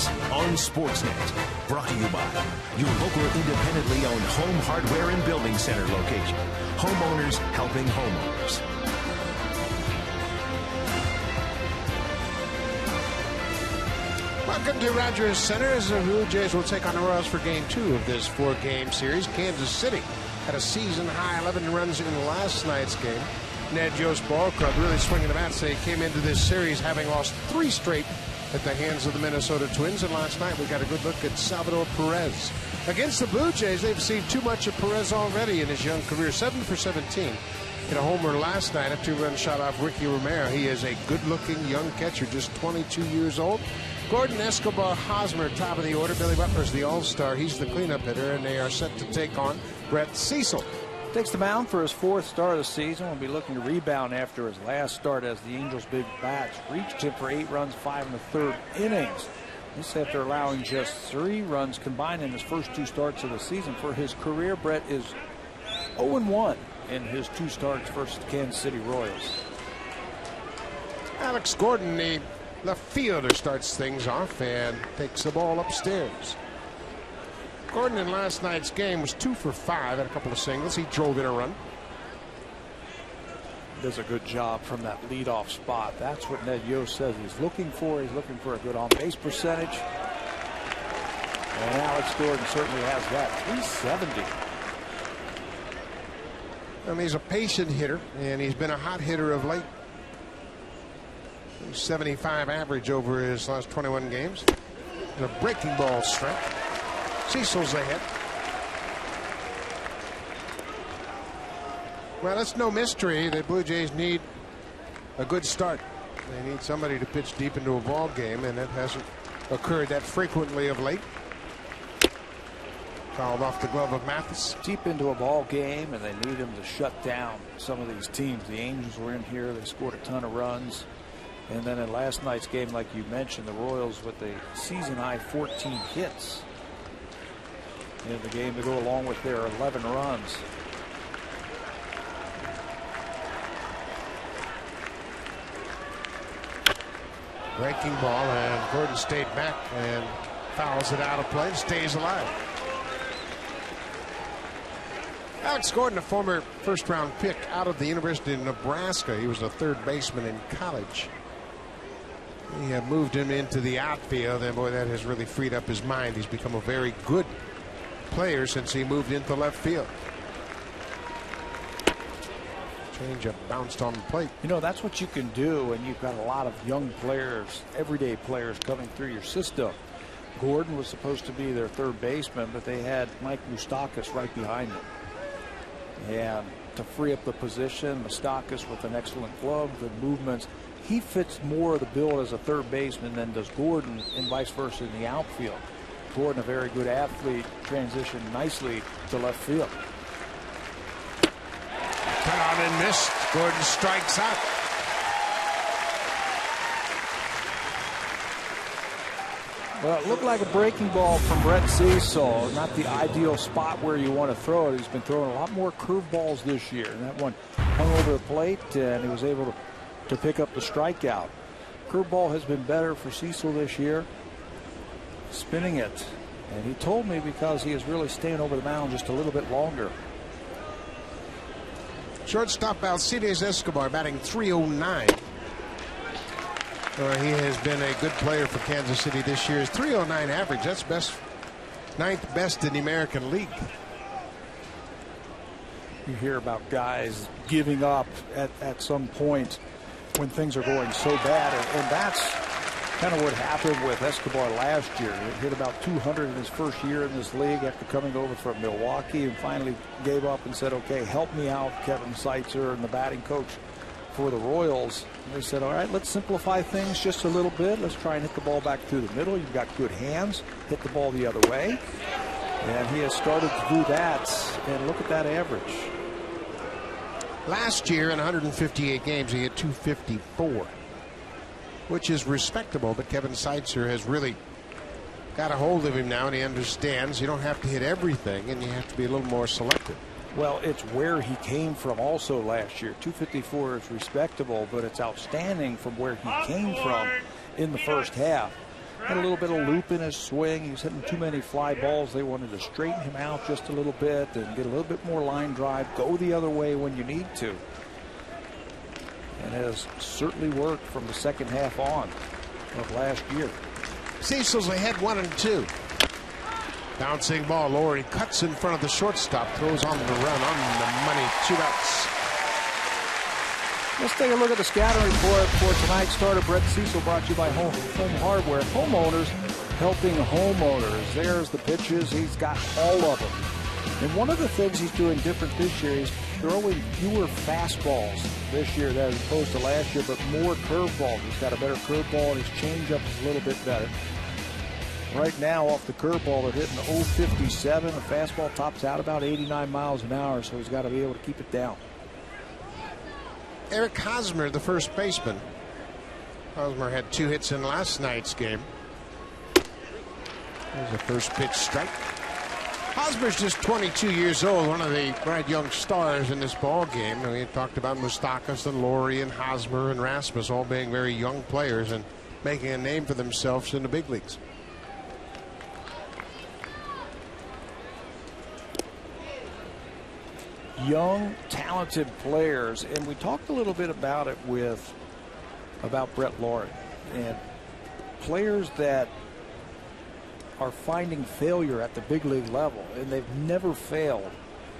Sports on Sportsnet. Brought to you by your local independently owned home hardware and building center location. Homeowners helping homeowners. Welcome to Rogers Center as the Blue Jays will take on the Royals for Game 2 of this 4-game series. Kansas City had a season-high 11 runs in last night's game. Ned Yost Ball Club really swinging the bat. They came into this series having lost 3 straight at the hands of the Minnesota Twins. And last night we got a good look at Salvador Perez. Against the Blue Jays, they've seen too much of Perez already in his young career. 7 for 17. Hit a homer last night, a 2-run shot off Ricky Romero. He is a good-looking young catcher, just 22 years old. Gordon Escobar Hosmer, top of the order. Billy Butler's the all-star. He's the cleanup hitter, and they are set to take on Brett Cecil. Takes the mound for his 4th start of the season. Will be looking to rebound after his last start as the Angels' big bats reached him for 8 runs, 5 1/3 innings. This after allowing just 3 runs combined in his first 2 starts of the season. For his career, Brett is 0-1 in his 2 starts versus the Kansas City Royals. Alex Gordon, the left fielder, starts things off and takes the ball upstairs. Gordon in last night's game was 2 for 5 and a couple of singles. He drove in a run. Does a good job from that leadoff spot. That's what Ned Yost says he's looking for. He's looking for a good on-base percentage. And Alex Gordon certainly has that. 370. He's a patient hitter, and he's been a hot hitter of late. 75 average over his last 21 games. And a breaking ball strike. Cecil's ahead. Well, it's no mystery that Blue Jays need a good start. They need somebody to pitch deep into a ball game, and that hasn't occurred that frequently of late. Fouled off the glove of Mathis. Deep into a ball game, and they need him to shut down some of these teams. The Angels were in here. They scored a ton of runs. And then in last night's game, like you mentioned, the Royals with a season-high 14 hits in the game to go along with their 11 runs. Breaking ball, and Gordon stayed back and fouls it out of play and stays alive. Alex Gordon, a former first-round pick out of the University of Nebraska. He was a third baseman in college. He had moved him into the outfield, and boy, that has really freed up his mind. He's become a very good player since he moved into left field. Changeup bounced on the plate. You know, that's what you can do when you've got a lot of young players, everyday players coming through your system. Gordon was supposed to be their third baseman, but they had Mike Moustakas right behind him. And to free up the position, Moustakas with an excellent glove, good movements. He fits more of the bill as a third baseman than does Gordon, and vice versa in the outfield. Gordon, a very good athlete, transitioned nicely to left field. Cut out and missed. Gordon strikes out. Well, it looked like a breaking ball from Brett Cecil. Not the ideal spot where you want to throw it. He's been throwing a lot more curveballs this year. And that one hung over the plate, and he was able to pick up the strikeout. Curveball has been better for Cecil this year. Spinning it. And he told me because he is really staying over the mound just a little bit longer. Shortstop Alcides Escobar batting .309. He has been a good player for Kansas City this year. His .309 average, that's best, 9th best in the American League. You hear about guys giving up at some point when things are going so bad, and that's kind of what happened with Escobar last year. He hit about 200 in his first year in this league after coming over from Milwaukee, and finally gave up and said, okay, help me out, Kevin Seitzer and the batting coach for the Royals. And they said, all right, let's simplify things just a little bit. Let's try and hit the ball back through the middle. You've got good hands. Hit the ball the other way. And he has started to do that. And look at that average. Last year in 158 games, he hit .254, which is respectable. But Kevin Seitzer has really got a hold of him now, and he understands you don't have to hit everything, and you have to be a little more selective. Well, it's where he came from also last year. .254 is respectable, but it's outstanding from where he came from in the first half. had a little bit of loop in his swing. He was hitting too many fly balls. They wanted to straighten him out just a little bit and get a little bit more line drive. Go the other way when you need to. And it has certainly worked from the second half on of last year. Cecil's ahead 1-2. Bouncing ball. Laurie cuts in front of the shortstop. Throws on the run on the money. 2 outs. Let's take a look at the scouting report for tonight's starter. Brett Cecil, brought to you by Home Hardware. Homeowners helping homeowners. There's the pitches. He's got all of them. And one of the things he's doing different this year is throwing fewer fastballs this year as opposed to last year, but more curveballs. He's got a better curveball, and his changeup is a little bit better. Right now, off the curveball, they're hitting 0.57. The fastball tops out about 89 miles an hour, so he's got to be able to keep it down. Eric Hosmer, the first baseman. Hosmer had 2 hits in last night's game. There's a first pitch strike. Hosmer's just 22 years old, one of the bright young stars in this ball game. And we talked about Moustakas and Laurie and Hosmer and Rasmus all being very young players and making a name for themselves in the big leagues. Young, talented players, and we talked a little bit about it about Brett Laurie, and players that are finding failure at the big league level, and they've never failed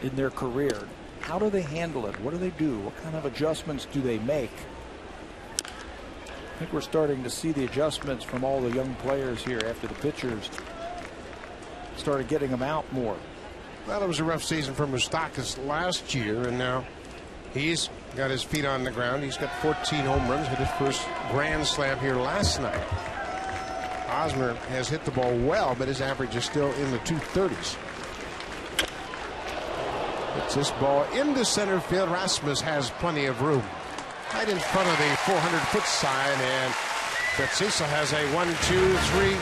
in their career. How do they handle it? What do they do? What kind of adjustments do they make? I think we're starting to see the adjustments from all the young players here after the pitchers started getting them out more. Well, it was a rough season for Moustakas last year, and now he's got his feet on the ground. He's got 14 home runs, hit his first grand slam here last night. Hosmer has hit the ball well, but his average is still in the 230s. It's this ball into center field. Rasmus has plenty of room right in front of the 400-foot sign, and Brett Cecil has a 1-2-3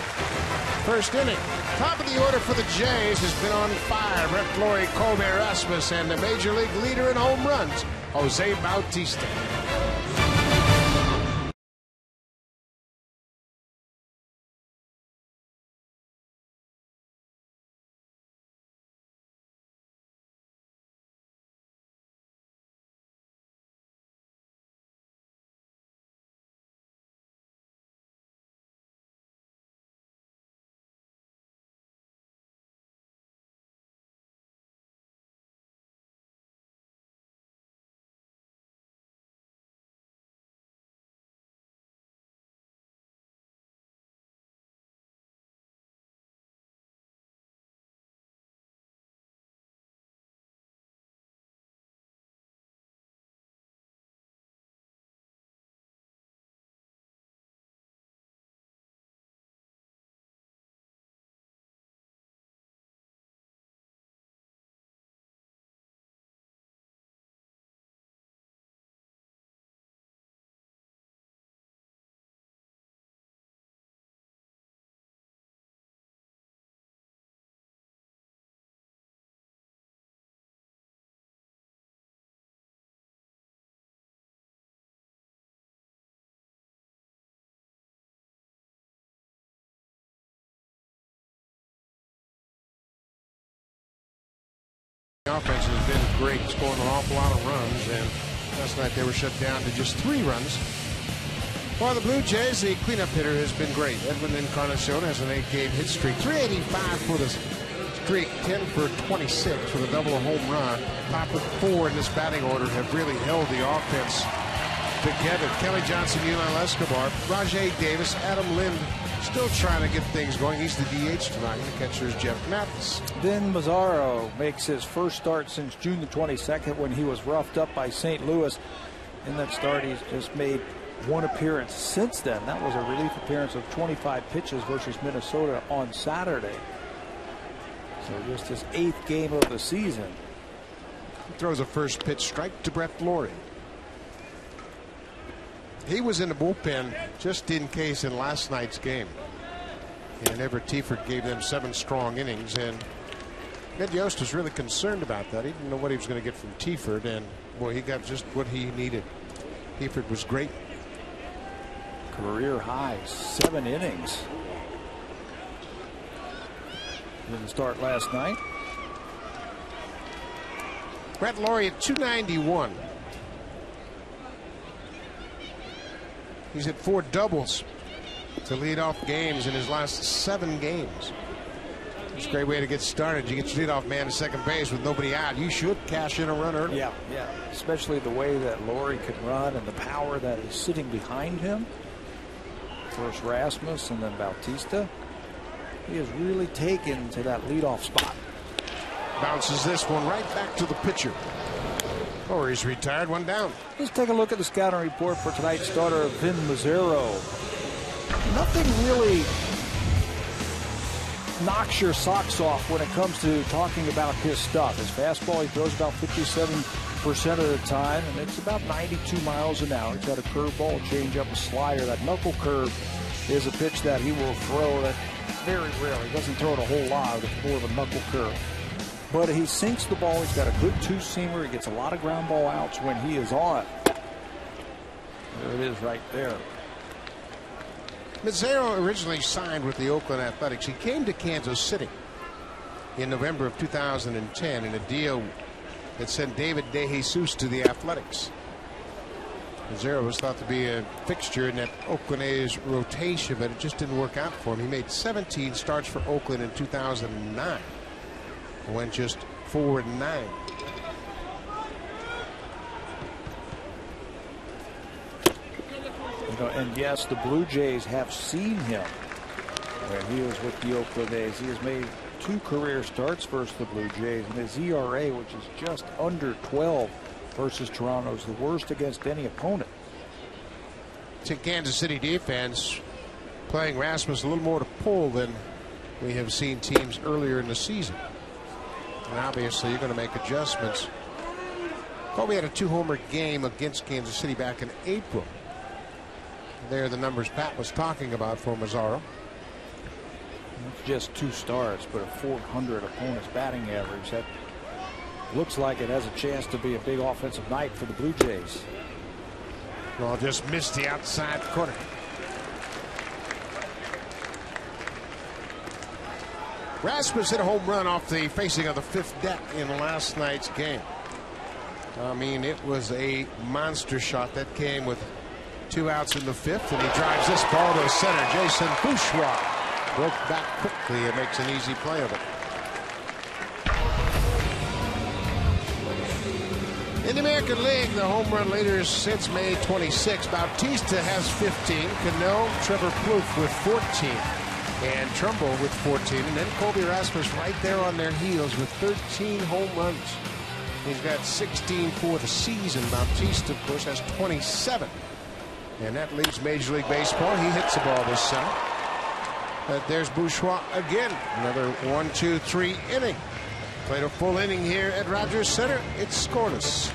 first inning. Top of the order for the Jays has been on fire. Brett Laurie, Colby Rasmus, and the major league leader in home runs, Jose Bautista. The offense has been great, scoring an awful lot of runs, and last night they were shut down to just 3 runs. For the Blue Jays, the cleanup hitter has been great. Edwin Encarnacion has an 8-game hit streak, 385 for the streak, 10 for 26 with a double, a home run. Top of 4 in this batting order have really held the offense together. Kelly Johnson, Yulel Escobar, Rajay Davis, Adam Lind still trying to get things going. He's the DH tonight. The catcher is Jeff Mathis. Then Mazzaro makes his first start since June the 22nd when he was roughed up by St. Louis. In that start, he's just made 1 appearance since then. That was a relief appearance of 25 pitches versus Minnesota on Saturday. So just his 8th game of the season. He throws a first pitch strike to Brett Laurie. He was in the bullpen just in case in last night's game. And Everett Tiefert gave them 7 strong innings. And Ned Yost was really concerned about that. He didn't know what he was going to get from Tiefert. And, boy, he got just what he needed. Tiefert was great. career high 7 innings. Didn't start last night. Brett Laurie at 291. He's hit 4 doubles to lead off games in his last 7 games. It's a great way to get started. You get your leadoff man to second base with nobody out. You should cash in a run early. Yeah. Especially the way that Laurie can run and the power that is sitting behind him. First Rasmus and then Bautista. He has really taken to that leadoff spot. Bounces this one right back to the pitcher. Oh, he's retired, 1 down. Let's take a look at the scouting report for tonight's starter, Vin Mazzaro. Nothing really knocks your socks off when it comes to talking about his stuff. His fastball, he throws about 57% of the time, and it's about 92 miles an hour. He's got a curveball, a changeup, a slider. That knuckle curve is a pitch that he will throw that very rarely. He doesn't throw it a whole lot. It's more of a knuckle curve. But he sinks the ball. He's got a good two-seamer. He gets a lot of ground ball outs when he is on. There it is right there. Mazzaro originally signed with the Oakland Athletics. He came to Kansas City in November of 2010 in a deal that sent David DeJesus to the Athletics. Mazzaro was thought to be a fixture in that Oakland A's rotation, but it just didn't work out for him. He made 17 starts for Oakland in 2009. Went just 4-9. And yes, the Blue Jays have seen him when he was with the Oakland A's. He has made 2 career starts versus the Blue Jays, and his ERA, which is just under 12 versus Toronto, is the worst against any opponent. To Kansas City defense, playing Rasmus a little more to pull than we have seen teams earlier in the season. And obviously, you're going to make adjustments. Colby had a 2-homer game against Kansas City back in April. There are the numbers Pat was talking about for Mazzaro. It's just 2 starts, but a .400 opponent's batting average. That looks like it has a chance to be a big offensive night for the Blue Jays. Well, just missed the outside corner. Rasmus hit a home run off the facing of the 5th deck in last night's game. I mean, it was a monster shot that came with 2 outs in the 5th, and he drives this ball to center. Jason Bourgeois broke back quickly and makes an easy play of it. In the American League, the home run leaders since May 26. Bautista has 15. Cano, Trevor Plouffe with 14. And Trumbull with 14. And then Colby Rasmus right there on their heels with 13 home runs. He's got 16 for the season. Bautista, of course, has 27. And that leaves Major League Baseball. He hits the ball this center. But there's Bourgeois again. Another 1-2-3 inning. Played a full inning here at Rogers Center. It's scoreless.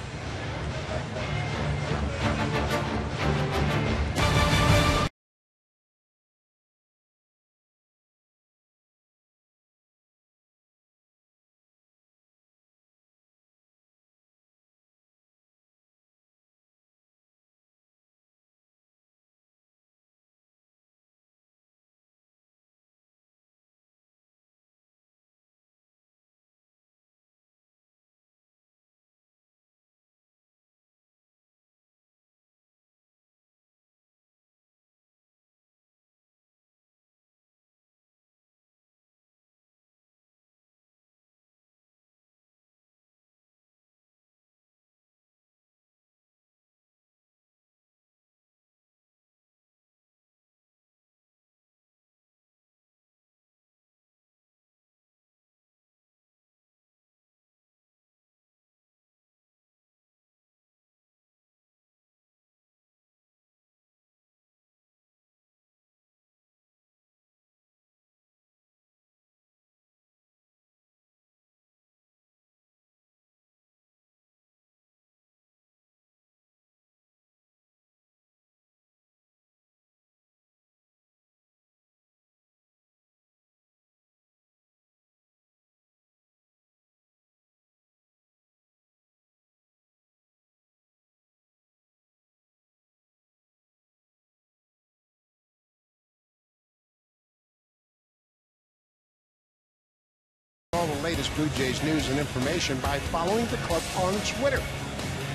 all the latest Blue Jays news and information by following the club on Twitter.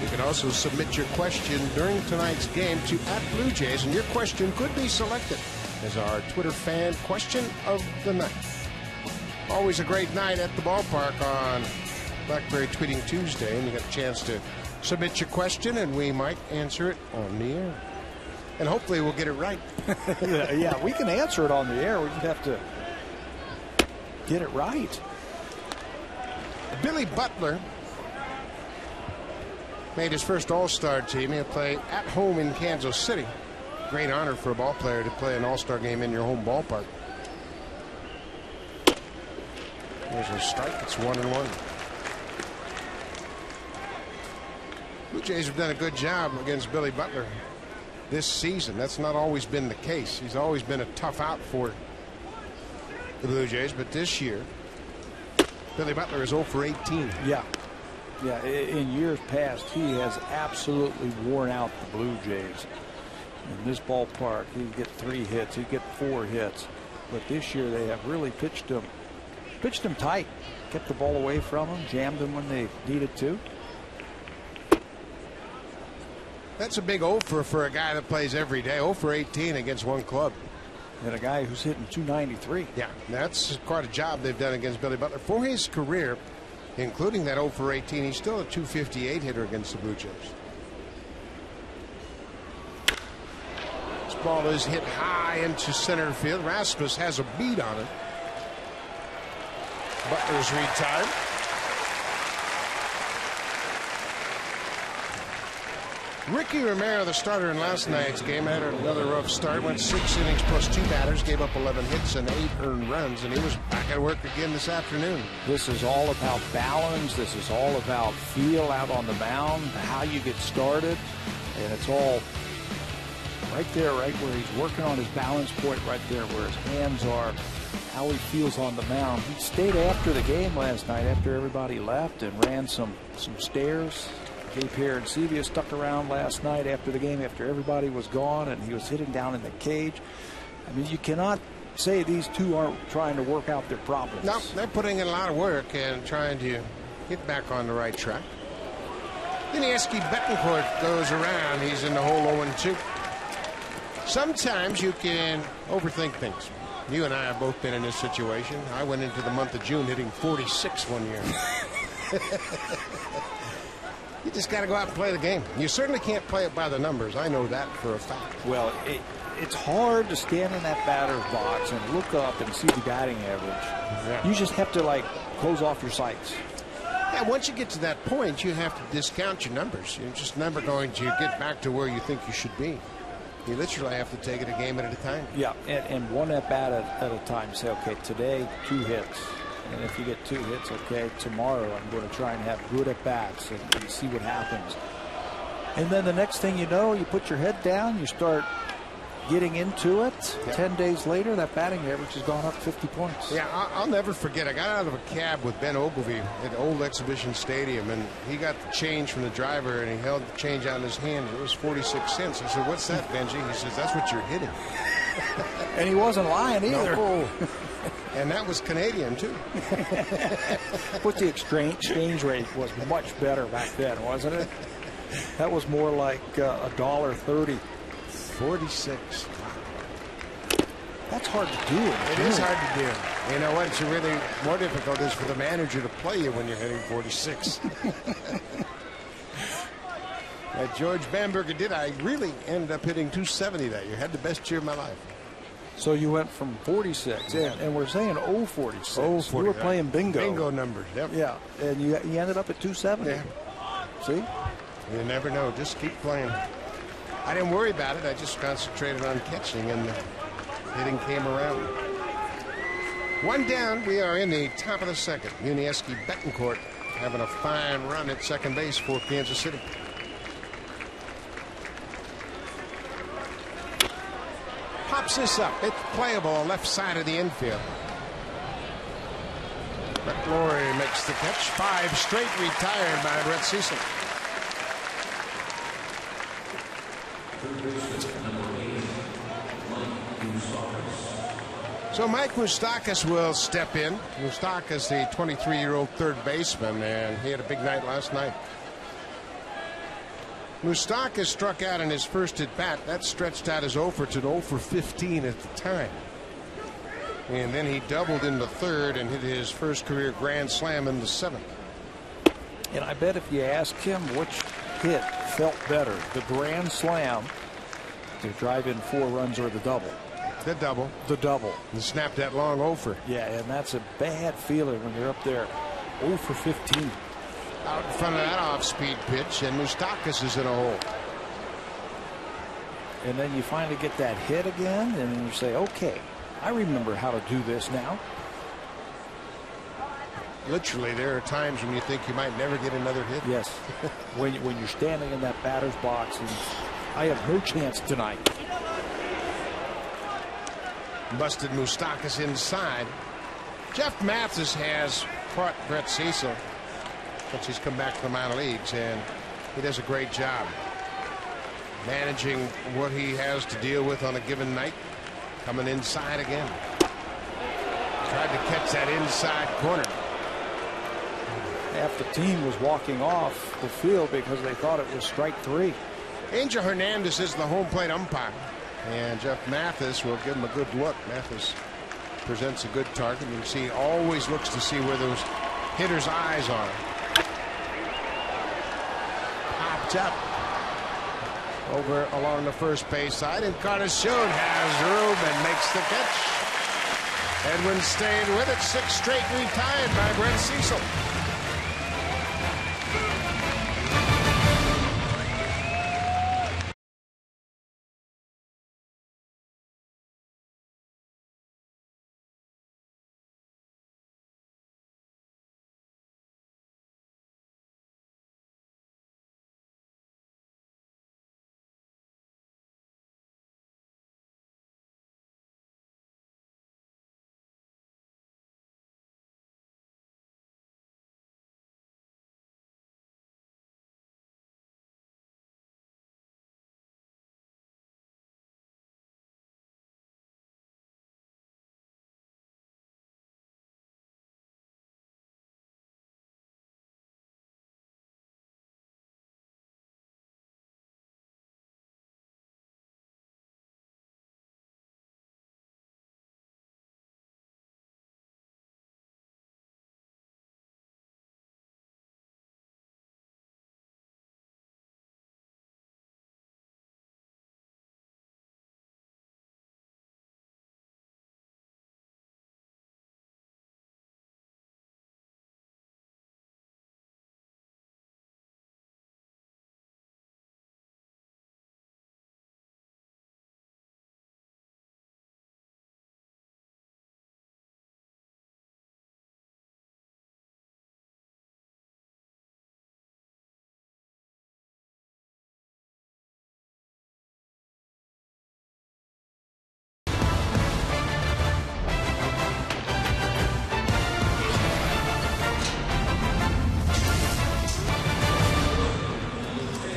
You can also submit your question during tonight's game to @BlueJays, and your question could be selected as our Twitter fan question of the night. Always a great night at the ballpark on BlackBerry Tweeting Tuesday, and you got a chance to submit your question, and we might answer it on the air. And hopefully we'll get it right. Yeah, we can answer it on the air. We just have to get it right. Billy Butler made his first All-Star team. He'll play at home in Kansas City. Great honor for a ball player to play an All-Star game in your home ballpark. There's a strike. It's 1-1. Blue Jays have done a good job against Billy Butler this season. That's not always been the case. He's always been a tough out for the Blue Jays, but this year, Billy Butler is 0 for 18. Yeah. In years past, he has absolutely worn out the Blue Jays. In this ballpark, he'd get 3 hits, he'd get 4 hits. But this year, they have really pitched him tight, kept the ball away from him, jammed him when they needed to. That's a big 0 for a guy that plays every day. 0 for 18 against one club. And a guy who's hitting .293. Yeah, that's quite a job they've done against Billy Butler. For his career, including that 0 for 18, he's still a .258 hitter against the Blue Jays. This ball is hit high into center field. Rasmus has a beat on it. Butler's retired. Ricky Romero, the starter in last night's game, had another rough start. Went 6 innings plus 2 batters, gave up 11 hits and 8 earned runs, and he was back at work again this afternoon. This is all about balance. This is all about feel out on the mound, how you get started, and it's all right there, right where he's working on his balance point, right there where his hands are, how he feels on the mound. He stayed after the game last night after everybody left and ran some stairs. Gabe Arancibia stuck around last night after the game after everybody was gone, and he was hitting down in the cage. I mean, you cannot say these two aren't trying to work out their problems. No, they're putting in a lot of work and trying to get back on the right track. Yuniesky Betancourt goes around. He's in the hole 0-2. Sometimes you can overthink things. You and I have both been in this situation. I went into the month of June hitting 46 one year. You just got to go out and play the game. You certainly can't play it by the numbers. I know that for a fact. Well, it's hard to stand in that batter's box and look up and see the batting average. Yeah. You just have to, like, close off your sights. Yeah, once you get to that point, you have to discount your numbers. You're just never going to get back to where you think you should be. You literally have to take it a game at a time. Yeah, and one at-bat at a time. Say, okay, today, 2 hits. And if you get 2 hits, okay, tomorrow I'm going to try and have good at-bats and see what happens. And then the next thing you know, you put your head down, you start getting into it. Yeah. 10 days later, that batting average has gone up 50 points. Yeah, I'll never forget. I got out of a cab with Ben Ogilvie at Old Exhibition Stadium, and he got the change from the driver, and he held the change out in his hand. It was 46 cents. I said, "What's that, Benji?" He says, "That's what you're hitting." And he wasn't lying either. No. And that was Canadian, too. But the exchange rate was much better back then, wasn't it? That was more like $1.30. 46. That's hard to do. It is hard to do. You know what's really more difficult is for the manager to play you when you're hitting 46. Like George Bamberger did. I really ended up hitting 270 that year. Had the best year of my life. So you went from 46, Yeah. and we're saying 046. 040, You were playing bingo. Bingo numbers, yep. Yeah, and you ended up at 270. Yeah. See? You never know. Just keep playing. I didn't worry about it. I just concentrated on catching, and the hitting came around. 1 down. We are in the top of the second. Yuniesky Betancourt having a fine run at second base for Kansas City. Pops this up. It's playable left side of the infield. Brett Laurie makes the catch. 5 straight retired by Brett Cecil. So Mike Moustakas will step in. Moustakas, the 23-year-old third baseman, and he had a big night last night. Moustakas struck out in his first at-bat. That stretched out his 0 for to 0 for 15 at the time. And then he doubled in the third and hit his first career grand slam in the seventh. And I bet if you ask him which hit felt better, the grand slam to drive in 4 runs or the double. The double. The double. And snap that long 0 for. Yeah, and that's a bad feeling when you're up there 0 for 15. Out in front of that off-speed pitch, and Moustakas is in a hole. And then you finally get that hit again, and you say, okay, I remember how to do this now. Literally, there are times when you think you might never get another hit. Yes. when you're standing in that batter's box, and I have no chance tonight. Busted Moustakas inside. Jeff Mathis has fought Brett Cecil since he's come back to the minor leagues, and he does a great job managing what he has to deal with on a given night. Coming inside again. Tried to catch that inside corner. Half the team was walking off the field because they thought it was strike 3. Angel Hernandez is the home plate umpire, and Jeff Mathis will give him a good look. Mathis presents a good target. You can see, always looks to see where those hitters' eyes are. Popped up over along the first base side, and Encarnacion has room and makes the catch. Edwin stayed with it. 6 straight retired by Brett Cecil.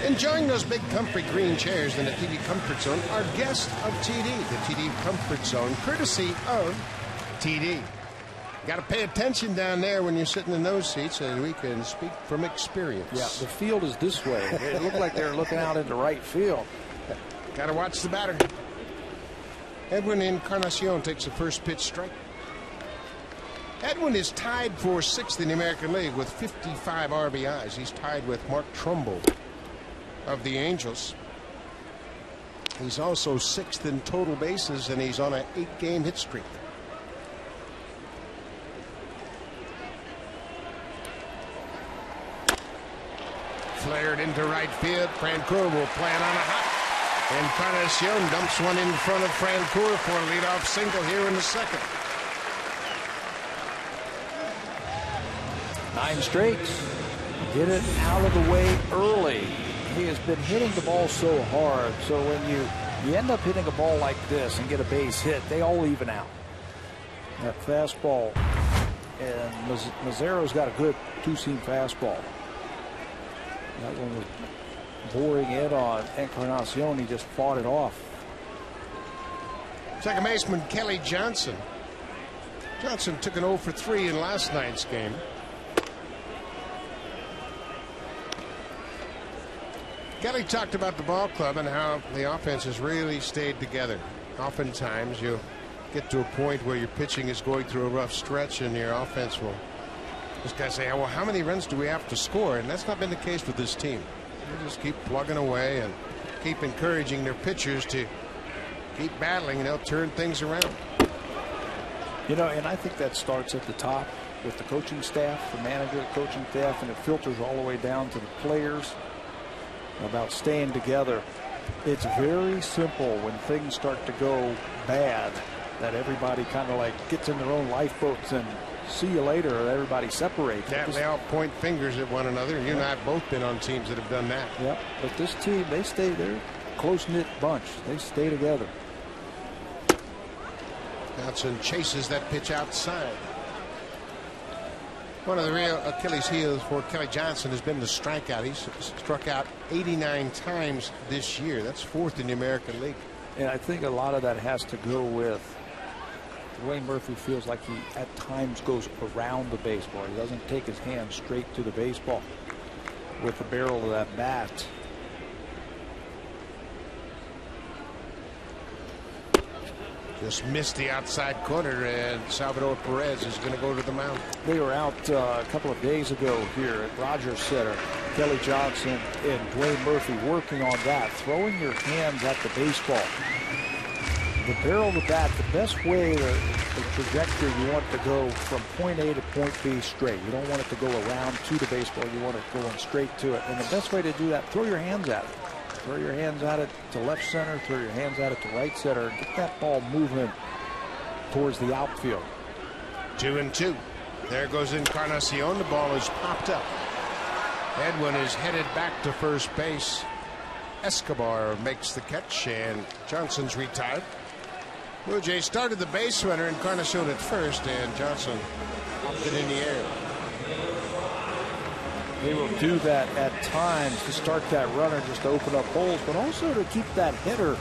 Enjoying those big comfy green chairs in the TD Comfort Zone, our guest of TD, the TD Comfort Zone, courtesy of TD. Got to pay attention down there when you're sitting in those seats, and we can speak from experience. Yeah, the field is this way. It looked like they were looking out into right field. Got to watch the batter. Edwin Encarnacion takes the first pitch strike. Edwin is tied for 6th in the American League with 55 RBIs. He's tied with Mark Trumbull of the Angels. He's also 6th in total bases, and he's on an 8-game hit streak. Flared into right field. Francoeur will play it on a hot. Encarnacion dumps one in front of Francoeur for a leadoff single here in the second. 9 straight. Get it out of the way early. He has been hitting the ball so hard, so when you end up hitting a ball like this and get a base hit, they all even out. That fastball, and Mazzaro's got a good 2-seam fastball. That one was boring in on Encarnacion. He just fought it off. Second baseman Kelly Johnson Johnson took an 0 for 3 in last night's game. Kelly talked about the ball club and how the offense has really stayed together. Oftentimes you get to a point where your pitching is going through a rough stretch and your offense will just kind of say, well, how many runs do we have to score? And that's not been the case with this team. They just keep plugging away and keep encouraging their pitchers to keep battling, and they'll turn things around. You know, and I think that starts at the top with the coaching staff, the manager, the coaching staff, and it filters all the way down to the players about staying together. It's very simple when things start to go bad that everybody kind of like gets in their own lifeboats and see you later, or everybody separates. Yeah, they all point fingers at one another. You and I have both been on teams that have done that. Yep, but this team, they stay there. Close-knit bunch. They stay together. Johnson chases that pitch outside. One of the real Achilles heels for Kelly Johnson has been the strikeout. He's struck out 89 times this year. That's 4th in the American League. And I think a lot of that has to go with Dwayne Murphy feels like he at times goes around the baseball. He doesn't take his hand straight to the baseball with the barrel of that bat. Just missed the outside corner, and Salvador Perez is going to go to the mound. They were out a couple of days ago here at Rogers Center. Kelly Johnson and Dwayne Murphy working on that, throwing your hands at the baseball. The barrel of the bat, the best way, the trajectory, you want to go from point A to point B straight. You don't want it to go around to the baseball. You want it going straight to it. And the best way to do that, throw your hands at it. Throw your hands at it to left center, throw your hands at it to right center, and get that ball moving towards the outfield. 2-2. There goes Encarnacion. The ball is popped up. Edwin is headed back to first base. Escobar makes the catch, and Johnson's retired. Blue Jays started the base runner, Encarnacion at first, and Johnson popped it in the air. They will do that at times to start that runner, just to open up holes, but also to keep that hitter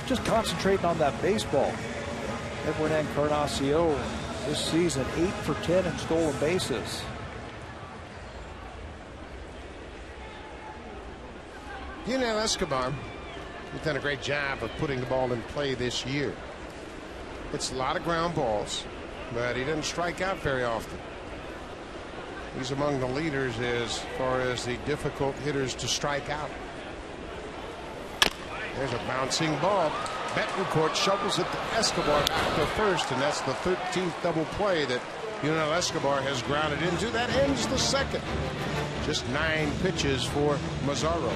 just concentrating on that baseball. Edwin Encarnacion this season 8 for 10 in stolen bases. Yunel Escobar has done a great job of putting the ball in play this year. It's a lot of ground balls, but he doesn't strike out very often. He's among the leaders as far as the difficult hitters to strike out. There's a bouncing ball. Betancourt shovels it to Escobar back to first, and that's the 13th double play that Yunel Escobar has grounded into. That ends the second. Just 9 pitches for Mazzaro.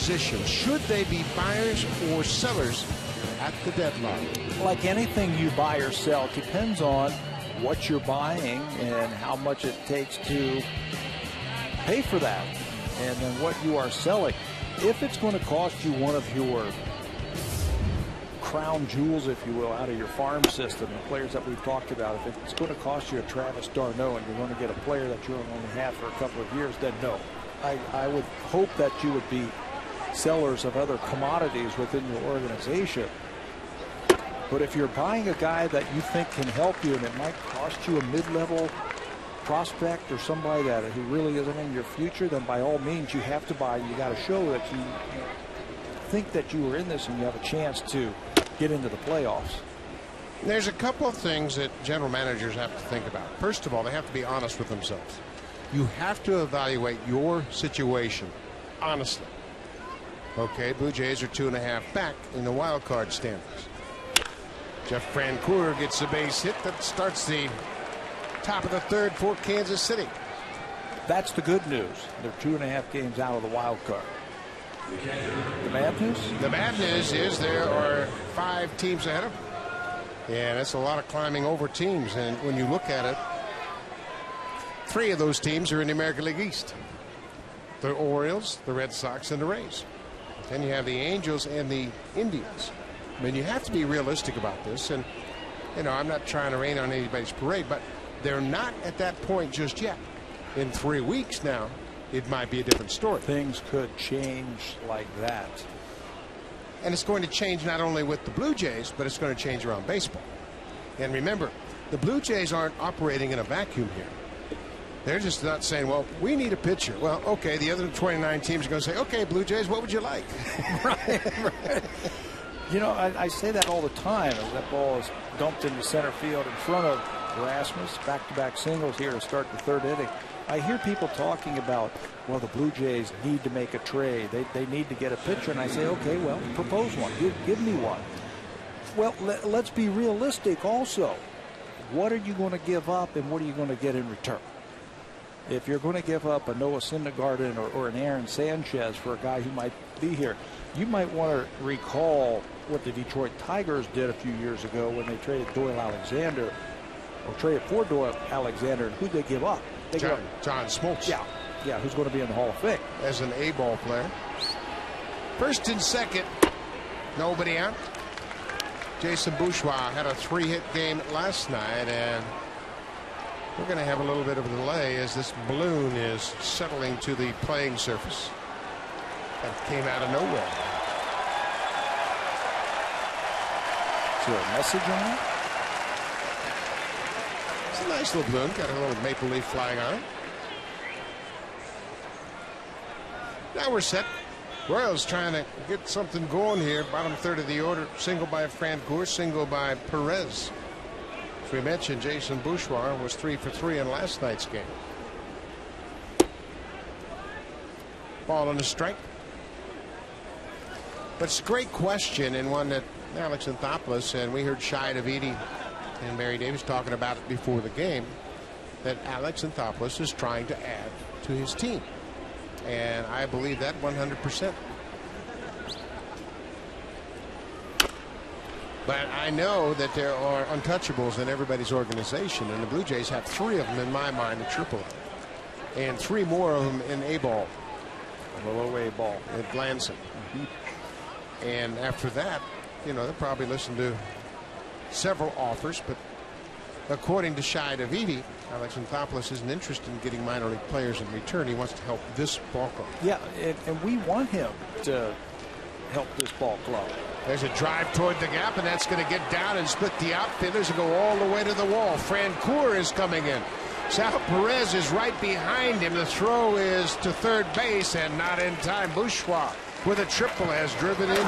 Should they be buyers or sellers at the deadline? Like anything you buy or sell, it depends on what you're buying and how much it takes to pay for that, and then what you are selling. If it's going to cost you one of your crown jewels, if you will, out of your farm system, the players that we've talked about, if it's going to cost you a Travis d'Arnaud and you're going to get a player that you only have for a couple of years, then no. I would hope that you would be sellers of other commodities within your organization. But if you're buying a guy that you think can help you and it might cost you a mid-level prospect or somebody that who really isn't in your future, then by all means you have to buy. You got to show that you think that you are in this and you have a chance to get into the playoffs. There's a couple of things that general managers have to think about. First of all, they have to be honest with themselves. You have to evaluate your situation honestly. Okay, Blue Jays are 2.5 back in the wild card standings. Jeff Francoeur gets a base hit that starts the top of the third for Kansas City. That's the good news. They're 2.5 games out of the wild card. The bad news? The bad news is there are 5 teams ahead of them. Yeah, that's a lot of climbing over teams. And when you look at it, 3 of those teams are in the American League East. The Orioles, the Red Sox, and the Rays. Then you have the Angels and the Indians. I mean, you have to be realistic about this. And, you know, I'm not trying to rain on anybody's parade, but they're not at that point just yet. In 3 weeks now, it might be a different story. Things could change like that. And it's going to change not only with the Blue Jays, but it's going to change around baseball. And remember, the Blue Jays aren't operating in a vacuum here. They're just not saying, well, we need a pitcher. Well, okay, the other 29 teams are going to say, okay, Blue Jays, what would you like? Right. You know, I say that all the time. As that ball is dumped into center field in front of Rasmus, back-to-back singles here to start the 3rd inning. I hear people talking about, well, the Blue Jays need to make a trade. They need to get a pitcher. And I say, okay, well, propose one. Give me one. Well, let's be realistic also. What are you going to give up and what are you going to get in return? If you're going to give up a Noah Syndergaard or an Aaron Sanchez for a guy who might be here, you might want to recall what the Detroit Tigers did a few years ago when they traded Doyle Alexander, or traded for Doyle Alexander, and who'd they give up? John Smoltz. Yeah, who's going to be in the Hall of Fame. As an A-ball player. First and second, nobody out. Jason Bourgeois had a 3-hit game last night, and we're going to have a little bit of a delay as this balloon is settling to the playing surface. That came out of nowhere. Is there a message on it? It's a nice little balloon. Got a little maple leaf flying on it. Now we're set. Royals trying to get something going here. Bottom 3rd of the order. Single by Francoeur, single by Perez. As we mentioned, Jason Bourgeois was 3 for 3 in last night's game. Ball on the strike. But it's a great question, and one that Alex Anthopoulos, and we heard Shai Davidi and Mary Davis talking about it before the game, that Alex Anthopoulos is trying to add to his team. And I believe that 100%. But I know that there are untouchables in everybody's organization, and the Blue Jays have 3 of them in my mind at AAA, and 3 more of them in A-ball. The low A-ball at Lansing. And after that, you know, they'll probably listen to several offers, but according to Shai Davidi, Alex Anthopoulos isn't interested in getting minor league players in return. He wants to help this ball club. Yeah, and we want him to help this ball club. There's a drive toward the gap, and that's going to get down and split the outfielders and go all the way to the wall. Francoeur is coming in. Sal Perez is right behind him. The throw is to 3rd base and not in time. Bourgeois with a triple has driven in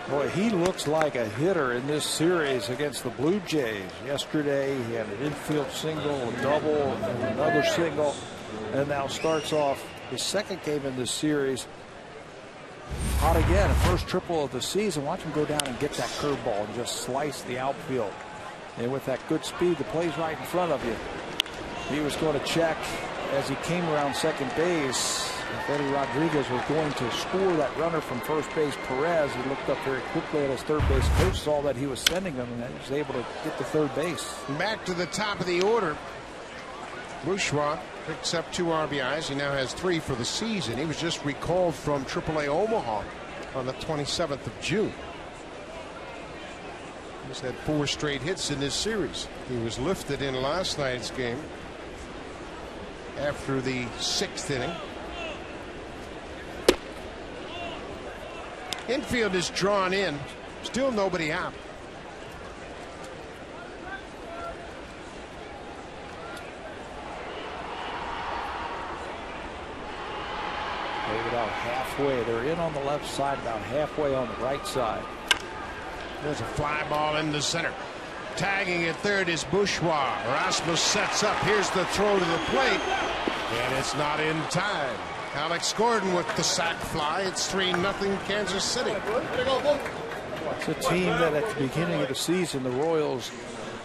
2. Boy, he looks like a hitter in this series against the Blue Jays. Yesterday, he had an infield single, a double, and another single, and now starts off his 2nd game in this series. Hot again, first triple of the season. Watch him go down and get that curveball and just slice the outfield. And with that good speed, the play's right in front of you. He was going to check as he came around second base. If Eddie Rodriguez was going to score that runner from first base, Perez, he looked up very quickly at his third base coach, saw that he was sending him, and he was able to get to third base. Back to the top of the order. Bourgeois picks up 2 RBIs. He now has 3 for the season. He was just recalled from AAA Omaha on the 27th of June. He's had 4 straight hits in this series. He was lifted in last night's game after the 6th inning. Infield is drawn in. Still nobody out. They're about halfway. They're in on the left side, about halfway on the right side. There's a fly ball into center. Tagging at third is Bourgeois. Rasmus sets up. Here's the throw to the plate. And it's not in time. Alex Gordon with the sac fly. It's 3-0 Kansas City. It's a team that at the beginning of the season, the Royals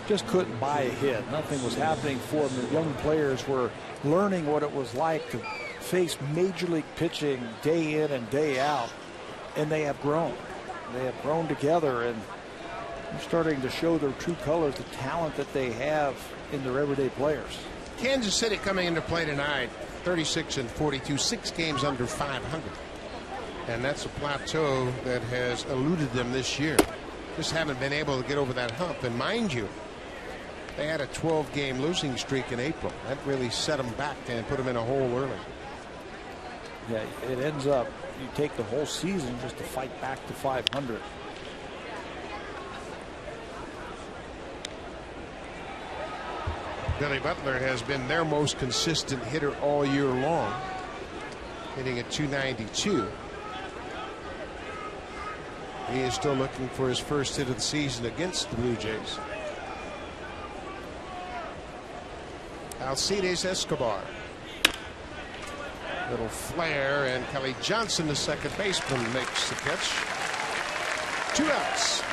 just couldn't buy a hit. Nothing was happening for them. The young players were learning what it was like to face major league pitching day in and day out. And they have grown. They have grown together, and they're starting to show their true colors, the talent that they have in their everyday players. Kansas City coming into play tonight, 36-42, 6 games under 500. And that's a plateau that has eluded them this year. Just haven't been able to get over that hump. And mind you, they had a 12-game losing streak in April. That really set them back and put them in a hole early. Yeah, it ends up, you take the whole season just to fight back to 500. Billy Butler has been their most consistent hitter all year long, hitting at .292. He is still looking for his first hit of the season against the Blue Jays. Alcides Escobar. Little flare, and Kelly Johnson, the second baseman, makes the catch. 2 outs.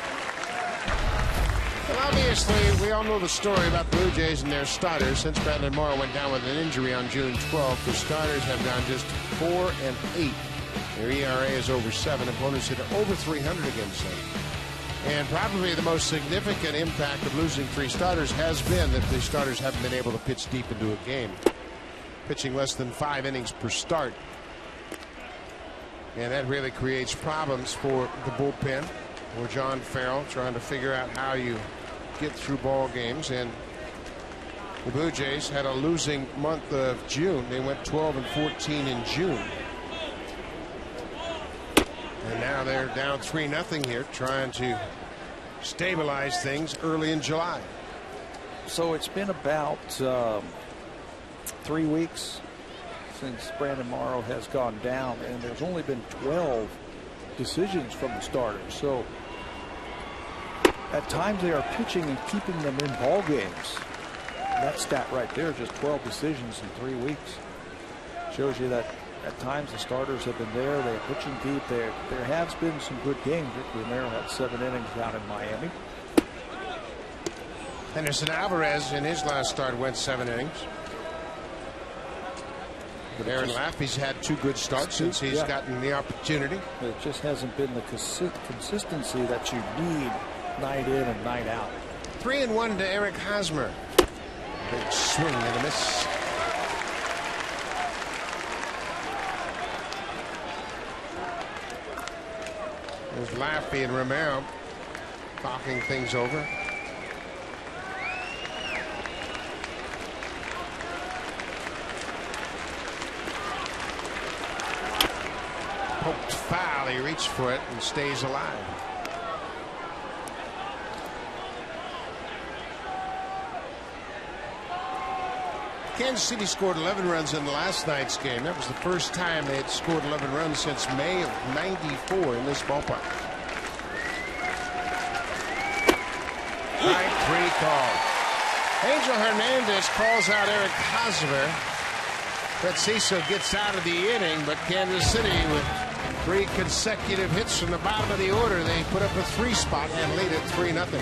Well, obviously, we all know the story about the Blue Jays and their starters. Since Brandon Morrow went down with an injury on June 12th, the starters have gone just 4-8. Their ERA is over 7. Opponents hit over 300 against them. And probably the most significant impact of losing 3 starters has been that the starters haven't been able to pitch deep into a game. Pitching less than 5 innings per start. And that really creates problems for the bullpen, or John Farrell trying to figure out how you get through ball games. And the Blue Jays had a losing month of June. They went 12-14 in June. And now they're down 3-0 here, trying to stabilize things early in July. So it's been about 3 weeks since Brandon Morrow has gone down, and there's only been 12 decisions from the starters. So at times they are pitching and keeping them in ball games. That stat right there, just 12 decisions in 3 weeks, shows you that at times the starters have been there. They're pitching deep. There has been some good games. Rick Romero had 7 innings down in Miami. Henderson Alvarez in his last start went 7 innings. But Aaron Laffey's had 2 good starts since he's gotten the opportunity. It just hasn't been the consistency that you need night in and night out. 3-1 to Eric Hosmer. Big swing and a miss. There's Laffey and Romero talking things over. Poked foul. He reached for it and stays alive. Kansas City scored 11 runs in last night's game. That was the first time they had scored 11 runs since May of '94 in this ballpark. Strike 3 call. Angel Hernandez calls out Eric Hosmer. Preciso gets out of the inning, but Kansas City with 3 consecutive hits from the bottom of the order, they put up a 3 spot and lead it 3-0.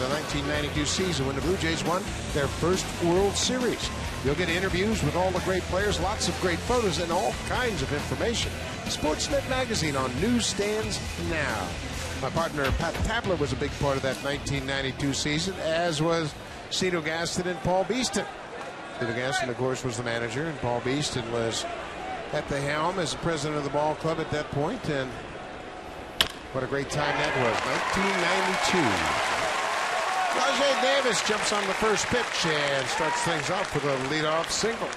the 1992 season when the Blue Jays won their first World Series. You'll get interviews with all the great players, lots of great photos, and all kinds of information. Sportsnet Magazine on newsstands now. My partner, Pat Tabler, was a big part of that 1992 season, as was Cito Gaston and Paul Beeston. Cito Gaston, of course, was the manager, and Paul Beeston was at the helm as the president of the ball club at that point. And what a great time that was, 1992. Rajay Davis jumps on the first pitch and starts things off with a leadoff single.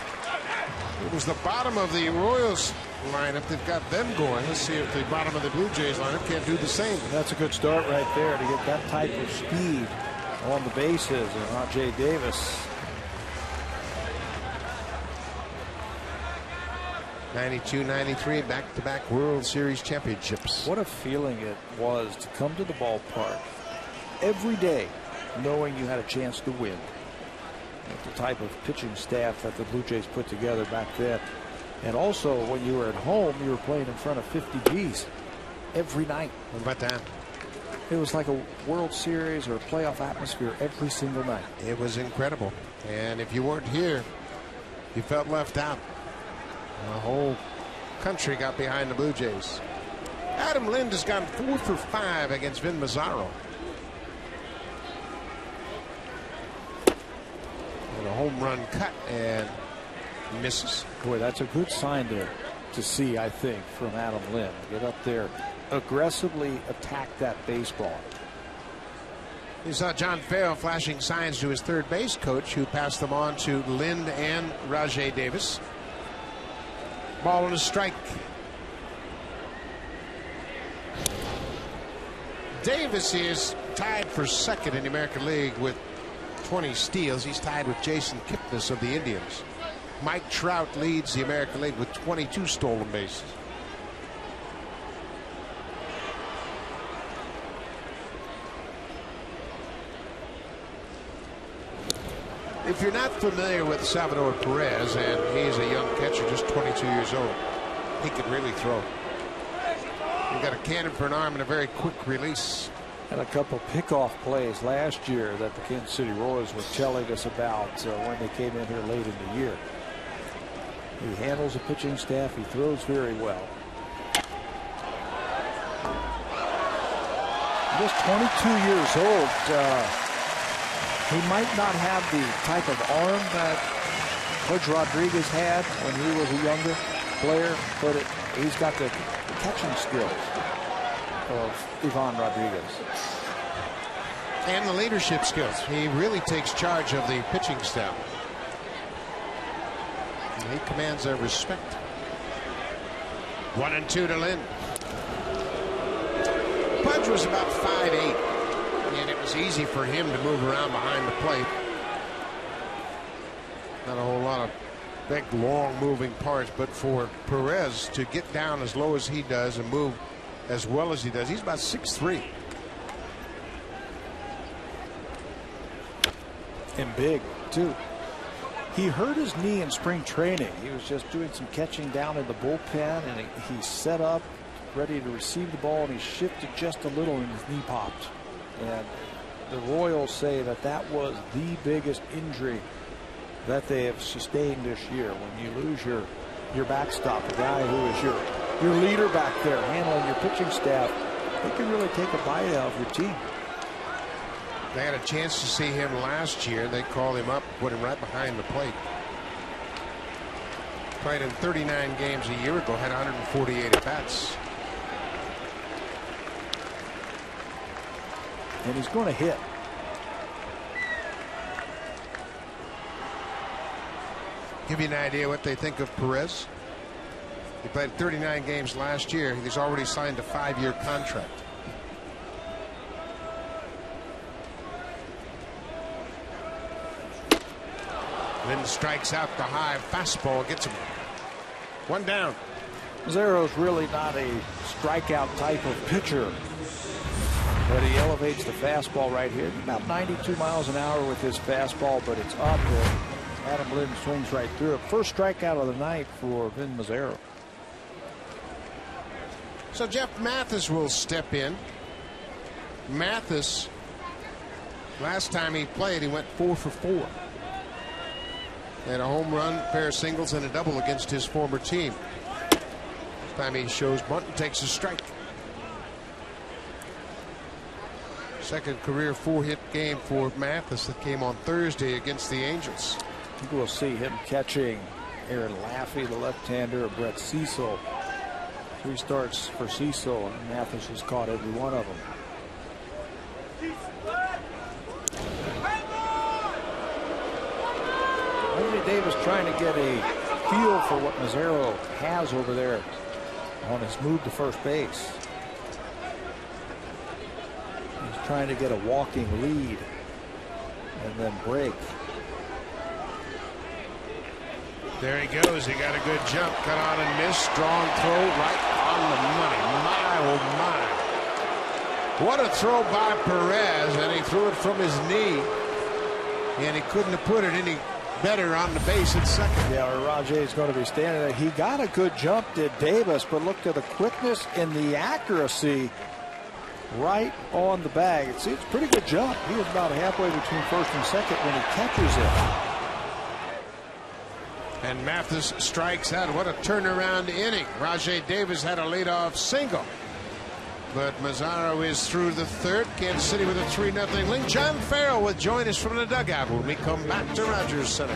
It was the bottom of the Royals lineup that got them going. Let's see if the bottom of the Blue Jays lineup can't do the same. That's a good start right there to get that type of speed on the bases. And Rajay Davis. 92-93, back-to-back World Series championships. What a feeling it was to come to the ballpark every day knowing you had a chance to win. With the type of pitching staff that the Blue Jays put together back then. And also, when you were at home, you were playing in front of 50 Gs every night. What about that? It was like a World Series or a playoff atmosphere every single night. It was incredible. And if you weren't here, you felt left out. The whole country got behind the Blue Jays. Adam Lind has gone 4 for 5 against Vin Mazzaro. And a home run cut and misses. Boy, that's a good sign to see, I think, from Adam Lind. Get up there, aggressively attack that baseball. You saw John Farrell flashing signs to his third base coach, who passed them on to Lind and Rajay Davis. Ball and a strike. Davis is tied for second in the American League with 20 steals. He's tied with Jason Kipnis of the Indians. Mike Trout leads the American League with 22 stolen bases. If you're not familiar with Salvador Perez, and he's a young catcher, just 22 years old, he can really throw. He's got a cannon for an arm and a very quick release. And a couple pickoff plays last year that the Kansas City Royals were telling us about when they came in here late in the year. He handles a pitching staff. He throws very well. Just 22 years old. He might not have the type of arm that Pudge Rodriguez had when he was a younger player, but he's got the catching skills of Ivan Rodriguez. And the leadership skills. He really takes charge of the pitching staff. And he commands their respect. 1-2 to Lind. Pudge was about 5'8". And it was easy for him to move around behind the plate. Not a whole lot of big, long moving parts, but for Perez to get down as low as he does and move as well as he does, he's about 6'3". And big, too. He hurt his knee in spring training. He was just doing some catching down in the bullpen, and he set up, ready to receive the ball, and he shifted just a little, and his knee popped. And the Royals say that that was the biggest injury that they have sustained this year. When you lose your backstop, the guy who is your leader back there handling your pitching staff, they can really take a bite out of your team. They had a chance to see him last year. They called him up, put him right behind the plate. Played in 39 games a year ago, had 148 at-bats. And he's going to hit. Give you an idea what they think of Perez. He played 39 games last year. He's already signed a 5-year contract. Then strikes out the high fastball, gets him one down. Mazzaro's really not a strikeout type of pitcher, but he elevates the fastball right here. About 92 miles an hour with his fastball, but it's up there. Adam Lind swings right through it. First strikeout of the night for Vin Mazzaro. So Jeff Mathis will step in. Mathis Last time he played, he went 4 for 4. He had a home run, pair of singles, and a double against his former team. This time he shows bunt and takes a strike. Second career 4-hit game for Mathis that came on Thursday against the Angels. I think we'll see him catching Aaron Laffey, the left-hander, of Brett Cecil. 3 starts for Cecil, and Mathis has caught every one of them. Anthony Davis trying to get a feel for what Mazzaro has over there on his move to first base. He's trying to get a walking lead and then break. There he goes. He got a good jump, cut on and missed. Strong throw right on the money. My, oh my. What a throw by Perez, and he threw it from his knee. And he couldn't have put it any better on the base at second. Yeah, Rajay is going to be standing there. He got a good jump, did Davis, but look at the quickness and the accuracy right on the bag. It's a pretty good jump. He was about halfway between first and second when he catches it. And Mathis strikes out. What a turnaround inning. Rajay Davis had a leadoff single. But Mazzaro is through the third. Kansas City with a 3-0 lead. John Farrell will join us from the dugout when we come back to Rogers Center.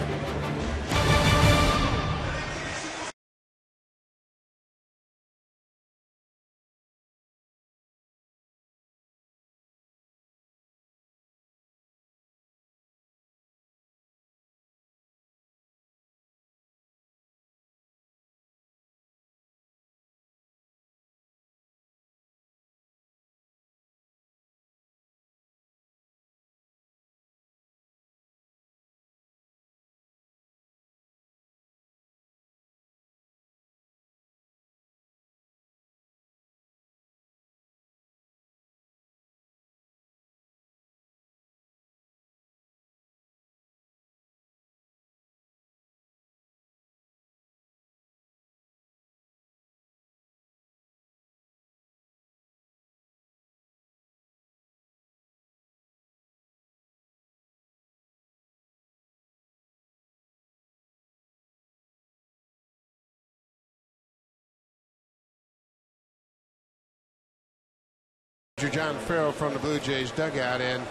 John Farrell from the Blue Jays dugout, and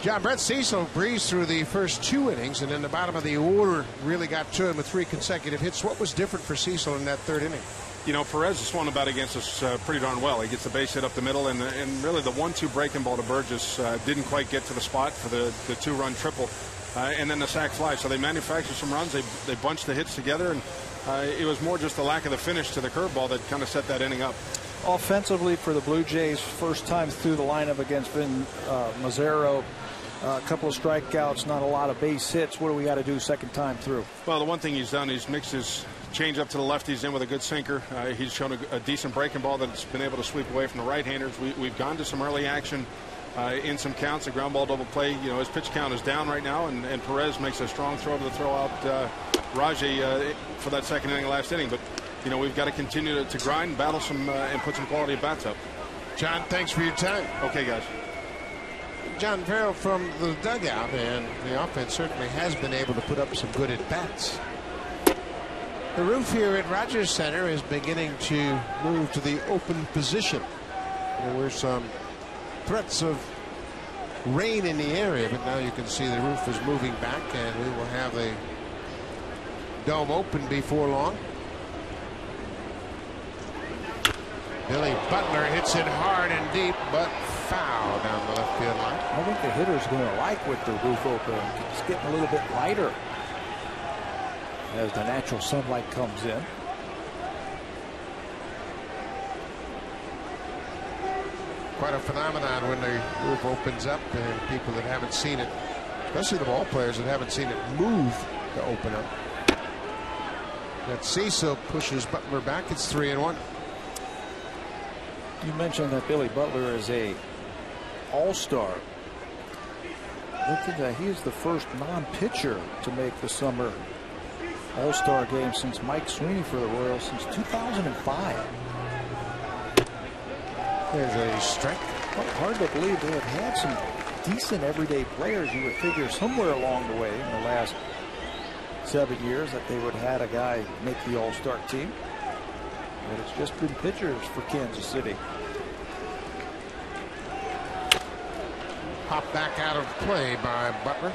John, Brett Cecil breezed through the first 2 innings, and then the bottom of the order really got to him with 3 consecutive hits. What was different for Cecil in that third inning? You know, Perez has swung the bat against us pretty darn well. He gets the base hit up the middle, and really the 1-2 breaking ball to Burgess didn't quite get to the spot for the 2-run triple, and then the sac fly. So they manufactured some runs. They bunched the hits together, and it was more just the lack of the finish to the curveball that kind of set that inning up. Offensively for the Blue Jays, first time through the lineup against Mazzaro, a couple of strikeouts, not a lot of base hits. What do we got to do second time through? Well, the one thing he's done, he's mixed his change up to the lefties in with a good sinker. He's shown a decent breaking ball that's been able to sweep away from the right-handers. We've gone to some early action in some counts. A ground ball double play. You know, his pitch count is down right now, and Perez makes a strong throw to the throw out Rajay for that second inning, last inning. But you know, we've got to continue to grind and battle some and put some quality at bats up. John, thanks for your time. Okay, guys. John Farrell from the dugout, and the offense certainly has been able to put up some good at bats. The roof here at Rogers Center is beginning to move to the open position. There were some threats of rain in the area, but now you can see the roof is moving back, and we will have the dome open before long. Billy Butler hits it hard and deep, but foul down the left field line. I think the hitter's going to like with the roof open. It's getting a little bit lighter as the natural sunlight comes in. Quite a phenomenon when the roof opens up, and people that haven't seen it, especially the ball players that haven't seen it move to open up. That Cecil pushes Butler back. It's 3-1. You mentioned that Billy Butler is a all-star. Look at that. He is the first non-pitcher to make the summer all-star game since Mike Sweeney for the Royals since 2005. There's a strike. Well, hard to believe they have had some decent everyday players. You would figure somewhere along the way in the last 7 years that they would have had a guy make the All-Star team. But it's just been pitchers for Kansas City. Popped back out of play by Butler.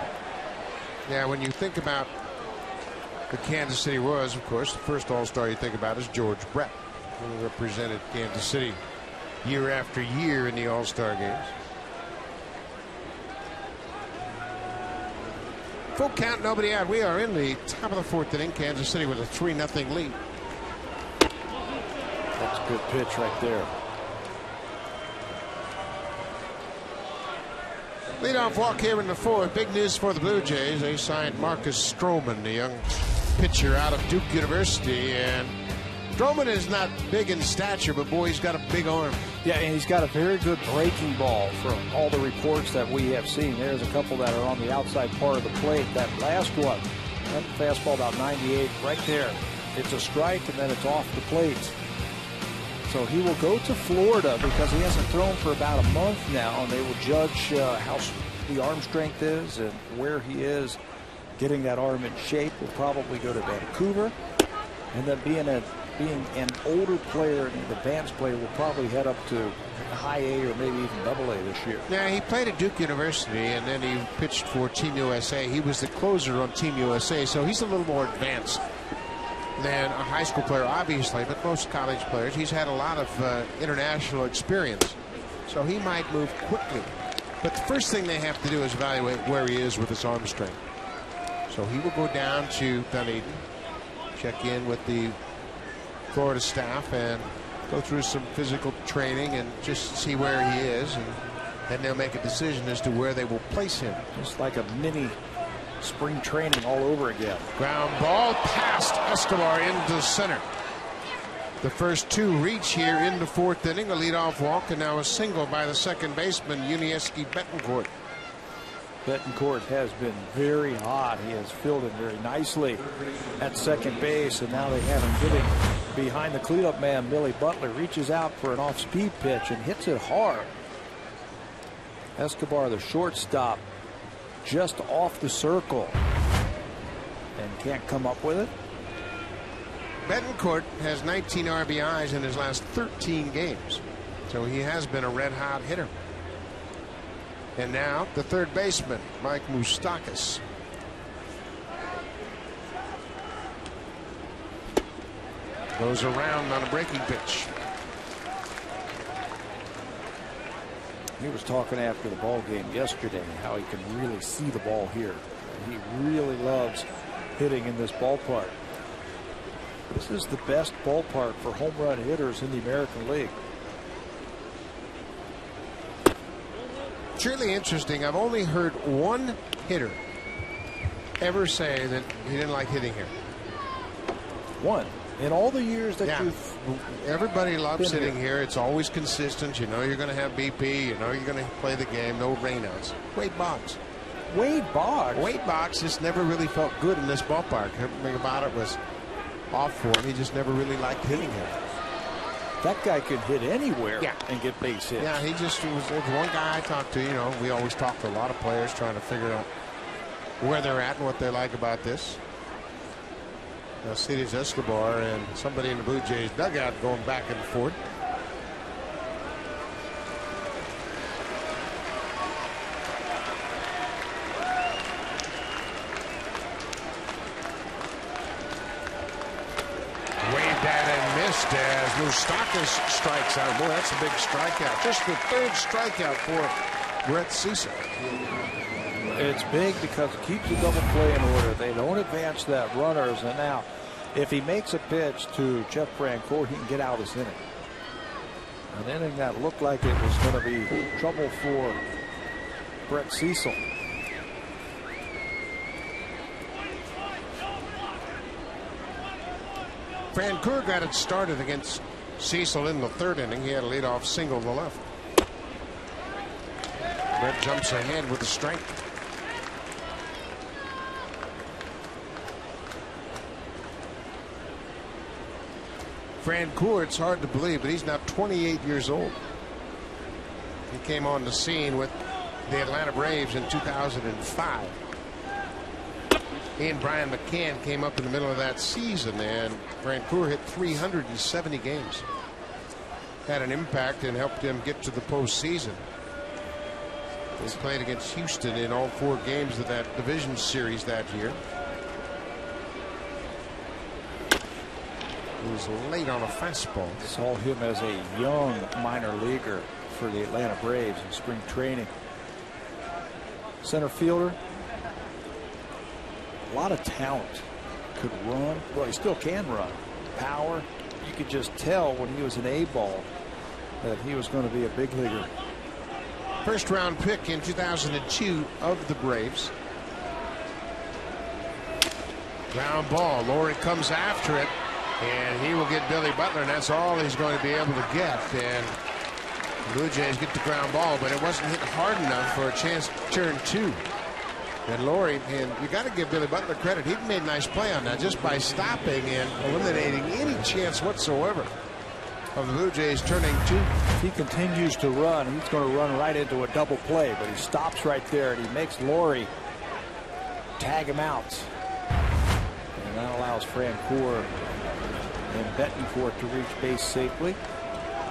Yeah, when you think about the Kansas City Royals, of course, the first All-Star you think about is George Brett, who represented Kansas City year after year in the All-Star games. Full count, nobody out. We are in the top of the 4th inning. Kansas City with a 3-0 lead. That's a good pitch right there. Leadoff walk here in the 4th. Big news for the Blue Jays. They signed Marcus Stroman, the young pitcher out of Duke University. And Stroman is not big in stature, but boy, he's got a big arm. Yeah, and he's got a very good breaking ball from all the reports that we have seen. There's a couple that are on the outside part of the plate. That last one, that fastball about 98 right there. It's a strike, and then it's off the plate. So he will go to Florida because he hasn't thrown for about a month now, and they will judge how the arm strength is and where he is getting that arm in shape. Will probably go to Vancouver, and then being an older player, an advanced player, will probably head up to high A or maybe even double A this year. Yeah, he played at Duke University, and then he pitched for Team USA. He was the closer on Team USA, so he's a little more advanced than a high school player, obviously, but most college players. He's had a lot of international experience, so he might move quickly. But the first thing they have to do is evaluate where he is with his arm strength. So he will go down to Dunedin, check in with the Florida staff, and go through some physical training and just see where he is, and then they'll make a decision as to where they will place him. Just like a mini spring training all over again. Ground ball past Escobar into center. The first 2 reach here in the 4th inning. A leadoff walk, and now a single by the second baseman, Yuniesky Betancourt. Betancourt has been very hot. He has filled in very nicely at second base, and now they have him hitting behind the cleanup man. Billy Butler reaches out for an off-speed pitch and hits it hard. Escobar, the shortstop, just off the circle and can't come up with it. Betancourt has 19 RBIs in his last 13 games, so he has been a red-hot hitter. And now the third baseman, Mike Moustakas. Goes around on a breaking pitch. He was talking after the ball game yesterday how he can really see the ball here. He really loves hitting in this ballpark. This is the best ballpark for home run hitters in the American League. It's really interesting. I've only heard one hitter ever say that he didn't like hitting here. One. In all the years that you've... Everybody loves hitting here. It's always consistent. You know you're going to have BP. You know you're going to play the game. No rainouts. Wade Boggs. Wade Boggs? Wade Boggs just never really felt good in this ballpark. Everything about it was off for him. He just never really liked hitting here. That guy could hit anywhere and get base hits. Yeah, he just was one guy I talked to. You know, we always talk to a lot of players trying to figure out where they're at and what they like about this. Now, Cities Escobar and somebody in the Blue Jays dugout going back and forth. Waved at and missed as Moustakas strikes out. Boy, that's a big strikeout. Just the 3rd strikeout for Brett Cecil. It's big because it keeps the double play in order. They don't advance that runners. And now, if he makes a pitch to Jeff Francoeur, he can get out of this inning. An inning that looked like it was going to be trouble for Brett Cecil. Francoeur got it started against Cecil in the 3rd inning. He had a leadoff single to the left. Brett jumps ahead with the strike. Francoeur, it's hard to believe, but he's now 28 years old. He came on the scene with the Atlanta Braves in 2005. He and Brian McCann came up in the middle of that season, and Francoeur hit 370 games. Had an impact and helped them get to the postseason. They played against Houston in all 4 games of that division series that year. He was late on a fastball. Saw him as a young minor leaguer for the Atlanta Braves in spring training. Center fielder. A lot of talent. Could run. Well, he still can run. Power. You could just tell when he was an A-ball that he was going to be a big leaguer. First round pick in 2002 of the Braves. Ground ball. Laurie comes after it, and he will get Billy Butler, and that's all he's going to be able to get. And the Blue Jays get the ground ball, but it wasn't hit hard enough for a chance to turn 2. And Laurie, and you got to give Billy Butler credit. He made a nice play on that just by stopping and eliminating any chance whatsoever of the Blue Jays turning 2. If he continues to run, he's going to run right into a double play, but he stops right there and he makes Laurie tag him out. And that allows Francoeur and Betancourt to reach base safely.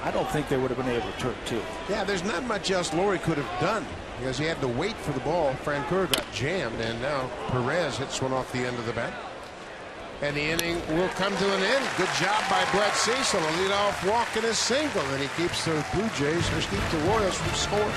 I don't think they would have been able to turn 2. Yeah, there's not much else Laurie could have done because he had to wait for the ball. Francoeur got jammed, and now Perez hits one off the end of the bat. And the inning will come to an end. Good job by Brett Cecil. A leadoff walk and a single, and he keeps the Blue Jays, or keeps the Royals from scoring.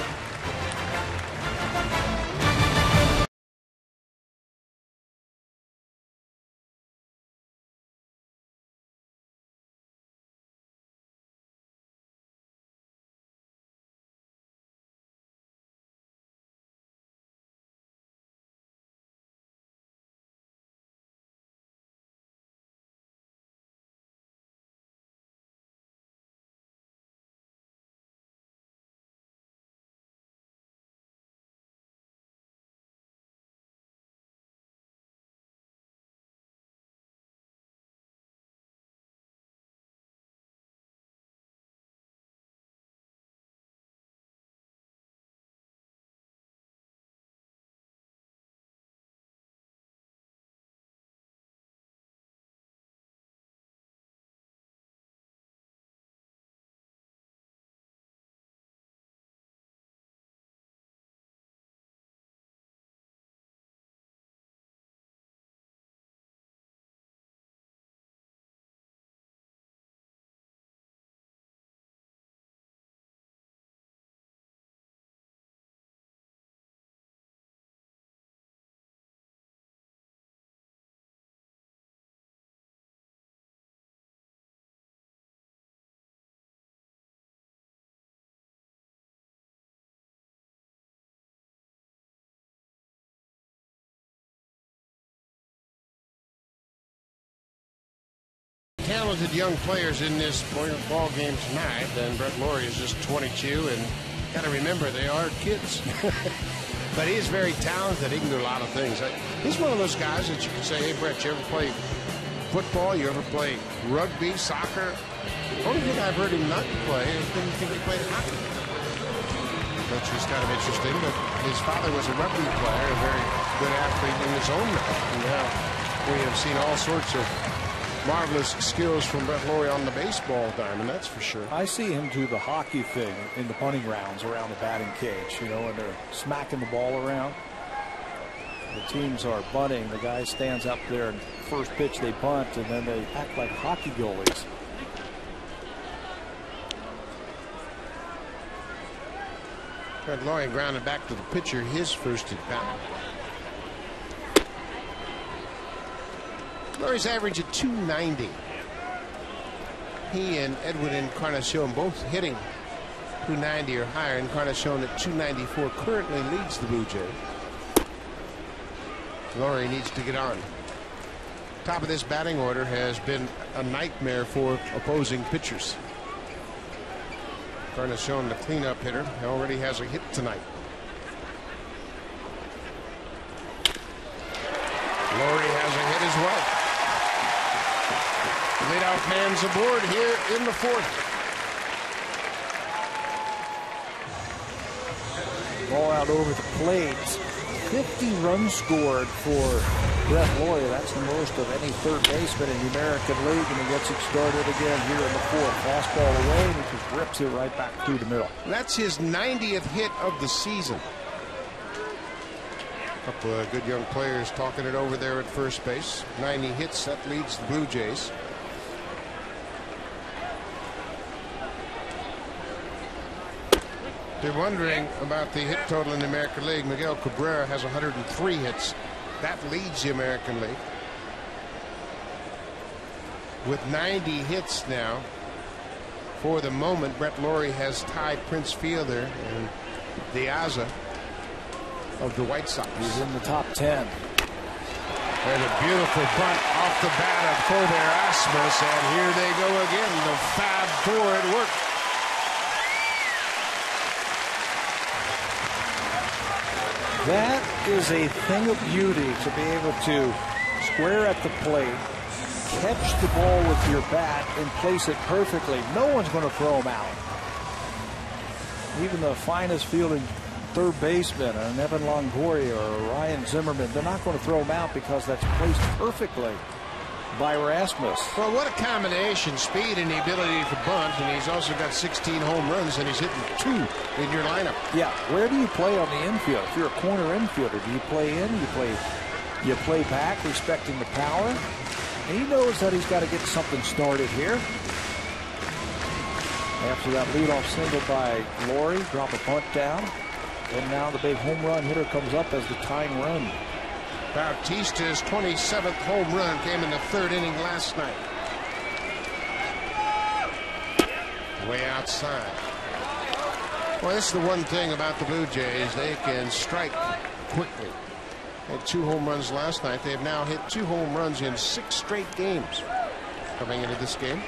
Talented young players in this ball game tonight, and Brett Laurie is just 22, and got to remember they are kids. But he is very talented. He can do a lot of things. He's one of those guys that you can say, hey, Brett, you ever play football? You ever play rugby, soccer? The only thing I've heard him not play is didn't think he played hockey. Which is kind of interesting, but his father was a rugby player, a very good athlete in his own right. And now we have seen all sorts of marvelous skills from Brett Laurie on the baseball diamond, that's for sure. I see him do the hockey thing in the punting rounds around the batting cage, you know, and they're smacking the ball around. The teams are bunting. The guy stands up there and first pitch they punt, and then they act like hockey goalies. Brett Laurie grounded back to the pitcher his first at bat. Laurie's average at 290. He and Edwin Encarnacion both hitting 290 or higher. Encarnacion at 294 currently leads the Blue Jays. Laurie needs to get on. Top of this batting order has been a nightmare for opposing pitchers. Encarnacion, the cleanup hitter, already has a hit tonight. Laurie has a hit as well. Leadoff man's aboard here in the 4th. Ball out over the plate. 50 runs scored for Brett Laurie. That's the most of any third baseman in the American League, and he gets it started again here in the fourth. Fastball away, and he just rips it right back through the middle. That's his 90th hit of the season. A couple of good young players talking it over there at first base. 90 hits, that leads the Blue Jays. They're wondering about the hit total in the American League. Miguel Cabrera has 103 hits. That leads the American League. With 90 hits now, for the moment, Brett Laurie has tied Prince Fielder and Diaz of the White Sox. He's in the top 10. There's a beautiful bunt off the bat of Colbert Asmus, and here they go again. The Fab Tour at work. That is a thing of beauty to be able to square at the plate, catch the ball with your bat, and place it perfectly. No one's going to throw him out. Even the finest fielding third baseman, an Evan Longoria or a Ryan Zimmerman, they're not going to throw him out because that's placed perfectly by Rasmus. Well, what a combination, speed and the ability to bunt, and he's also got 16 home runs, and he's hitting 2 in your lineup. Yeah, where do you play on the infield? If you're a corner infielder, do you play in? You play back, respecting the power? And he knows that he's got to get something started here. After that leadoff single by Laurie, drop a bunt down, and now the big home run hitter comes up as the tying run. Bautista's 27th home run came in the 3rd inning last night. Way outside. Well, this is the one thing about the Blue Jays. They can strike quickly. They had 2 home runs last night. They have now hit 2 home runs in 6 straight games coming into this game.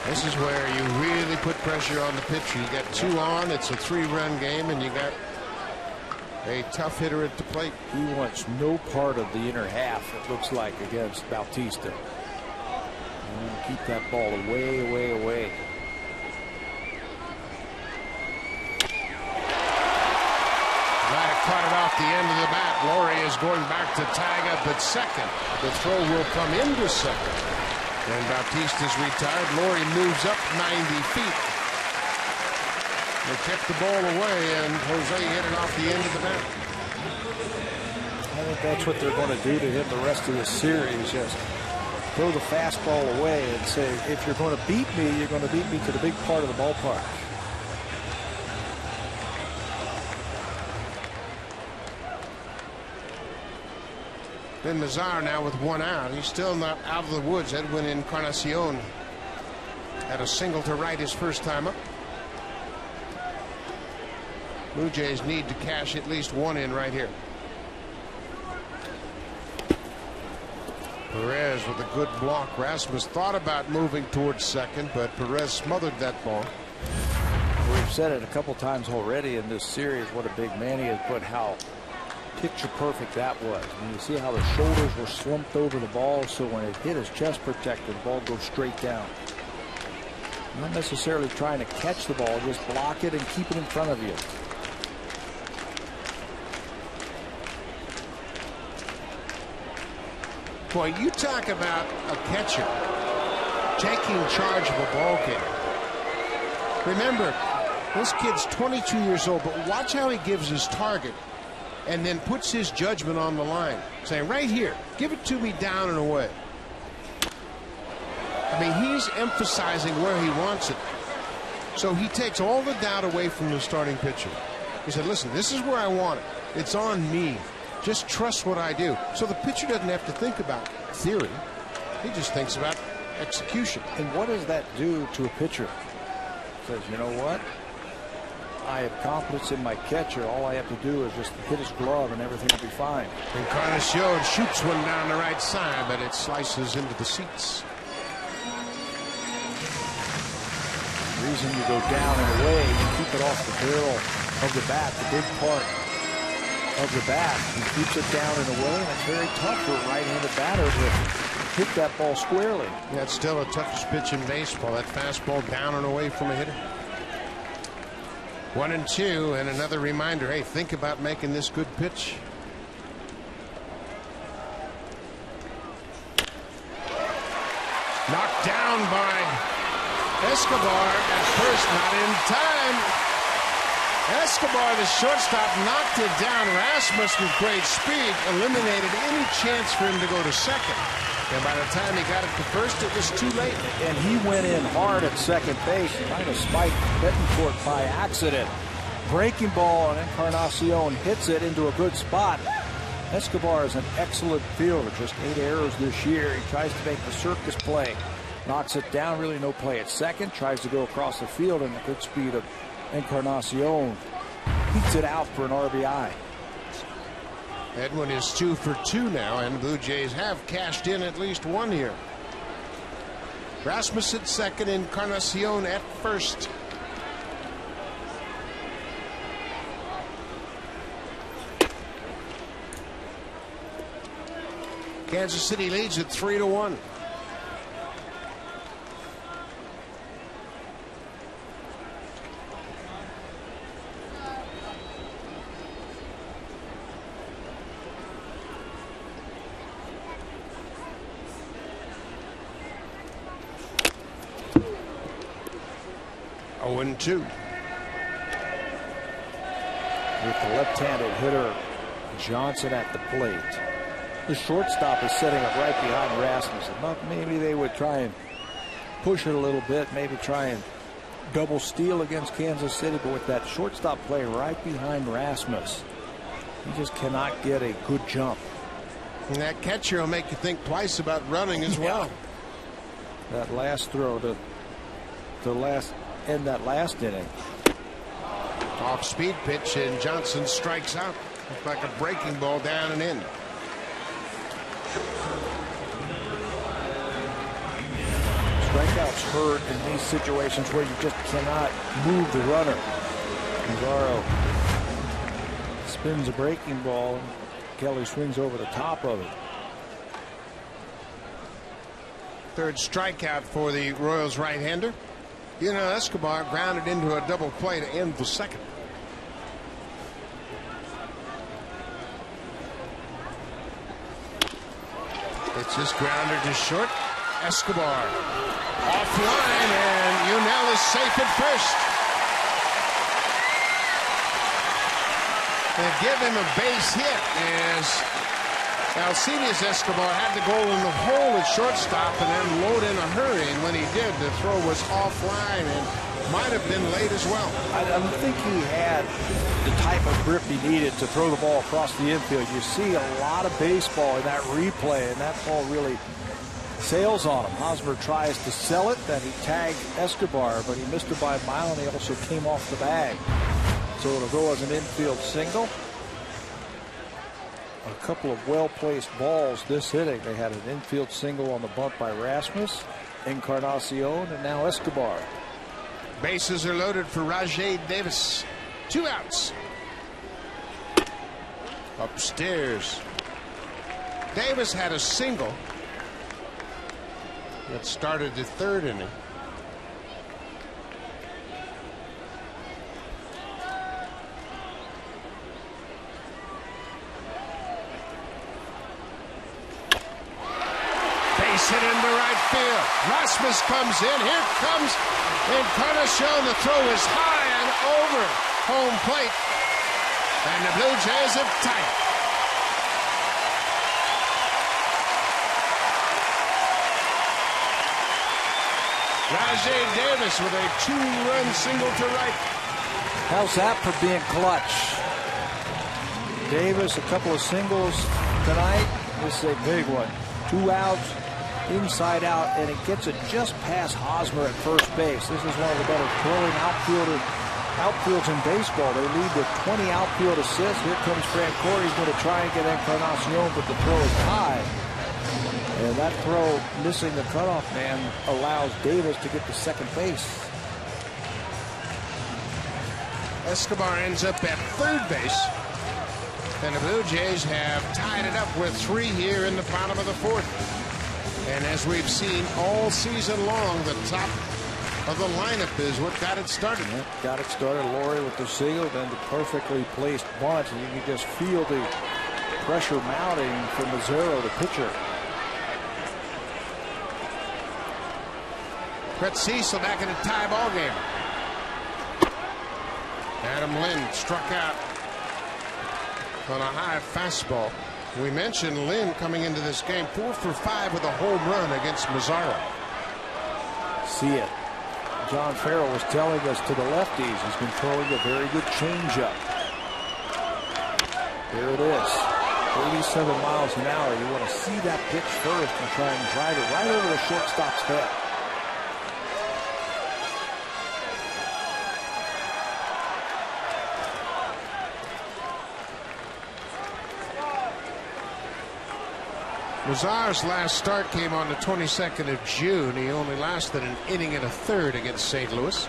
This is where you really put pressure on the pitcher. You got 2 on, it's a 3-run game, and you got a tough hitter at the plate. He wants no part of the inner half, it looks like, against Bautista. And keep that ball away, away, away. Might have caught it off the end of the bat. Laurie is going back to tag up at second. The throw will come into second. And Bautista's retired. Laurie moves up 90 feet. They kept the ball away, and Jose hit it off the end of the bat. I think that's what they're going to do to him the rest of this series. Just throw the fastball away and say, if you're going to beat me, you're going to beat me to the big part of the ballpark. Ben Mazar now with 1 out. He's still not out of the woods. Edwin Encarnacion had a single to right his first time up. Blue Jays need to cash at least 1 in right here. Perez with a good block. Rasmus thought about moving towards second, but Perez smothered that ball. We've said it a couple times already in this series what a big man he is, but how picture perfect that was. I mean, you see how the shoulders were slumped over the ball, so when it hit his chest protector, the ball goes straight down. Not necessarily trying to catch the ball, just block it and keep it in front of you. Boy, you talk about a catcher taking charge of a ball game. Remember, this kid's 22 years old, but watch how he gives his target and then puts his judgment on the line, saying, right here, give it to me down and away. I mean, he's emphasizing where he wants it. So he takes all the doubt away from the starting pitcher. He said, listen, this is where I want it. It's on me. Just trust what I do. So the pitcher doesn't have to think about theory. He just thinks about execution. And what does that do to a pitcher? Says, you know what? I have confidence in my catcher. All I have to do is just hit his glove and everything will be fine. Encarnacion shoots one down the right side, but it slices into the seats. The reason you go down and away, you keep it off the barrel of the bat, the big part. of the bat. He keeps it down and away, and it's very tough for a right-handed batter to hit that ball squarely. That's still the toughest pitch in baseball, that fastball down and away from a hitter. 1-2, and another reminder, hey, think about making this good pitch. Knocked down by Escobar at first, not in time. Escobar, the shortstop, knocked it down. Rasmus, with great speed, eliminated any chance for him to go to second. And by the time he got it to first, it was too late. And he went in hard at second base, trying to spike Betancourt by accident. Breaking ball, and Encarnacion hits it into a good spot. Escobar is an excellent fielder, just 8 errors this year. He tries to make the circus play. Knocks it down, really no play at second. Tries to go across the field, and the good speed of Encarnacion beats it out for an RBI. Edwin is 2 for 2 now, and Blue Jays have cashed in at least one here. Rasmus at second, Encarnacion at first. Kansas City leads it 3-1. With the left-handed hitter Johnson at the plate. The shortstop is setting up right behind Rasmussen. Maybe they would try and push it a little bit, maybe try and double steal against Kansas City, but with that shortstop play right behind Rasmus, he just cannot get a good jump. And that catcher will make you think twice about running as well. That last throw to end that last inning. Off speed pitch, and Johnson strikes out. Looks like a breaking ball down and in. Strikeouts hurt in these situations where you just cannot move the runner. Navarro spins a breaking ball, and Kelly swings over the top of it. Third strikeout for the Royals right-hander. You know, Escobar grounded into a double play to end the second. It's just grounded to short. Escobar offline, and Yunel is safe at first. They give him a base hit as Alcides Escobar had the goal in the hole at shortstop and then load in a hurry, and when he did, the throw was offline and might have been late as well. I don't think he had the type of grip he needed to throw the ball across the infield. You see a lot of baseball in that replay, and that ball really sails on him. Hosmer tries to sell it, then he tagged Escobar, but he missed it by a mile, and he also came off the bag. So it'll go as an infield single. A couple of well-placed balls this inning. They had an infield single on the bunt by Rasmus, Encarnacion, and now Escobar. Bases are loaded for Rajay Davis. 2 outs. Upstairs. Davis had a single that started the third inning. Base hit into right field. Rasmus comes in. Here comes Encarnacion. The throw is high and over home plate. And the Blue Jays have tied it. Rajay Davis with a 2-run single to right. How's that for being clutch? Davis, a couple of singles tonight. This is a big one. 2 outs, inside out, and it gets it just past Hosmer at first base. This is one of the better throwing outfields in baseball. They lead with 20 outfield assists. Here comes Francoeur. He's going to try and get Encarnacion, but the throw is high. And that throw, missing the cutoff man, allows Davis to get to second base. Escobar ends up at third base. And the Blue Jays have tied it up with 3 here in the bottom of the 4th. And as we've seen all season long, the top of the lineup is what got it started. Yeah, got it started. Laurie with the single, then the perfectly placed bunt. And you can just feel the pressure mounting from Mazzaro, the pitcher. Brett Cecil back in a tie ball game. Adam Lynn struck out on a high fastball. We mentioned Lynn coming into this game 4 for 5 with a home run against Mazzaro. See it. John Farrell was telling us to the lefties he's been throwing a very good changeup. There it is. 87 miles an hour. You want to see that pitch first and try and drive it right over the shortstop's head. Mazar's last start came on the 22nd of June. He only lasted an inning and a third against St. Louis.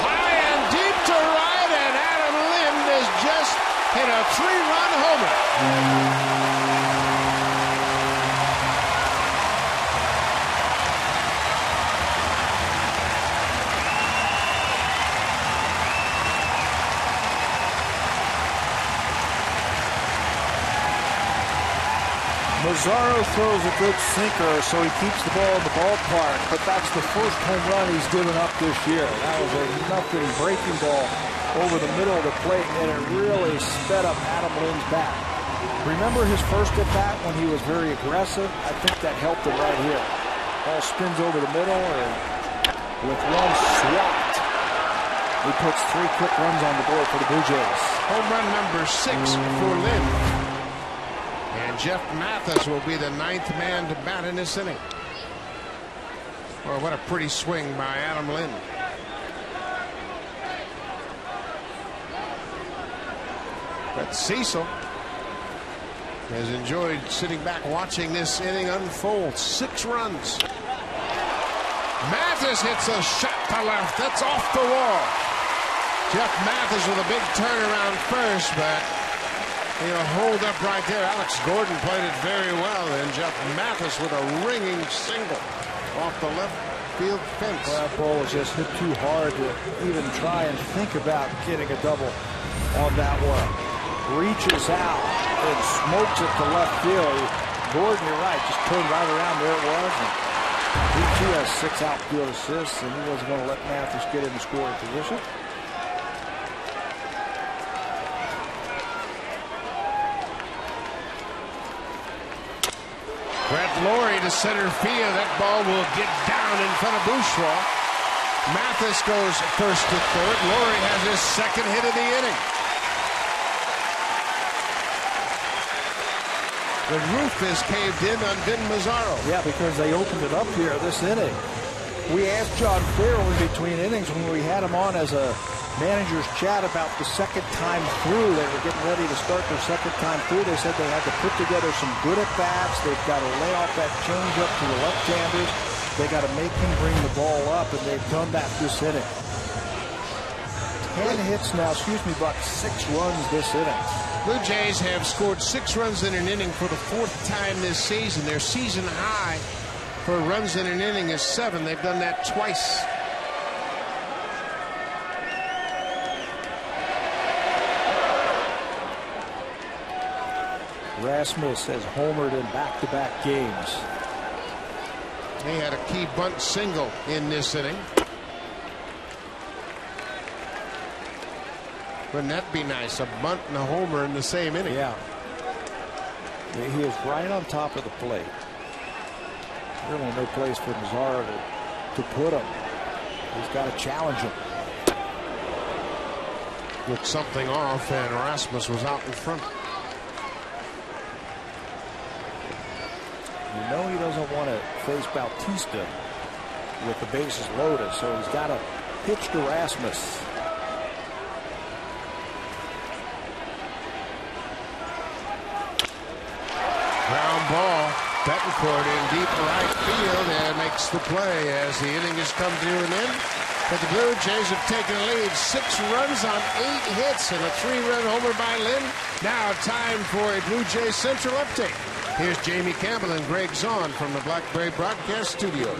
High and deep to right, and Adam Lynn has just hit a 3-run homer. Mazzaro throws a good sinker, so he keeps the ball in the ballpark, but that's the first home run he's given up this year. That was a nothing breaking ball over the middle of the plate, and it really sped up Adam Lynn's bat. Remember his first at bat when he was very aggressive? I think that helped him right here. Ball spins over the middle, and with one swat, he puts 3 quick runs on the board for the Blue Jays. Home run number 6 for Lynn. And Jeff Mathis will be the 9th man to bat in this inning. Well, what a pretty swing by Adam Lynn. But Cecil has enjoyed sitting back watching this inning unfold. 6 runs. Mathis hits a shot to left. That's off the wall. Jeff Mathis with a big turnaround first, but he'll hold up right there. Alex Gordon played it very well, and Jeff Mathis with a ringing single off the left field fence. Well, that ball was just hit too hard to even try and think about getting a double on that one. Reaches out and smokes it to left field. Gordon, you're right, just turned right around. There it was. And he too has 6 outfield assists, and he wasn't going to let Mathis get in the scoring position. Brett Laurie to center field. That ball will get down in front of Bourgeois. Mathis goes first to third. Laurie has his 2nd hit of the inning. The roof is caved in on Vin Mazzaro. Yeah, because they opened it up here this inning. We asked John Farrell in between innings when we had him on as a manager's chat about the 2nd time through. They were getting ready to start their 2nd time through. They said they had to put together some good at-bats. They've got to lay off that changeup to the left-handers. They got to make him bring the ball up, and they've done that this inning. 10 hits now, but 6 runs this inning. Blue Jays have scored 6 runs in an inning for the 4th time this season. Their season high for runs in an inning is 7. They've done that twice. Rasmus has homered in back-to-back games. He had a key bunt single in this inning. Wouldn't that be nice? A bunt and a homer in the same inning. Yeah. He is right on top of the plate. Really no place for Mazzaro to put him. He's got to challenge him. Looked something off, and Rasmus was out in front. You know he doesn't want to face Bautista with the bases loaded, so he's got to pitch to Rasmus. Ground ball Betancourt in deep right field and makes the play as the inning has come to an end. But the Blue Jays have taken a lead. 6 runs on 8 hits and a 3-run homer by Lynn. Now time for a Blue Jays Central update. Here's Jamie Campbell and Greg Zahn from the Blackberry Broadcast Studio.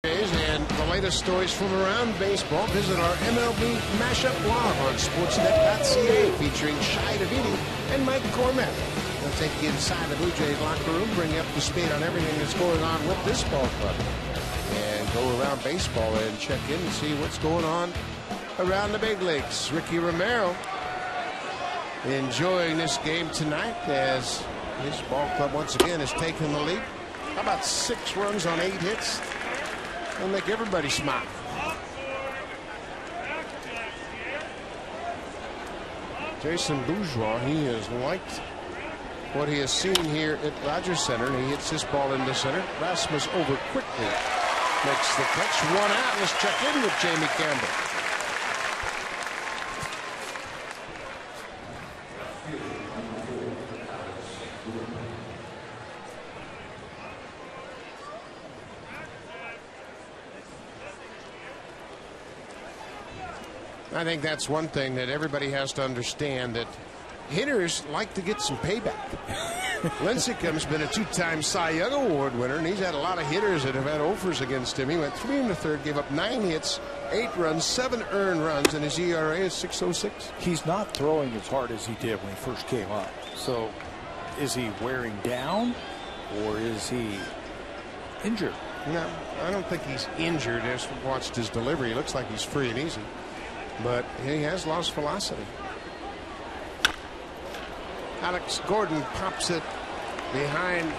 And the latest stories from around baseball, visit our MLB Mashup blog on Sportsnet.ca featuring Shai Davidi and Mike Cormet. They'll take you inside the Blue Jays locker room, bring you up to speed on everything that's going on with this ball club, and go around baseball and check in and see what's going on around the big leagues. Ricky Romero enjoying this game tonight as his ball club once again has taken the lead. How about 6 runs on 8 hits? It'll make everybody smile. Jason Bourgeois, he has liked what he has seen here at Rogers Center. He hits this ball into center. Rasmus over quickly makes the catch. 1 out. Let's check in with Jamie Campbell. I think that's one thing that everybody has to understand, that hitters like to get some payback. Lincecum's been a 2-time Cy Young Award winner, and he's had a lot of hitters that have had offers against him. He went 3 1/3, gave up 9 hits, 8 runs, 7 earned runs, and his ERA is 6.06. He's not throwing as hard as he did when he first came up. So is he wearing down or is he injured? No, I don't think he's injured. I just watched his delivery. He looks like he's free and easy. But he has lost velocity. Alex Gordon pops it behind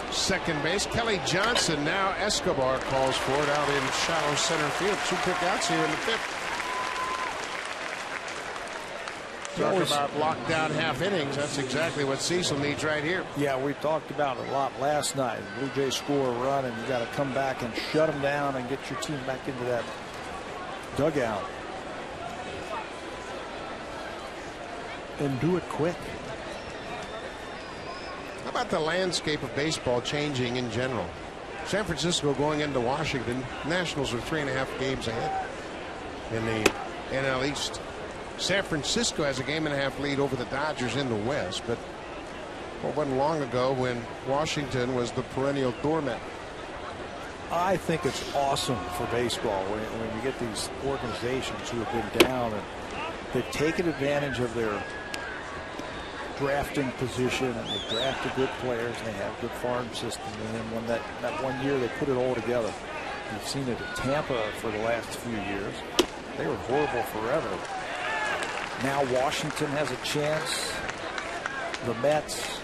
second base. Kelly Johnson, now Escobar calls for it out in shallow center field. 2 quick-outs here in the 5th. Talk about lockdown half innings. That's exactly what Cecil needs right here. Yeah, we talked about it a lot last night. The Blue Jays score a run, and you got to come back and shut them down and get your team back into that dugout. And do it quick. How about the landscape of baseball changing in general? San Francisco going into Washington. Nationals are 3.5 games ahead in the NL East. San Francisco has a 1.5 game lead over the Dodgers in the West, but it wasn't long ago when Washington was the perennial doormat. I think it's awesome for baseball when you get these organizations who have been down and they've taken advantage of their drafting position, and they've drafted good players, and they have a good farm system, and then when that 1 year they put it all together. You've seen it at Tampa for the last few years. They were horrible forever. Now Washington has a chance. The Mets.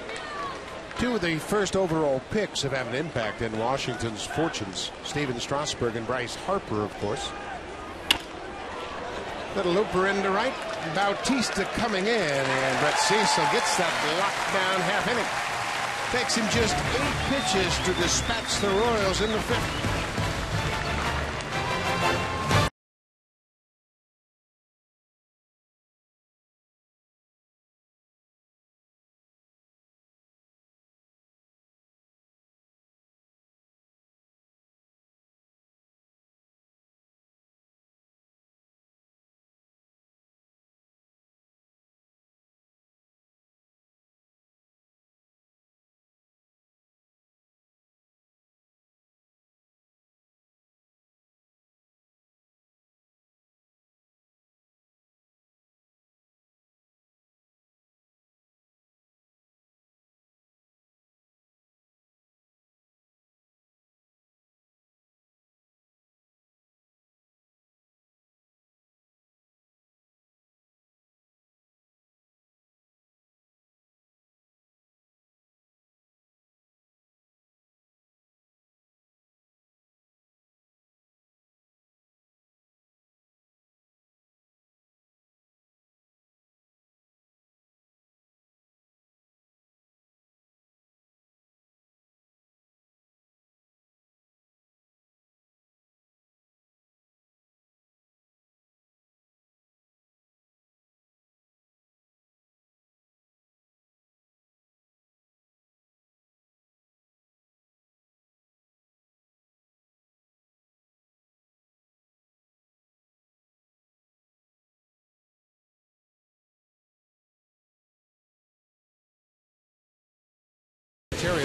2 of the first overall picks have had an impact in Washington's fortunes. Steven Strasburg and Bryce Harper, of course. Little looper into right. Bautista coming in, and Brett Cecil gets that lockdown half inning. Takes him just 8 pitches to dispatch the Royals in the 5th.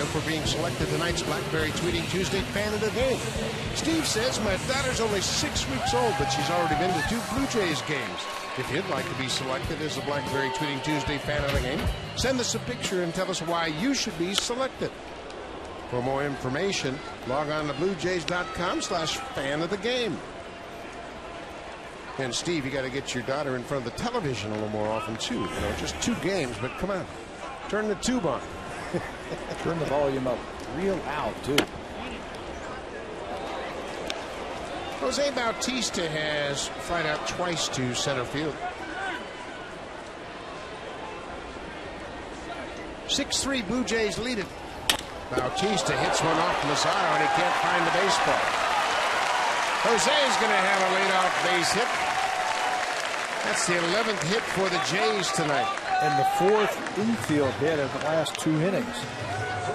For being selected tonight's Blackberry Tweeting Tuesday Fan of the Game. Steve says, my daughter's only 6 weeks old, but she's already been to 2 Blue Jays games. If you'd like to be selected as a Blackberry Tweeting Tuesday Fan of the Game, send us a picture and tell us why you should be selected. For more information, log on to bluejays.com/fan of the game. And Steve, you got to get your daughter in front of the television a little more often too. You know, just 2 games, but come on, turn the tube on. Turn the volume up real loud, too. Jose Bautista has flied out twice to center field. 6-3 Blue Jays lead it. Bautista hits one off Mazzaro, and he can't find the baseball. Jose's going to have a leadoff base hit. That's the 11th hit for the Jays tonight. And the 4th infield hit in the last 2 innings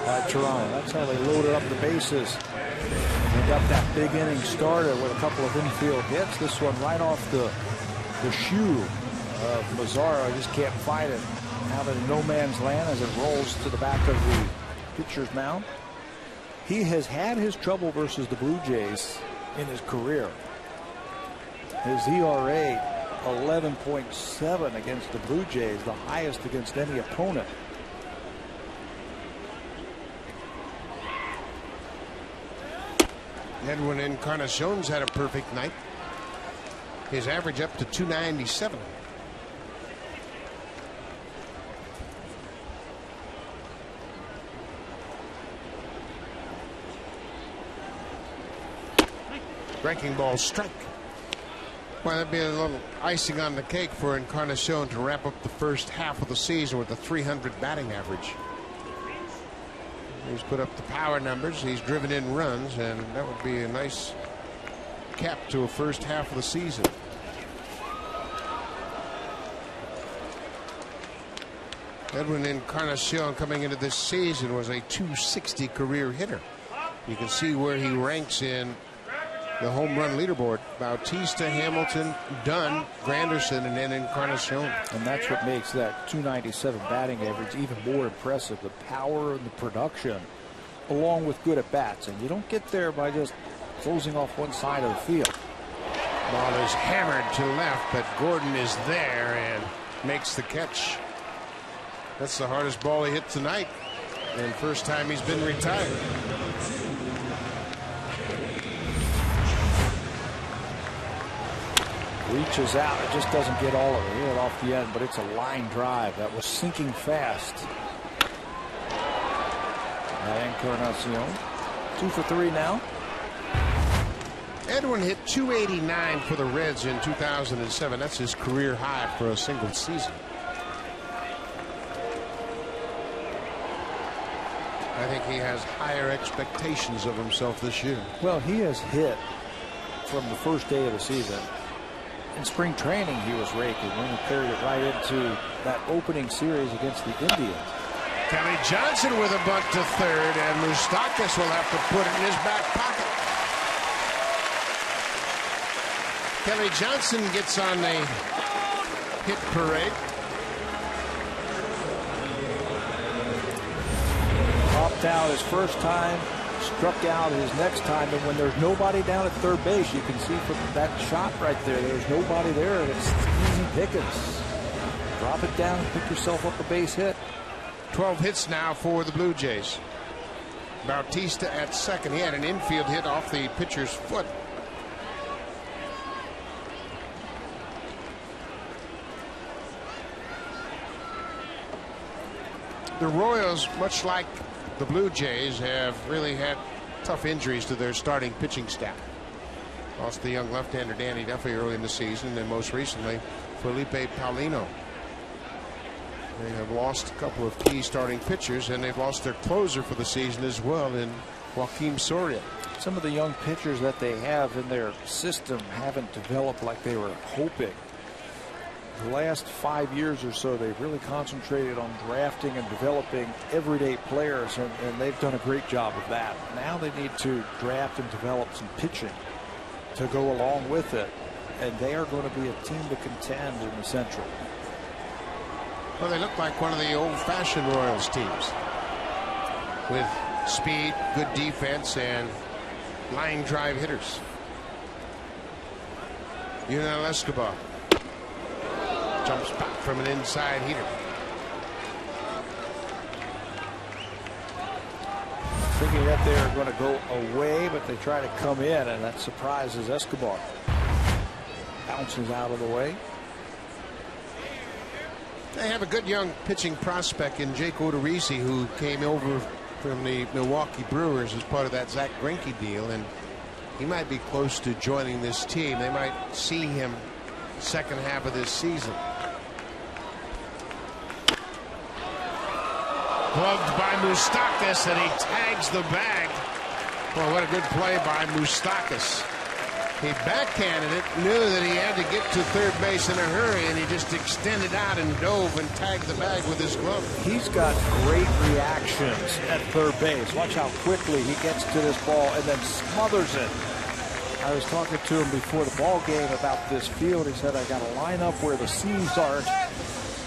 by Toronto. That's how they loaded up the bases. They got that big inning started with a couple of infield hits. This one right off the shoe of Mazzaro. Just can't find it. Now that in no man's land as it rolls to the back of the pitcher's mound. He has had his trouble versus the Blue Jays in his career. His ERA 11.7 against the Blue Jays, the highest against any opponent. Edwin Encarnacion's had a perfect night. His average up to 297. Breaking ball strike. Well, that'd be a little icing on the cake for Encarnacion to wrap up the first half of the season with a 300 batting average. He's put up the power numbers. He's driven in runs, and that would be a nice cap to a first half of the season. Edwin Encarnacion coming into this season was a 260 career hitter. You can see where he ranks in the home run leaderboard. Bautista, Hamilton, Dunn, Granderson, and then Encarnacion. And that's what makes that 297 batting average even more impressive. The power and the production, along with good at bats. And you don't get there by just closing off one side of the field. Ball is hammered to left, but Gordon is there and makes the catch. That's the hardest ball he hit tonight, and first time he's been retired. Reaches out. It just doesn't get all of it off the end, but it's a line drive that was sinking fast. Encarnacion 2 for 3 now. Edwin hit .289 for the Reds in 2007. That's his career high for a single season. I think he has higher expectations of himself this year. Well, he has hit from the first day of the season. In spring training, he was raking. Then he carried it right into that opening series against the Indians. Kelly Johnson with a bunt to third, and Moustakas will have to put it in his back pocket. Kelly Johnson gets on the hit parade. Popped out his first time, struck out his next time, and when there's nobody down at third base, you can see from that shot right there, there's nobody there, and it's easy pickings. Drop it down and pick yourself up a base hit. 12 hits now for the Blue Jays. Bautista at second. He had an infield hit off the pitcher's foot. The Royals, much like the Blue Jays, have really had tough injuries to their starting pitching staff. Lost the young left-hander Danny Duffy early in the season, and most recently Felipe Paulino. They have lost a couple of key starting pitchers, and they've lost their closer for the season as well in Joaquim Soria. Some of the young pitchers that they have in their system haven't developed like they were hoping. The last 5 years or so, they've really concentrated on drafting and developing everyday players, and they've done a great job of that. Now they need to draft and develop some pitching to go along with it, and they are going to be a team to contend in the Central. Well, they look like one of the old-fashioned Royals teams with speed, good defense, and line drive hitters. Yunel Escobar jumps back from an inside heater. Thinking that they're going to go away, but they try to come in, and that surprises Escobar. Bounces out of the way. They have a good young pitching prospect in Jake Odorizzi, who came over from the Milwaukee Brewers as part of that Zach Greinke deal, and he might be close to joining this team. They might see him second half of this season. Gloved by Moustakas, and he tags the bag. Well, what a good play by Moustakas. He backhanded it, knew that he had to get to third base in a hurry, and he just extended out and dove and tagged the bag with his glove. He's got great reactions at third base. Watch how quickly he gets to this ball and then smothers it. I was talking to him before the ball game about this field. He said, I got to line up where the seams aren't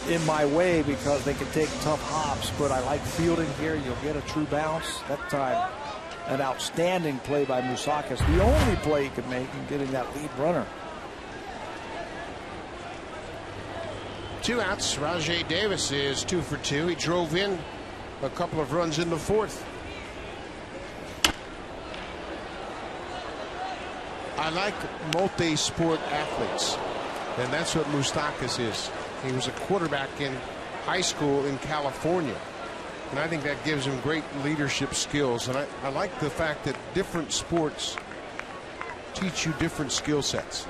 in my way because they can take tough hops, but I like fielding here. You'll get a true bounce. That time, an outstanding play by Moustakas. The only play he could make in getting that lead runner. 2 outs. Rajay Davis is 2 for 2. He drove in a couple of runs in the fourth. I like multi-sport athletes, and that's what Moustakas is. He was a quarterback in high school in California, and I think that gives him great leadership skills. And I like the fact that different sports teach you different skill sets,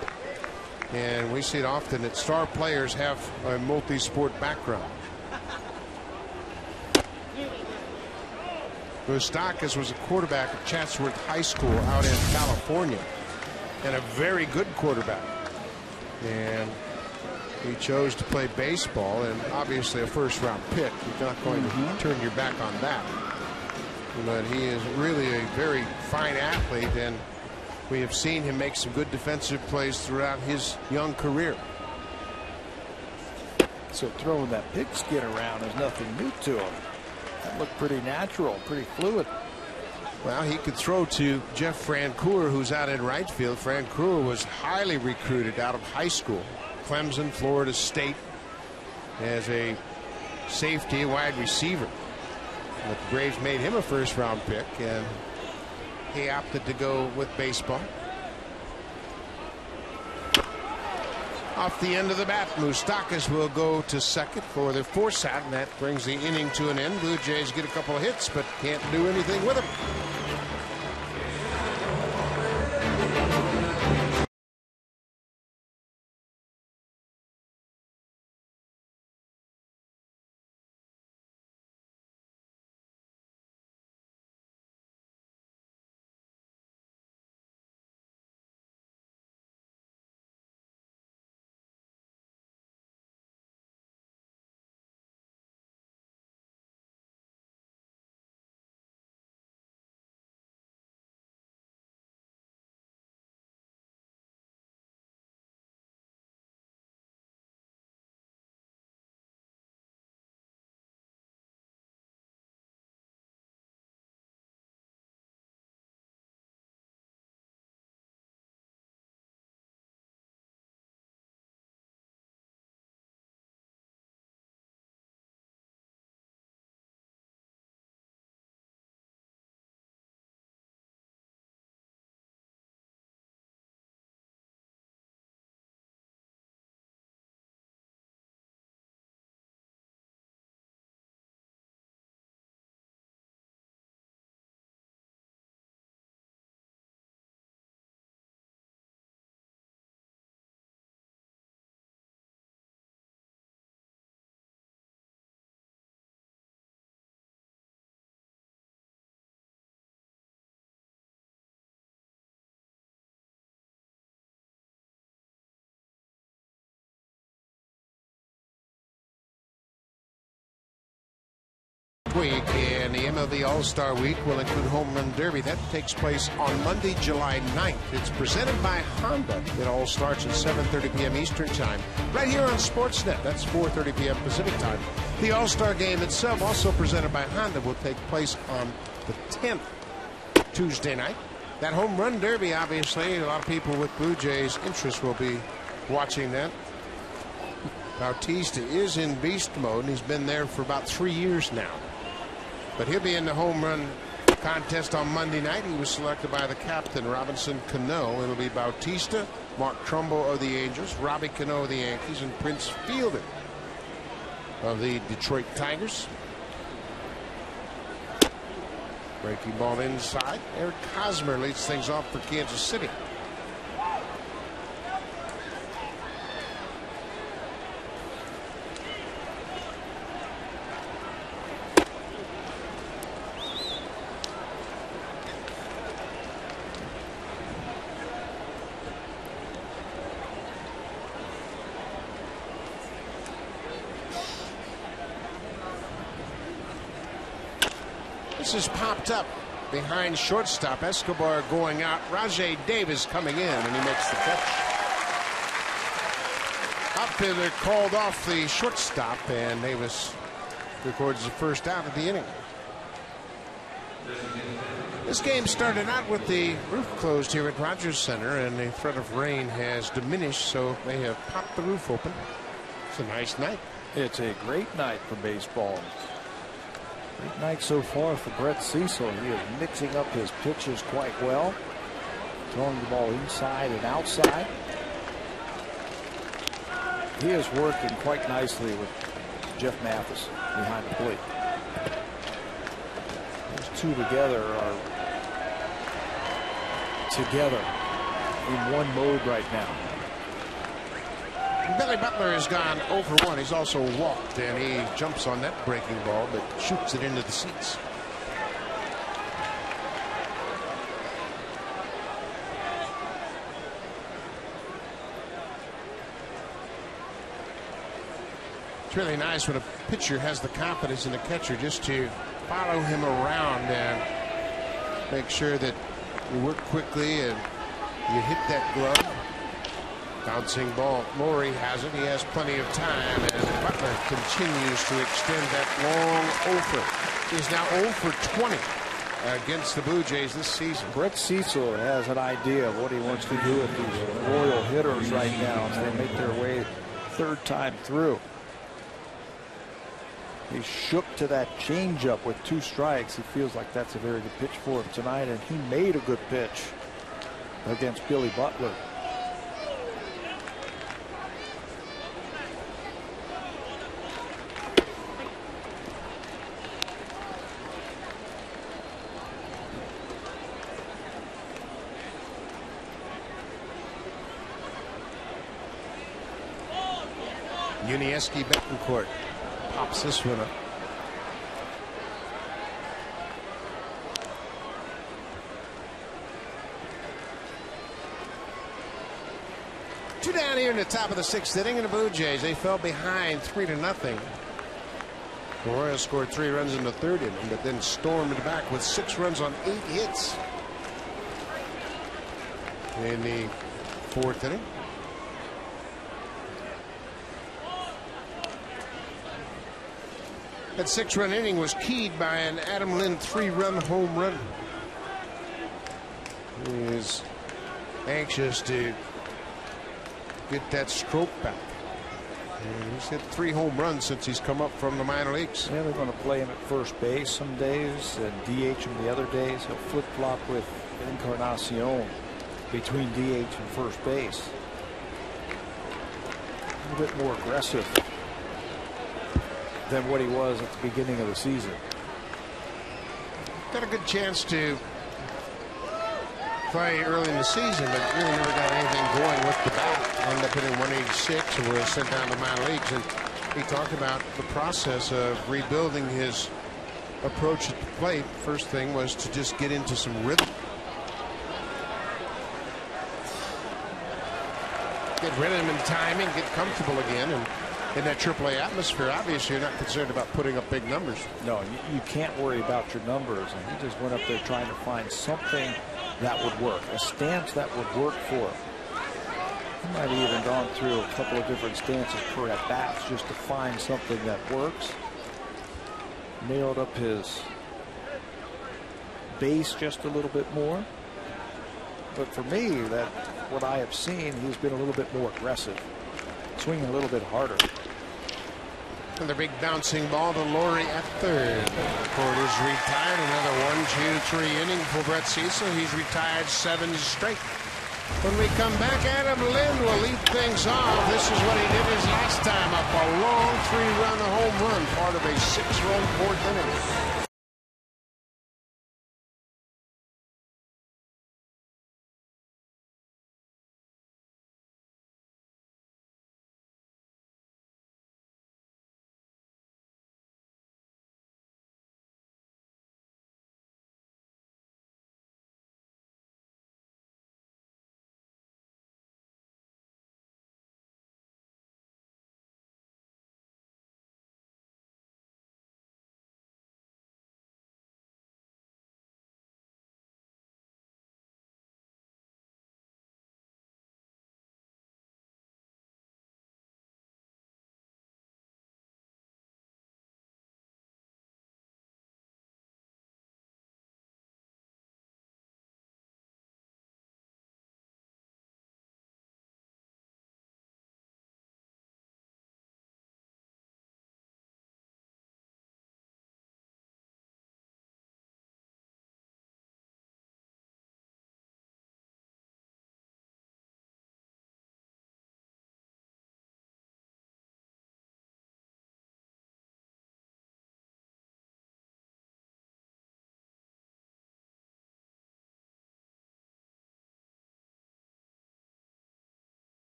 and we see it often that star players have a multi-sport background. Moustakas was a quarterback at Chatsworth High School out in California, and a very good quarterback. And he chose to play baseball, and obviously a first-round pick. You're not going to turn your back on that. But he is really a very fine athlete, and we have seen him make some good defensive plays throughout his young career. So throwing that pigskin around is nothing new to him. That looked pretty natural, pretty fluid. Well, he could throw to Jeff Francoeur, who's out in right field. Francoeur was highly recruited out of high school. Clemson, Florida State, as a safety, wide receiver. But the Braves made him a first-round pick, and he opted to go with baseball. Off the end of the bat, Moustakas will go to second for the force out, and that brings the inning to an end. Blue Jays get a couple of hits, but can't do anything with them. week, and the MLB All-Star Week will include Home Run Derby. That takes place on Monday, July 9th. It's presented by Honda. It all starts at 7:30 p.m. Eastern Time, right here on Sportsnet. That's 4:30 p.m. Pacific Time. The All-Star Game itself, also presented by Honda, will take place on the 10th, Tuesday night. That Home Run Derby, obviously, a lot of people with Blue Jays interest will be watching that. Bautista is in beast mode, and he's been there for about 3 years now. But he'll be in the home run contest on Monday night. He was selected by the captain, Robinson Cano. It'll be Bautista, Mark Trumbo of the Angels, Robbie Cano of the Yankees, and Prince Fielder of the Detroit Tigers. Breaking ball inside. Eric Hosmer leads things off for Kansas City. This is popped up behind shortstop. Escobar going out. Rajai Davis coming in, and he makes the catch. Outfielder called off the shortstop, and Davis records the first out of the inning. This game started out with the roof closed here at Rogers Center, and the threat of rain has diminished, so they have popped the roof open. It's a nice night. It's a great night for baseball. Great night so far for Brett Cecil. He is mixing up his pitches quite well, throwing the ball inside and outside. He is working quite nicely with Jeff Mathis behind the plate. Those two together are together in one mode right now. Billy Butler has gone 0 for 1. He's also walked, and he jumps on that breaking ball but shoots it into the seats. It's really nice when a pitcher has the confidence in the catcher just to follow him around and make sure that you work quickly and you hit that glove. Bouncing ball. Maury has it. He has plenty of time, and Butler continues to extend that long 0 for. He's now 0 for 20 against the Blue Jays this season. Brett Cecil has an idea of what he wants to do with these Royal hitters right now as they make their way third time through. He shook to that changeup with 2 strikes. He feels like that's a very good pitch for him tonight, and he made a good pitch against Billy Butler. Unieski Betancourt pops this one up. Two down here in the top of the 6th inning, and the Blue Jays, they fell behind 3-0. The Royals scored 3 runs in the 3rd inning, but then stormed back with 6 runs on 8 hits in the 4th inning. That 6-run inning was keyed by an Adam Lind 3-run home run. He is anxious to get that stroke back. And he's hit 3 home runs since he's come up from the minor leagues. Yeah, they're going to play him at first base some days and DH him the other days. He'll flip-flop with Encarnacion between DH and first base. A little bit more aggressive than what he was at the beginning of the season. Got a good chance to play early in the season, but really never got anything going with the bat. Ended up hitting 186 and was sent down to minor leagues. And he talked about the process of rebuilding his approach at the plate. First thing was to just get into some rhythm. Get rhythm and timing, get comfortable again, and in that AAA atmosphere, obviously you're not concerned about putting up big numbers. No, you can't worry about your numbers. And he just went up there trying to find something that would work, a stance that would work for him. He might have even gone through a couple of different stances per at bats just to find something that works. Nailed up his base just a little bit more. But for me, that what I have seen, he's been a little bit more aggressive, swinging a little bit harder. Another big bouncing ball to Laurie at third. Ford is retired. Another 1, 2, 3 inning for Brett Cecil. He's retired 7 straight. When we come back, Adam Lind will lead things off. This is what he did his last time up. A long 3-run home run, part of a 6-run fourth inning.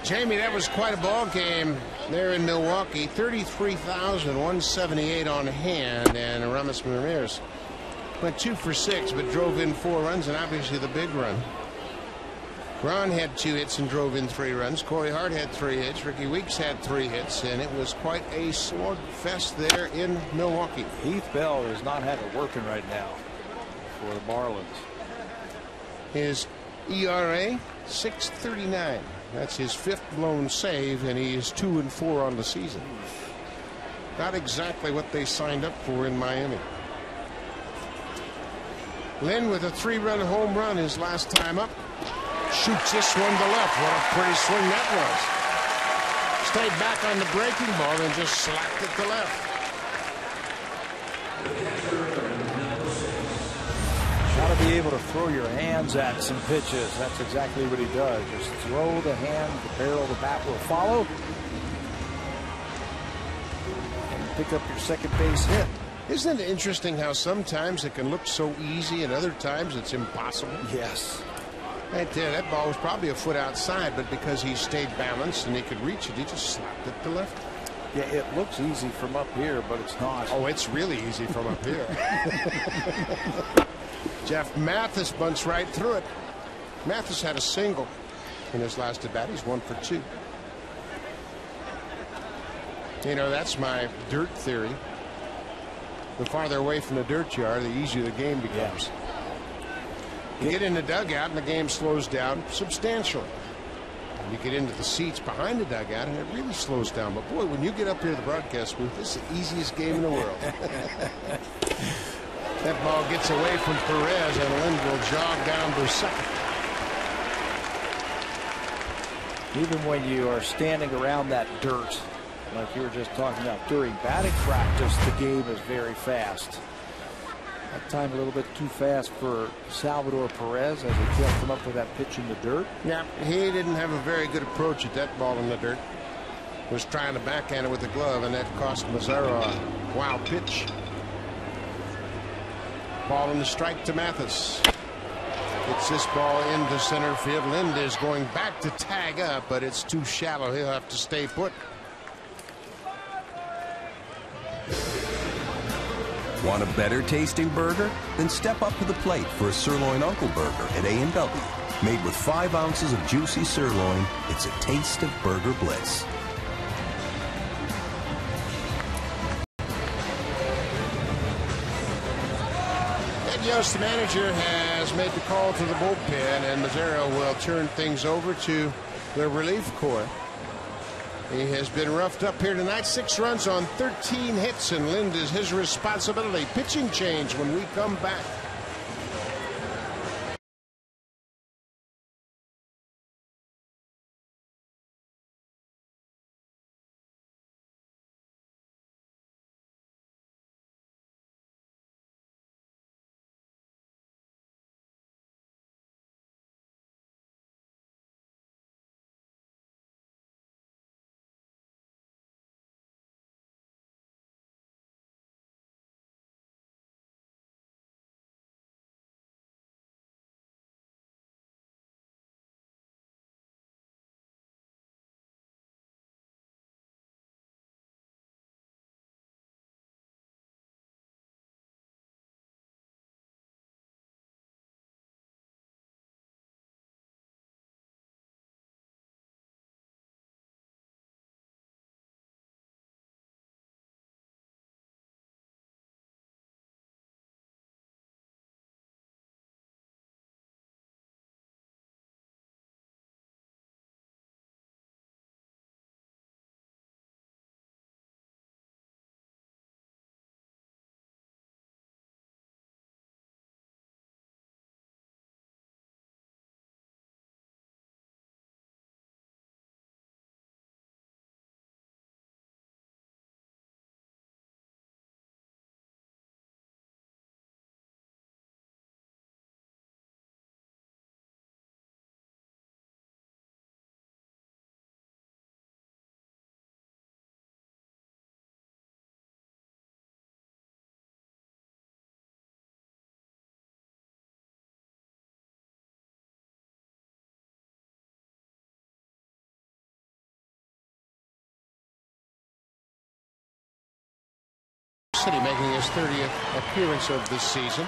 Jamie, that was quite a ball game there in Milwaukee. 33,178 on hand, and Aramis Ramirez went 2 for 6, but drove in 4 runs, and obviously the big run. Ron had 2 hits and drove in 3 runs. Corey Hart had 3 hits. Ricky Weeks had 3 hits, and it was quite a slugfest there in Milwaukee. Heath Bell has not had it working right now for the Marlins. His ERA, 6.39. That's his 5th blown save, and he is 2-4 on the season. Not exactly what they signed up for in Miami. Lynn with a 3-run home run his last time up. Shoots this one to left. What a pretty swing that was. Stayed back on the breaking ball and just slapped it to left. Got to be able to throw your hands at some pitches. That's exactly what he does. Just throw the hand, the barrel of the bat will follow. And pick up your second base hit. Isn't it interesting how sometimes it can look so easy and other times it's impossible? Yes. Right there, that ball was probably a foot outside, but because he stayed balanced and he could reach it, he just slapped it to left. Yeah, it looks easy from up here, but it's not. Oh, it's really easy from up here. Jeff Mathis bunts right through it. Mathis had a single in his last at bat. He's 1 for 2. You know, that's my dirt theory. The farther away from the dirt you are, the easier the game becomes. You get in the dugout and the game slows down substantially. You get into the seats behind the dugout and it really slows down. But boy, when you get up here to the broadcast booth, this is the easiest game in the world. That ball gets away from Perez, and Lind will jog down to second. Even when you are standing around that dirt, like you were just talking about during batting practice, the game is very fast. That time a little bit too fast for Salvador Perez as he can't come up with that pitch in the dirt. Yeah, he didn't have a very good approach at that ball in the dirt. was trying to backhand it with the glove, and that cost Mazzaro a wild pitch. Ball in the strike to Mathis. It's this ball into center field. Lind is going back to tag up, but it's too shallow. He'll have to stay put. Want a better tasting burger? Then step up to the plate for a Sirloin Uncle Burger at A&W. Made with 5 ounces of juicy sirloin, it's a taste of burger bliss. Ed Yost, the manager, has made the call to the bullpen, and Mazzaro will turn things over to the relief corps. He has been roughed up here tonight. 6 runs on 13 hits, and Lind is his responsibility. Pitching change when we come back. City making his 30th appearance of this season.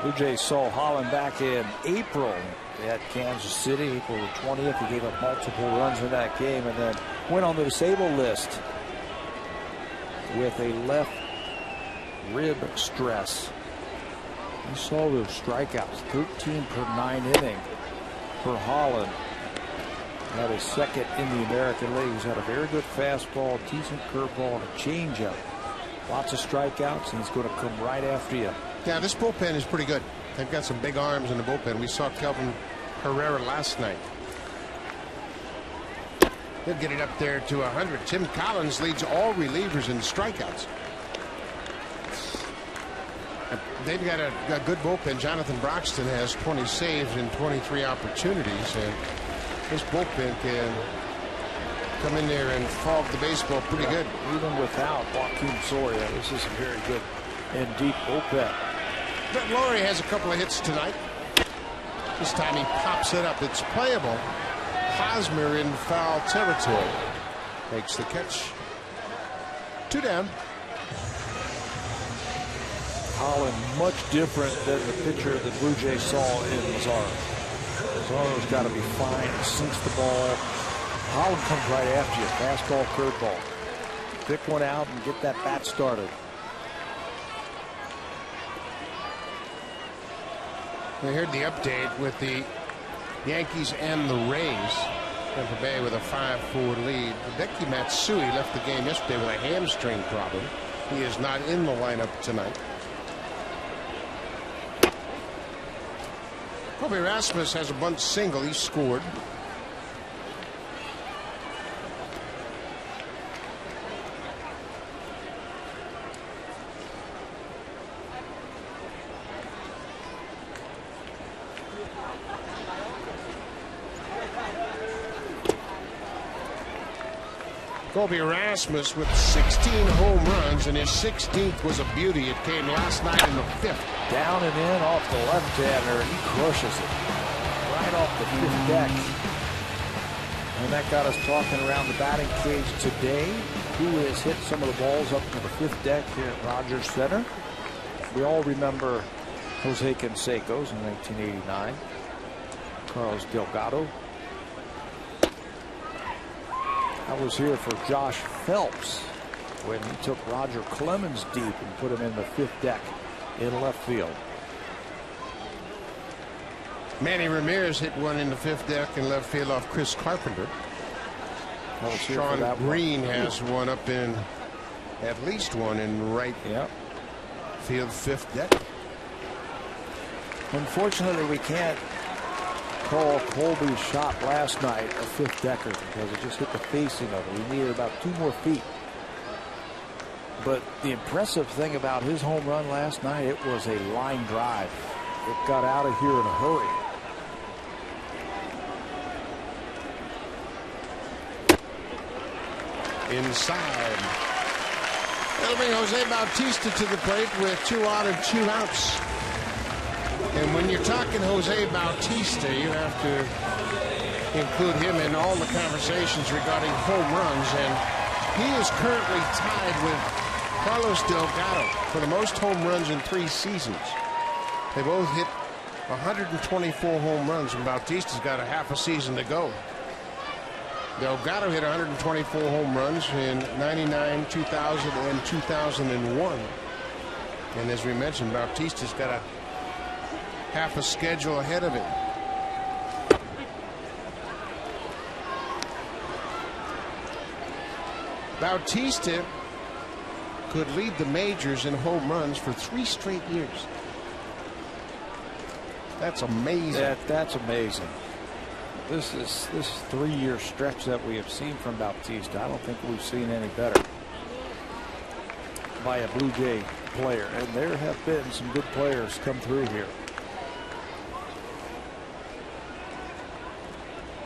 Blue Jays saw Holland back in April at Kansas City, April the 20th. He gave up multiple runs in that game and then went on the disabled list with a left rib stress. You saw those strikeouts, 13 per 9 inning for Holland. Had a second in the American League. He's had a very good fastball, decent curveball, and a changeup. Lots of strikeouts, and he's going to come right after you. Yeah, this bullpen is pretty good. They've got some big arms in the bullpen. We saw Kelvin Herrera last night. He'll get it up there to 100. Tim Collins leads all relievers in strikeouts. They've got a good bullpen. Jonathan Broxton has 20 saves and 23 opportunities, and this bullpen can come in there and fog the baseball pretty good. Even without Joaquin Soria, this is a very good and deep bullpen. Brett Lawrie has a couple of hits tonight. This time he pops it up. It's playable. Hosmer in foul territory. Makes the catch. 2 down. Holland much different than the pitcher that Blue Jays saw in Mazzaro. Mazzaro's got to be fine, sinks the ball. Holland comes right after you. Fastball, curveball. Pick one out and get that bat started. We heard the update with the Yankees and the Rays. Tampa Bay with a 5-4 lead. Hideki Matsui left the game yesterday with a hamstring problem. He is not in the lineup tonight. Kobe Rasmus has a bunt single. He scored. Colby Rasmus with 16 home runs, and his 16th was a beauty. It came last night in the 5th. Down and in off the left-hander, and he crushes it right off the 5th deck. And that got us talking around the batting cage today. Who has hit some of the balls up to the 5th deck here at Rogers Center? We all remember Jose Canseco's in 1989. Carlos Delgado. I was here for Josh Phelps when he took Roger Clemens deep and put him in the 5th deck in left field. Manny Ramirez hit one in the 5th deck in left field off Chris Carpenter. Sean Green has one up in, at least one in right field 5th deck. Unfortunately, we can't call Colby's shot last night a 5th decker because it just hit the facing of it. We needed about 2 more feet. But the impressive thing about his home run last night, it was a line drive. It got out of here in a hurry. Inside. That'll bring Jose Bautista to the plate with 2 out and 2 outs. And when you're talking Jose Bautista, you have to include him in all the conversations regarding home runs. And he is currently tied with Carlos Delgado for the most home runs in 3 seasons. They both hit 124 home runs, and Bautista's got a half a season to go. Delgado hit 124 home runs in 99, 2000, and 2001. And as we mentioned, Bautista's got a half a schedule ahead of him. Bautista could lead the majors in home runs for 3 straight years. That's amazing. That's amazing. This 3-year stretch that we have seen from Bautista, I don't think we've seen any better by a Blue Jay player. And there have been some good players come through here.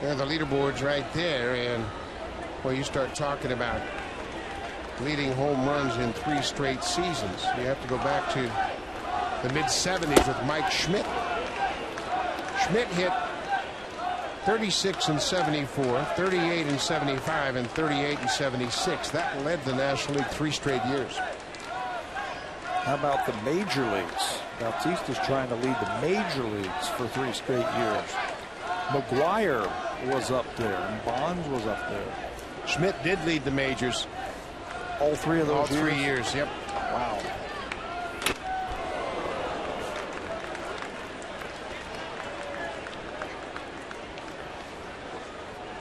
Yeah, the leaderboard's right there, and well, you start talking about leading home runs in 3 straight seasons. You have to go back to the mid-70s with Mike Schmidt. Schmidt hit 36 in 74, 38 in 75, and 38 in 76. That led the National League 3 straight years. How about the major leagues? Bautista's trying to lead the major leagues for 3 straight years. McGuire was up there, and Bonds was up there. Schmidt did lead the majors. All 3 of those all 3 years, yep. Wow.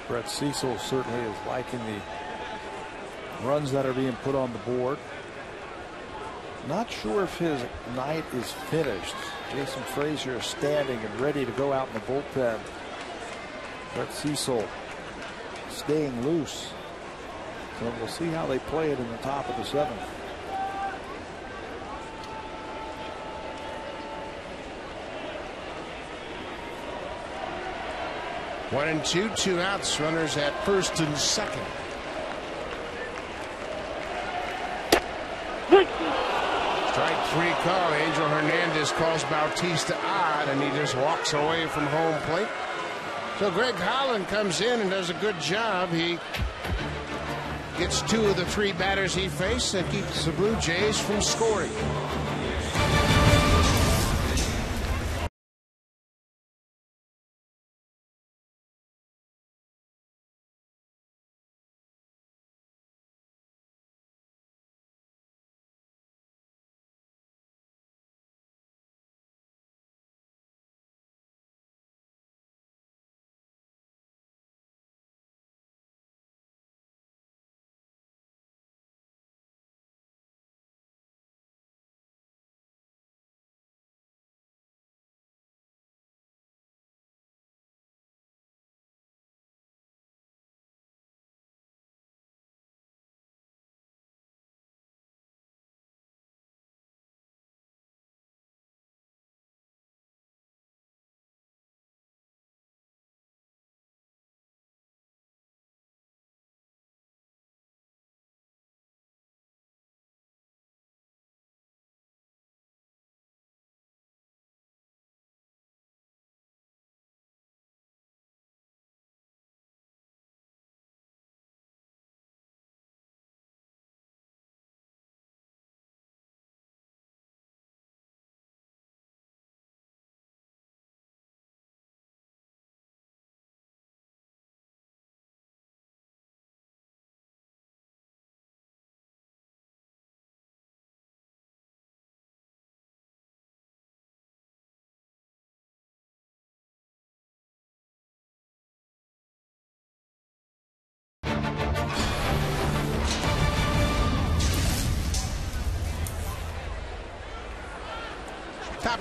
Brett Cecil certainly is liking the runs that are being put on the board. Not sure if his night is finished. Jason Frazier is standing and ready to go out in the bullpen. Brett Cecil staying loose. So we'll see how they play it in the top of the 7th. One and two, 2 outs. Runners at first and second. Strike 3 call. Angel Hernandez calls Bautista odd, and he just walks away from home plate. So Greg Holland comes in and does a good job. He gets 2 of the 3 batters he faced and keeps the Blue Jays from scoring.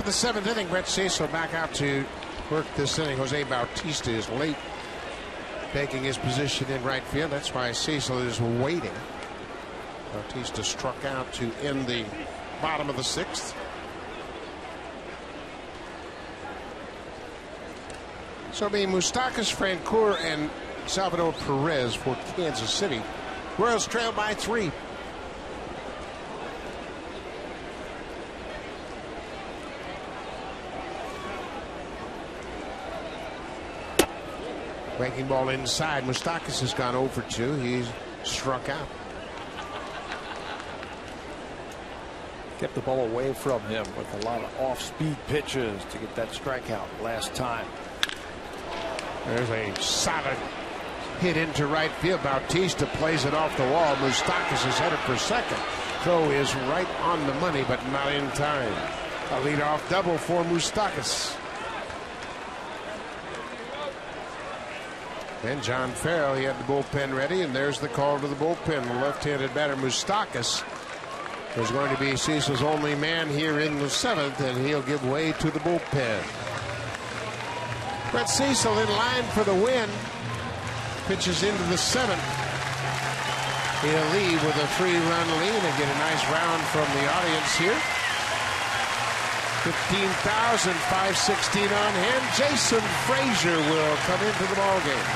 the 7th inning. Brett Cecil back out to work this inning. Jose Bautista is late, taking his position in right field. That's why Cecil is waiting. Bautista struck out to end the bottom of the 6th. So it'll be Moustakas, Francoeur, and Salvador Perez for Kansas City. Royals trail by 3. Breaking ball inside. Moustakas has gone over 2. He's struck out. Kept the ball away from him with a lot of off-speed pitches to get that strikeout last time. There's a solid hit into right field. Bautista plays it off the wall. Moustakas is headed for second. Throw is right on the money, but not in time. A leadoff double for Moustakas. And John Farrell, he had the bullpen ready, and there's the call to the bullpen. The left-handed batter Moustakas is going to be Cecil's only man here in the 7th, and he'll give way to the bullpen. Brett Cecil in line for the win. Pitches into the 7th. He'll leave with a 3-run lead and get a nice round from the audience here. 15,516 on hand. Jason Frazier will come into the ballgame.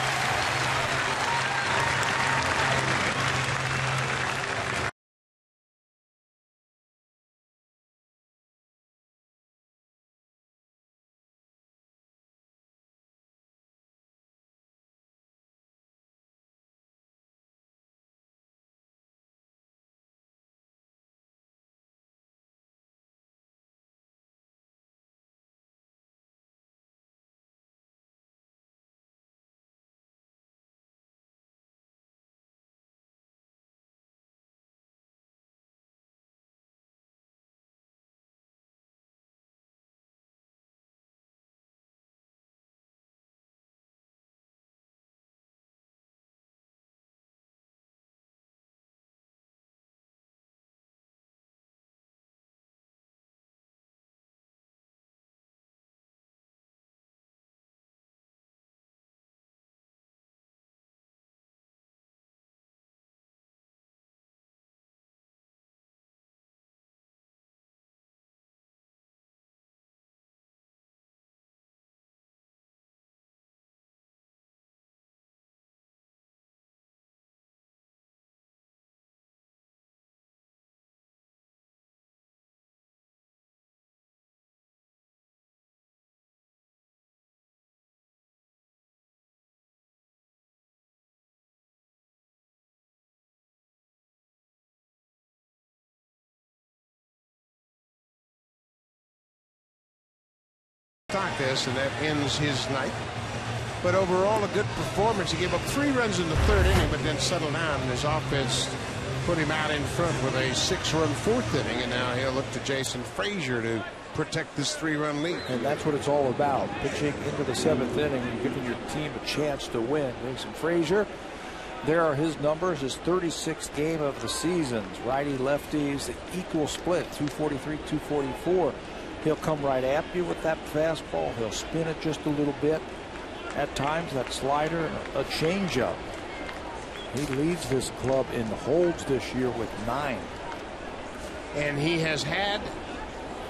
This, and that ends his night. But overall, a good performance. He gave up 3 runs in the 3rd inning, but then settled down, and his offense put him out in front with a 6-run 4th inning, and now he'll look to Jason Frazier to protect this 3-run lead. And that's what it's all about, pitching into the 7th inning and giving your team a chance to win. Jason Frazier, there are his numbers, his 36th game of the season. Righty lefties, equal split, 243, 244. He'll come right at you with that fastball. He'll spin it just a little bit. At times, that slider, a changeup. He leads this club in holds this year with 9. And he has had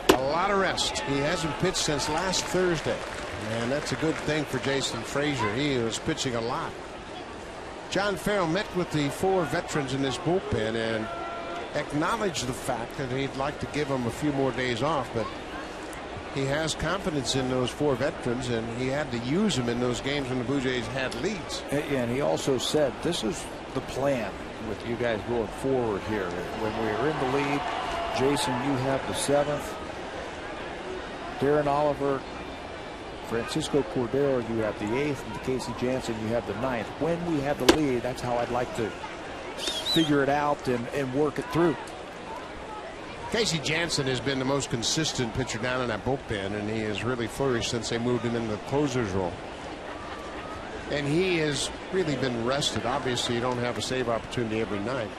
a lot of rest. He hasn't pitched since last Thursday. And that's a good thing for Jason Frazier. He was pitching a lot. John Farrell met with the 4 veterans in this bullpen and acknowledged the fact that he'd like to give them a few more days off, but he has confidence in those 4 veterans, and he had to use them in those games when the Blue Jays had leads. And he also said this is the plan with you guys going forward here. When we are in the lead, Jason, you have the 7th. Darren Oliver, Francisco Cordero, you have the 8th, and Casey Jansen, you have the 9th. When we have the lead, that's how I'd like to figure it out and work it through. Casey Jansen has been the most consistent pitcher down in that bullpen, and he has really flourished since they moved him into the closer's role. And he has really been rested. Obviously, you don't have a save opportunity every night.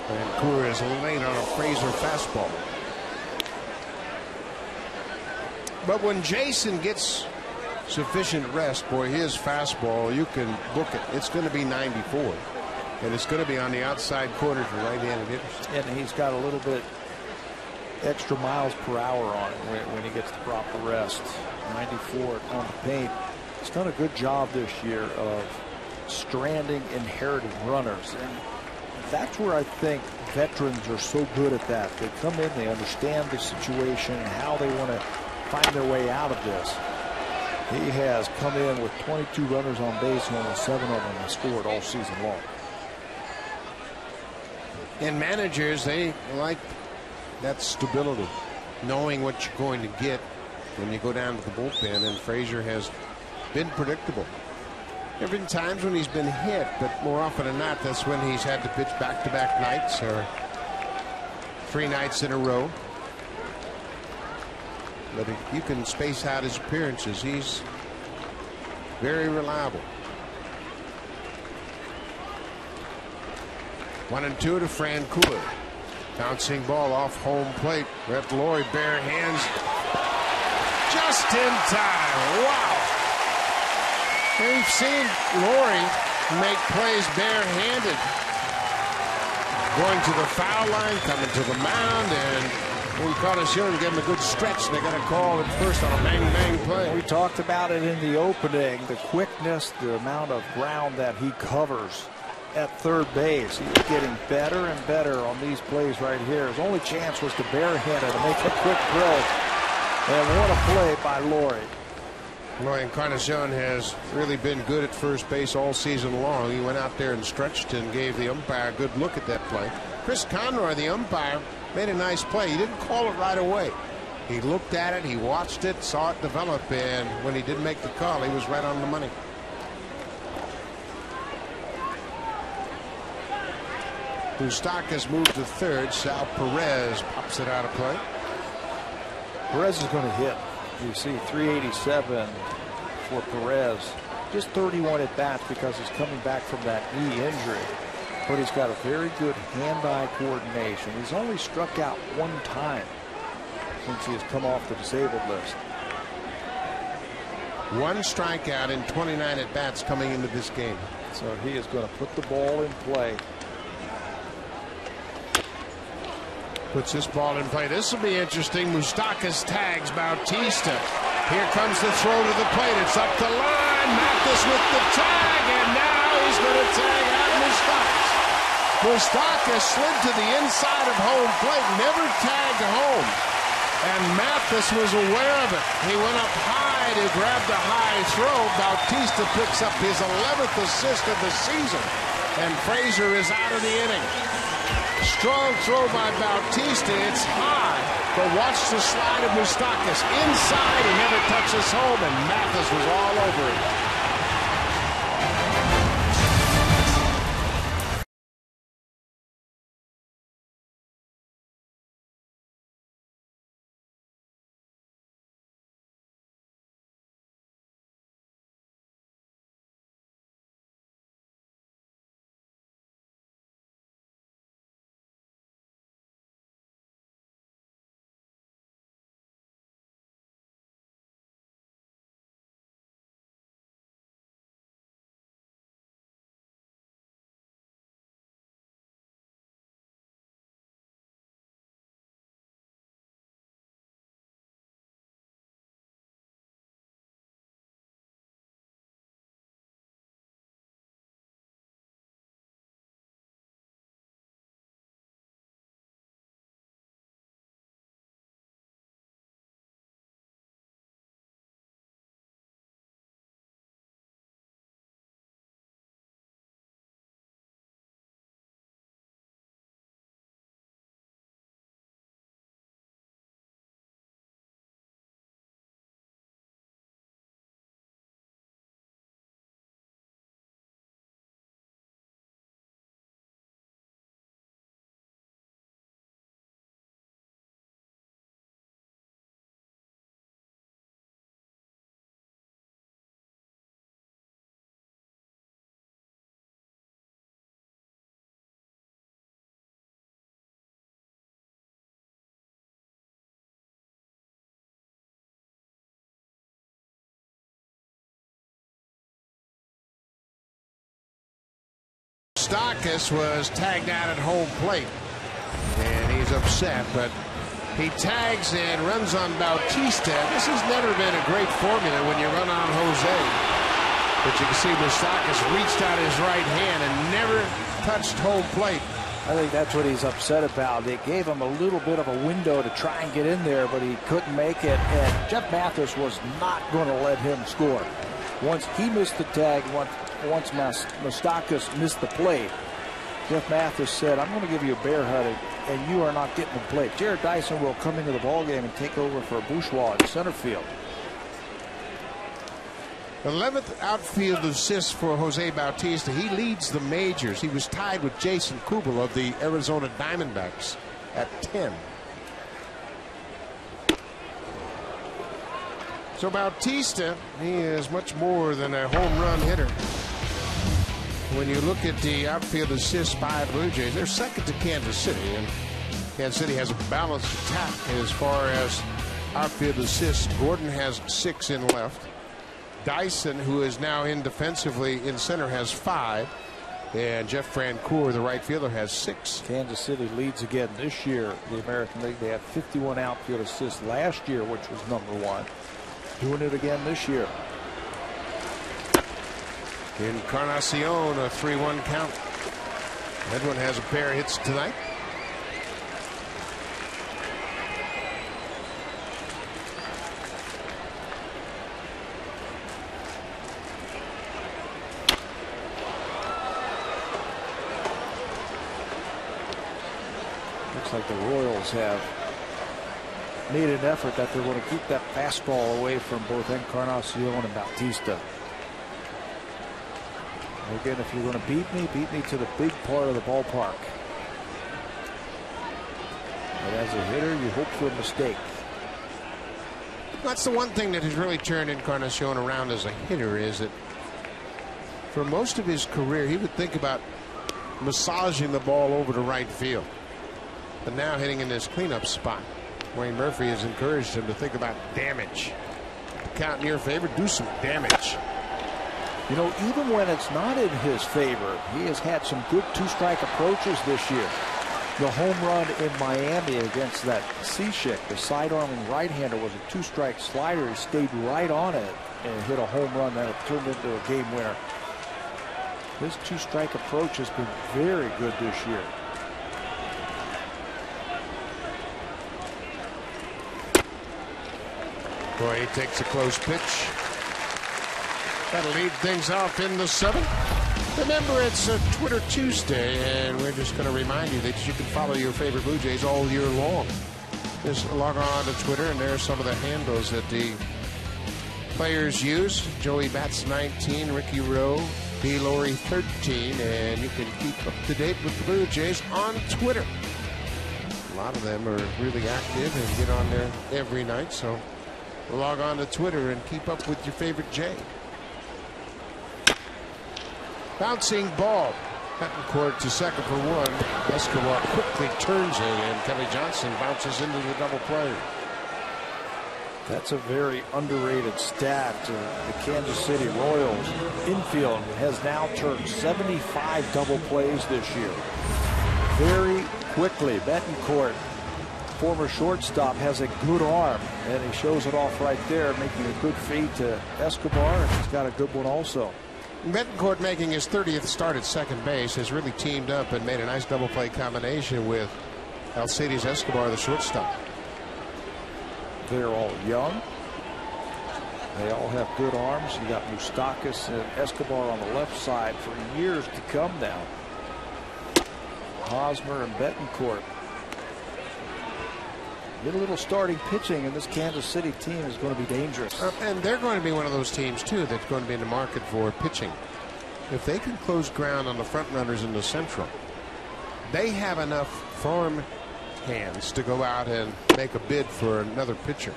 Vancouver is late on a Fraser fastball. But when Jason gets sufficient rest, boy, his fastball, you can book it. It's going to be 94. And it's going to be on the outside corner for right-handed hitters. And he's got a little bit extra miles per hour on it when he gets the proper rest. 94 on the paint. He's done a good job this year of stranding inherited runners. And that's where I think veterans are so good at that. They come in, they understand the situation and how they want to find their way out of this. He has come in with 22 runners on base, and only 7 of them have scored all season long. And managers, they like that stability, knowing what you're going to get when you go down to the bullpen. And Frazier has been predictable. There have been times when he's been hit, but more often than not, that's when he's had to pitch back-to-back nights or 3 nights in a row. But if you can space out his appearances, he's very reliable. 1-2 to Francoeur. Bouncing ball off home plate. Rhett Lori bare hands. Just in time. Wow. We've seen Lori make plays barehanded. Going to the foul line, coming to the mound, and Encarnacion gave him a good stretch. They got a call at first on a bang-bang play. We talked about it in the opening, the quickness, the amount of ground that he covers at third base. He's getting better and better on these plays right here. His only chance was to barehand it and make a quick throw. And what a play by Lori. Well, Encarnacion has really been good at first base all season long. He went out there and stretched and gave the umpire a good look at that play. Chris Conroy, the umpire, made a nice play. He didn't call it right away. He looked at it, he watched it, saw it develop, and when he did make the call, he was right on the money. Moustakas moved to third. Sal Perez pops it out of play. Perez is going to hit. You see 387 for Perez. Just 31 at bats because he's coming back from that knee injury. But he's got a very good hand-eye coordination. He's only struck out 1 time since he has come off the disabled list. 1 strikeout in 29 at bats coming into this game. So he is going to put the ball in play. Puts this ball in play. This will be interesting. Moustakas tags Bautista. Here comes the throw to the plate. It's up the line. Mathis with the tag, and now he's going to tag out Moustakas. Moustakas slid to the inside of home plate, never tagged home. And Mathis was aware of it. He went up high to grab the high throw. Bautista picks up his 11th assist of the season. And Frazier is out of the inning. Strong throw by Bautista. It's high. But watch the slide of Moustakas. Inside, he never touches home, and Mathis was all over it. Moustakas was tagged out at home plate, and he's upset, but he tags and runs on Bautista. This has never been a great formula when you run on Jose. But you can see Moustakas reached out his right hand and never touched home plate. I think that's what he's upset about. They gave him a little bit of a window to try and get in there, but he couldn't make it. And Jeff Mathis was not going to let him score. Once he missed the tag, once Moustakas missed the plate, Jeff Mathis said, I'm going to give you a bear hug, and you are not getting the plate. Jared Dyson will come into the ballgame and take over for Bourgeois in center field. 11th outfield assist for Jose Bautista. He leads the majors. He was tied with Jason Kubel of the Arizona Diamondbacks at 10. So Bautista, he is much more than a home run hitter. When you look at the outfield assists by Blue Jays, they're second to Kansas City, and Kansas City has a balanced attack as far as outfield assists. Gordon has 6 in left. Dyson, who is now in defensively in center, has 5. And Jeff Francoeur, the right fielder, has 6. Kansas City leads again this year. The American League, they had 51 outfield assists last year, which was #1. Doing it again this year. Encarnacion, a 3-1 count. Edwin has a pair of hits tonight. Looks like the Royals have made an effort that they're going to keep that fastball away from both Encarnacion and Bautista. Again, if you're going to beat me to the big part of the ballpark. But as a hitter, you hope for a mistake. That's the one thing that has really turned Encarnacion around as a hitter, is that for most of his career, he would think about massaging the ball over to right field. But now hitting in this cleanup spot, Wayne Murphy has encouraged him to think about damage. Count in your favor, do some damage. You know, even when it's not in his favor, he has had some good two-strike approaches this year. The home run in Miami against that Cishek, the side-arming right-hander, was a two-strike slider. He stayed right on it and hit a home run that turned into a game winner. His two-strike approach has been very good this year. Boy, he takes a close pitch. That'll lead things off in the 7th. Remember, it's a Twitter Tuesday, and we're just going to remind you that you can follow your favorite Blue Jays all year long. Just log on to Twitter, and there are some of the handles that the players use. Joey Bats 19, Ricky Rowe, D. Laurie 13, and you can keep up to date with the Blue Jays on Twitter. A lot of them are really active and get on there every night, so log on to Twitter and keep up with your favorite Jay. Bouncing ball. Betancourt to second for 1. Escobar quickly turns it, and Kelly Johnson bounces into the double play. That's a very underrated stat. The Kansas City Royals infield has now turned 75 double plays this year. Very quickly, Betancourt, former shortstop, has a good arm, and he shows it off right there, making a good feed to Escobar, and he's got a good one also. Betancourt, making his 30th start at second base, has really teamed up and made a nice double play combination with Alcides Escobar, the shortstop. They're all young. They all have good arms. You got Moustakas and Escobar on the left side for years to come now. Hosmer and Betancourt. Get a little starting pitching, and this Kansas City team is going to be dangerous. And they're going to be one of those teams, too, that's going to be in the market for pitching. If they can close ground on the front runners in the Central, they have enough farm hands to go out and make a bid for another pitcher.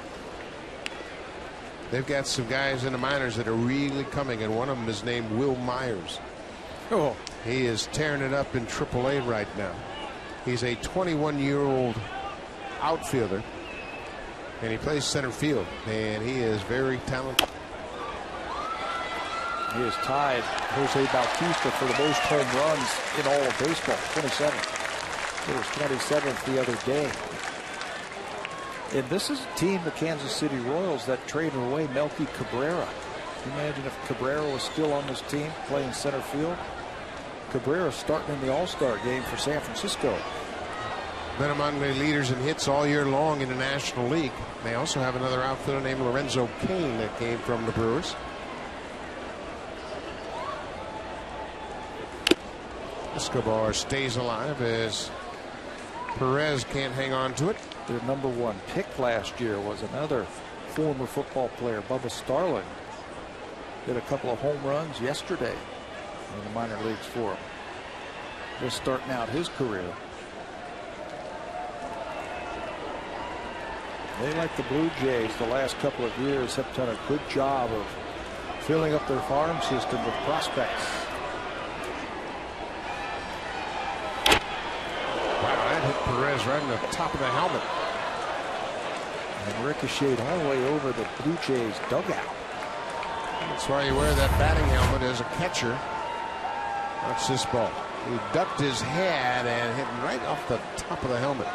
They've got some guys in the minors that are really coming, and one of them is named Will Myers. Oh, he is tearing it up in AAA right now. He's a 21-year-old outfielder, and he plays center field, and he is very talented. He has tied Jose Bautista for the most home runs in all of baseball, 27. It was 27th the other day. And this is a team, the Kansas City Royals, that traded away Melky Cabrera. Can you imagine if Cabrera was still on this team playing center field? Cabrera starting in the All-Star game for San Francisco. Been among the leaders in hits all year long in the National League. They also have another outfielder named Lorenzo Cain that came from the Brewers. Escobar stays alive as Perez can't hang on to it. Their #1 pick last year was another former football player, Bubba Starling. Did a couple of home runs yesterday in the minor leagues for him. Just starting out his career. They, like the Blue Jays, the last couple of years have done a good job of filling up their farm system with prospects. Wow, that hit Perez right in the top of the helmet. And ricocheted all the way over the Blue Jays dugout. That's why you wear that batting helmet as a catcher. Watch this ball. He ducked his head and hit right off the top of the helmet.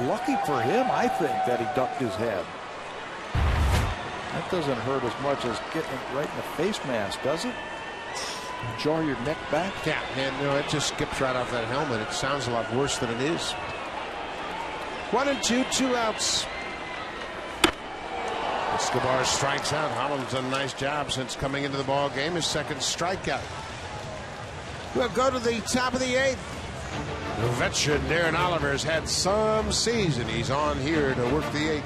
Lucky for him, I think, that he ducked his head. That doesn't hurt as much as getting it right in the face mask, does it? Jar your neck back? Yeah, and no, it just skips right off that helmet. It sounds a lot worse than it is. 1-2, 2 outs. Escobar strikes out. Holland's done a nice job since coming into the ball game. His second strikeout. We'll go to the top of the 8th. The veteran Darren Oliver has had some season. He's on here to work the 8th.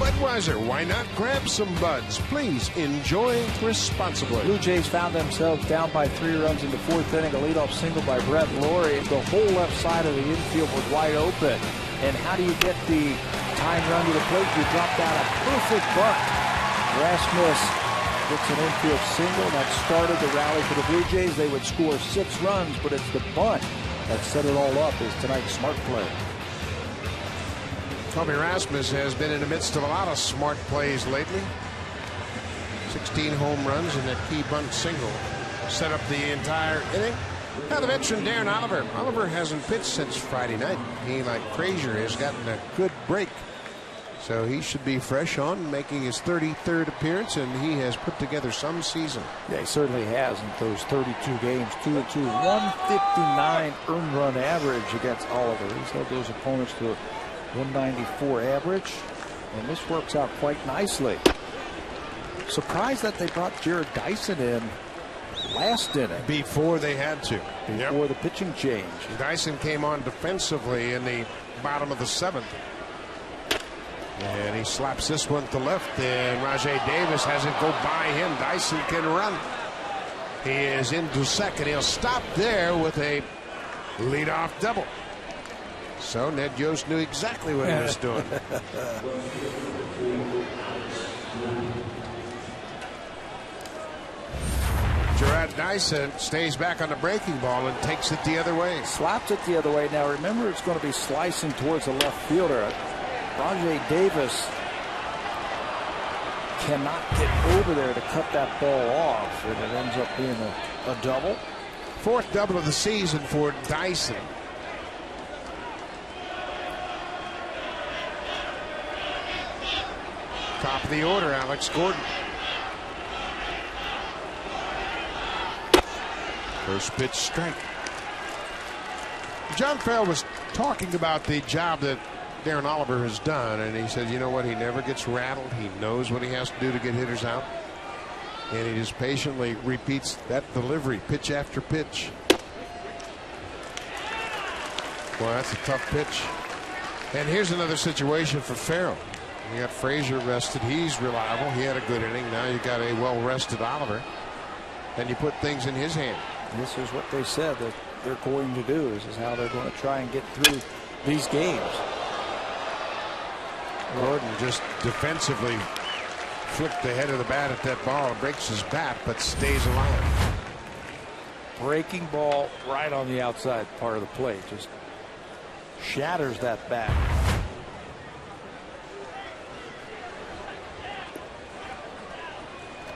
Budweiser, why not grab some buds? Please enjoy responsibly. Blue Jays found themselves down by 3 runs in the 4th inning. A leadoff single by Brett Laurie. The whole left side of the infield was wide open. And how do you get the tying run to the plate? You drop down a perfect bunt. Rasmus gets an infield single. That started the rally for the Blue Jays. They would score 6 runs, but it's the bunt that set it all up as tonight's smart play. Tommy Rasmus has been in the midst of a lot of smart plays lately. 16 home runs and that key bunt single set up the entire inning. Now the veteran Darren Oliver. Oliver hasn't pitched since Friday night. He, like Frazier, has gotten a good break. So he should be fresh on, making his 33rd appearance, and he has put together some season. Yeah, he certainly has in those 32 games. 2-2, 159 earned run average against Oliver. He's held those opponents to a 194 average, and this works out quite nicely. Surprised that they brought Jared Dyson in last inning. Before they had to. Before the pitching change. Dyson came on defensively in the bottom of the 7th. And he slaps this one to left, and Rajay Davis has it go by him. Dyson can run. He is into second. He'll stop there with a leadoff double. So Ned Yost knew exactly what he was doing. Gerard Dyson stays back on the breaking ball and takes it the other way. Slaps it the other way. Now remember, it's going to be slicing towards the left fielder. Rajay Davis cannot get over there to cut that ball off, and it ends up being a double. 4th double of the season for Dyson. Top of the order, Alex Gordon. First pitch strike. John Farrell was talking about the job that Darren Oliver has done, and he said, you know what, he never gets rattled. He knows what he has to do to get hitters out, and he just patiently repeats that delivery pitch after pitch. Well, that's a tough pitch. And here's another situation for Farrell. You got Frazier rested. He's reliable. He had a good inning. Now you got a well-rested Oliver, and you put things in his hand. This is what they said that they're going to do. This is how they're going to try and get through these games. Gordon just defensively flicked the head of the bat at that ball and breaks his bat, but stays alive. Breaking ball right on the outside part of the plate. Just shatters that bat.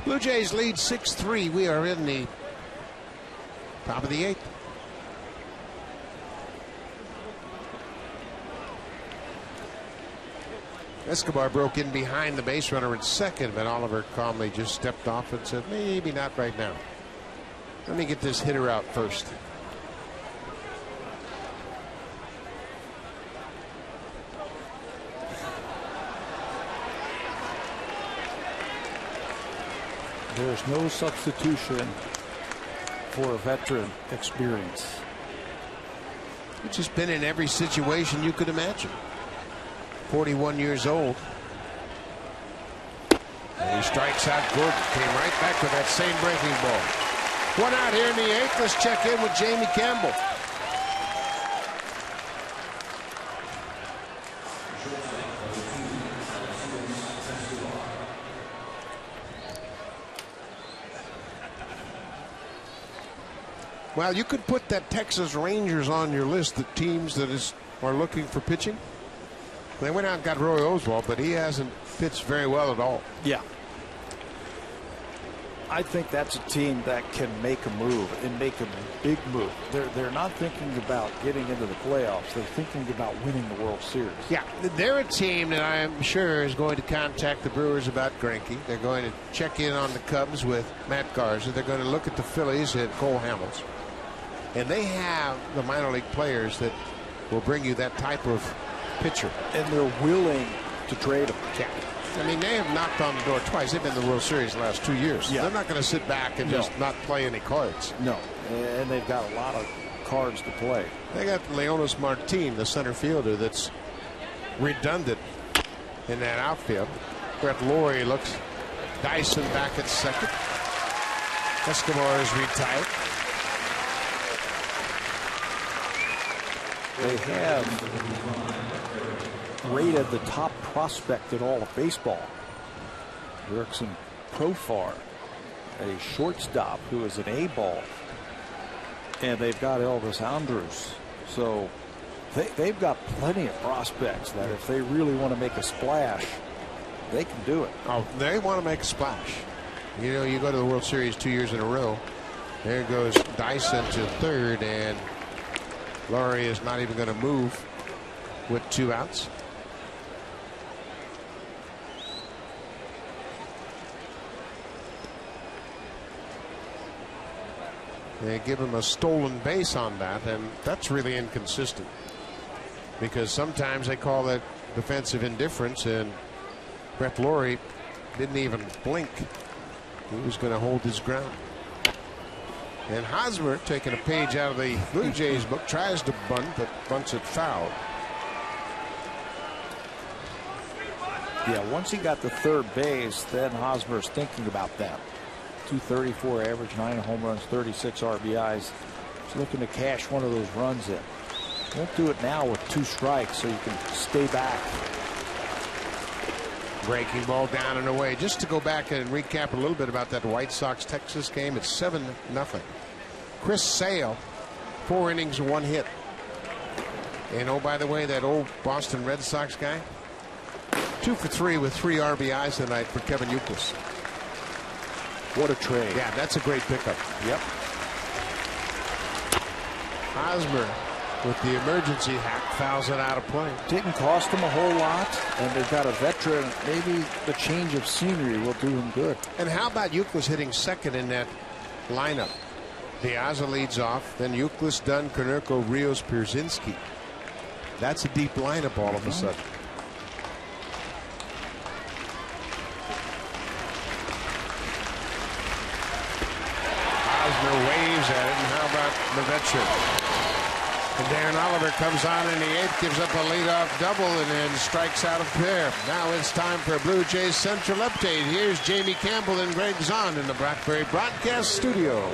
Blue Jays lead 6-3. We are in the top of the 8th. Escobar broke in behind the base runner at second, but Oliver calmly just stepped off and said, maybe not right now. Let me get this hitter out first. There's no substitution for a veteran experience. He's just been in every situation you could imagine. 41 years old. And he strikes out Gordon. Came right back with that same breaking ball. One out here in the 8th. Let's check in with Jamie Campbell. Well, you could put that Texas Rangers on your list of teams that are looking for pitching. They went out and got Roy Oswalt, but he hasn't pitched very well at all. Yeah. I think that's a team that can make a move and make a big move. They're not thinking about getting into the playoffs. They're thinking about winning the World Series. Yeah, they're a team that I'm sure is going to contact the Brewers about Greinke. They're going to check in on the Cubs with Matt Garza. They're going to look at the Phillies and Cole Hamels. And they have the minor league players that will bring you that type of pitcher. And they're willing to trade him. Yeah. I mean, they have knocked on the door twice. They've been in the World Series the last 2 years. Yeah. They're not going to sit back and just not play any cards. No. And they've got a lot of cards to play. They got Leonis Martin, the center fielder, that's redundant in that outfield. Brett Laurie looks. Dyson back at second. Escobar is retired. They have rated the top prospect in all of baseball, Jurickson Profar, a shortstop who is an A-ball, and they've got Elvis Andrus. So they've got plenty of prospects that if they really want to make a splash, they can do it. Oh, they want to make a splash. You know, you go to the World Series 2 years in a row. There goes Dyson to third, and Laurie is not even going to move with 2 outs. They give him a stolen base on that, and that's really inconsistent because sometimes they call that defensive indifference, and Brett Laurie didn't even blink. He was going to hold his ground. And Hosmer, taking a page out of the Blue Jays book, tries to bunt, but bunts it foul. Yeah, once he got to third base, then Hosmer's thinking about that. 234 average, 9 home runs, 36 RBIs. He's looking to cash one of those runs in. Won't do it now with 2 strikes, so you can stay back. Breaking ball down and away. Just to go back and recap a little bit about that White Sox-Texas game, it's 7-0. Chris Sale, 4 innings, 1 hit. And oh, by the way, that old Boston Red Sox guy, 2 for 3 with 3 RBIs tonight for Kevin Youkilis. What a trade. Yeah, that's a great pickup. Yep. Hosmer with the emergency hack, fouls it out of play. Didn't cost them a whole lot, and they've got a veteran. Maybe the change of scenery will do him good. And how about Euclid hitting second in that lineup? Piazza leads off, then Euclid, Dunn, Konerko, Rios, Pierzynski. That's a deep lineup all of a sudden. Osner waves at it, and how about the veteran? And Darren Oliver comes on in the eighth, gives up a leadoff double, and then strikes out a pair. Now it's time for a Blue Jays Central update. Here's Jamie Campbell and Greg Zahn in the Blackberry Broadcast Studio.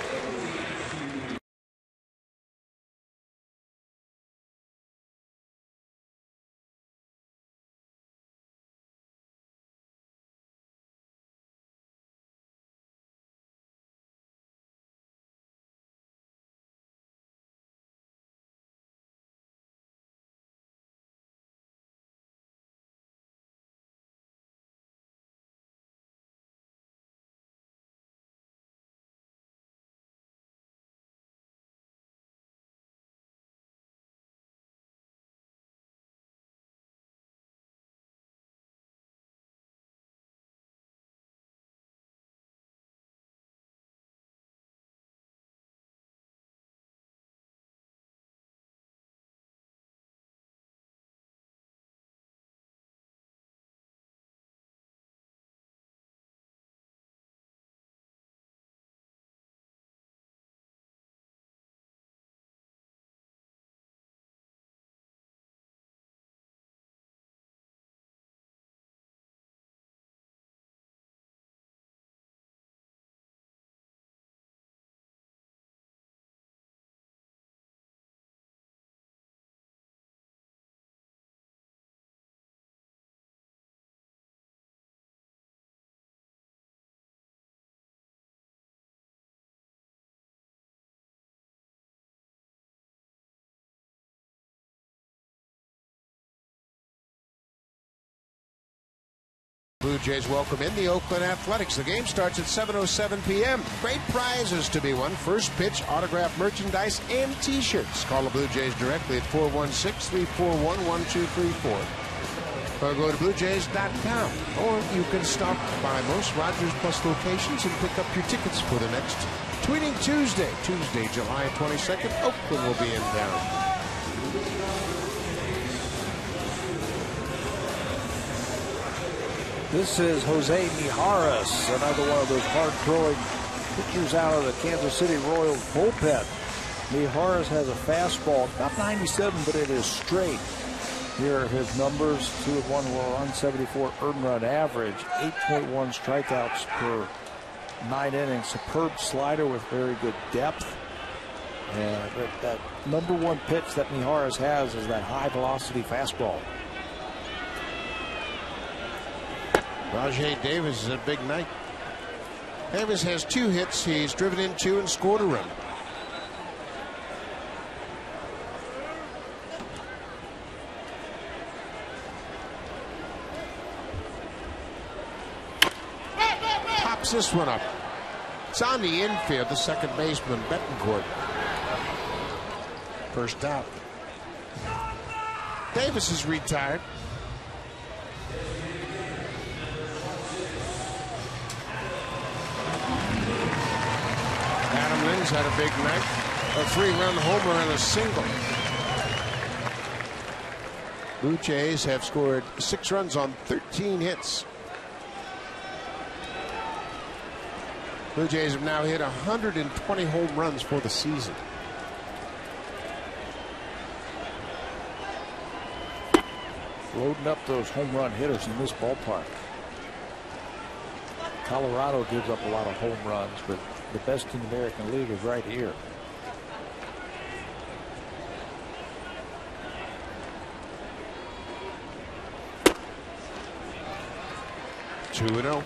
Blue Jays welcome in the Oakland Athletics. The game starts at 7:07 p.m. Great prizes to be won. First pitch, autographed merchandise, and T-shirts. Call the Blue Jays directly at 416-341-1234. Or go to BlueJays.com. Or you can stop by most Rogers Plus locations and pick up your tickets for the next Tweeting Tuesday. Tuesday, July 22nd, Oakland will be in town. This is Jose Mijares, another one of those hard-throwing pitchers out of the Kansas City Royals bullpen. Mijares has a fastball, about 97, but it is straight. Here are his numbers: 2-1 run, 74 earned run average, 8.1 strikeouts per 9 innings. Superb slider with very good depth. And that number one pitch that Mijares has is that high-velocity fastball. Rajay Davis is a big night. Davis has 2 hits. He's driven in 2 and scored a run. Pops this one up. It's on the infield, the second baseman, Betancourt. First out. Davis is retired. Adam Lynn's had a big night. A 3-run homer and a single. Blue Jays have scored 6 runs on 13 hits. Blue Jays have now hit 120 home runs for the season. Loading up those home run hitters in this ballpark. Colorado gives up a lot of home runs, but the best in the American League is right here. Two and 0.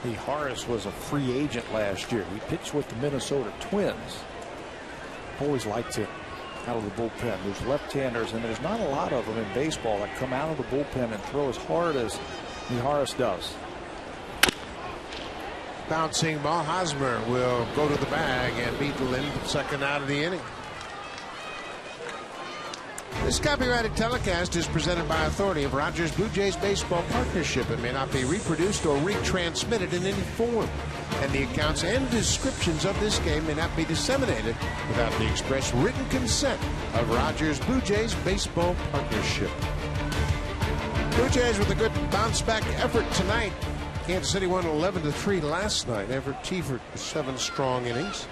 Mijares was a free agent last year. He pitched with the Minnesota Twins. Always liked it out of the bullpen. There's left-handers, and there's not a lot of them in baseball that come out of the bullpen and throw as hard as Mijares does. Bouncing ball. Hosmer will go to the bag and beat Lind, second out of the inning. This copyrighted telecast is presented by authority of Rogers Blue Jays Baseball Partnership and may not be reproduced or retransmitted in any form. And the accounts and descriptions of this game may not be disseminated without the express written consent of Rogers Blue Jays Baseball Partnership. Blue Jays with a good bounce-back effort tonight. Kansas City won 11-3 last night. Everett Tefert with 7 strong innings.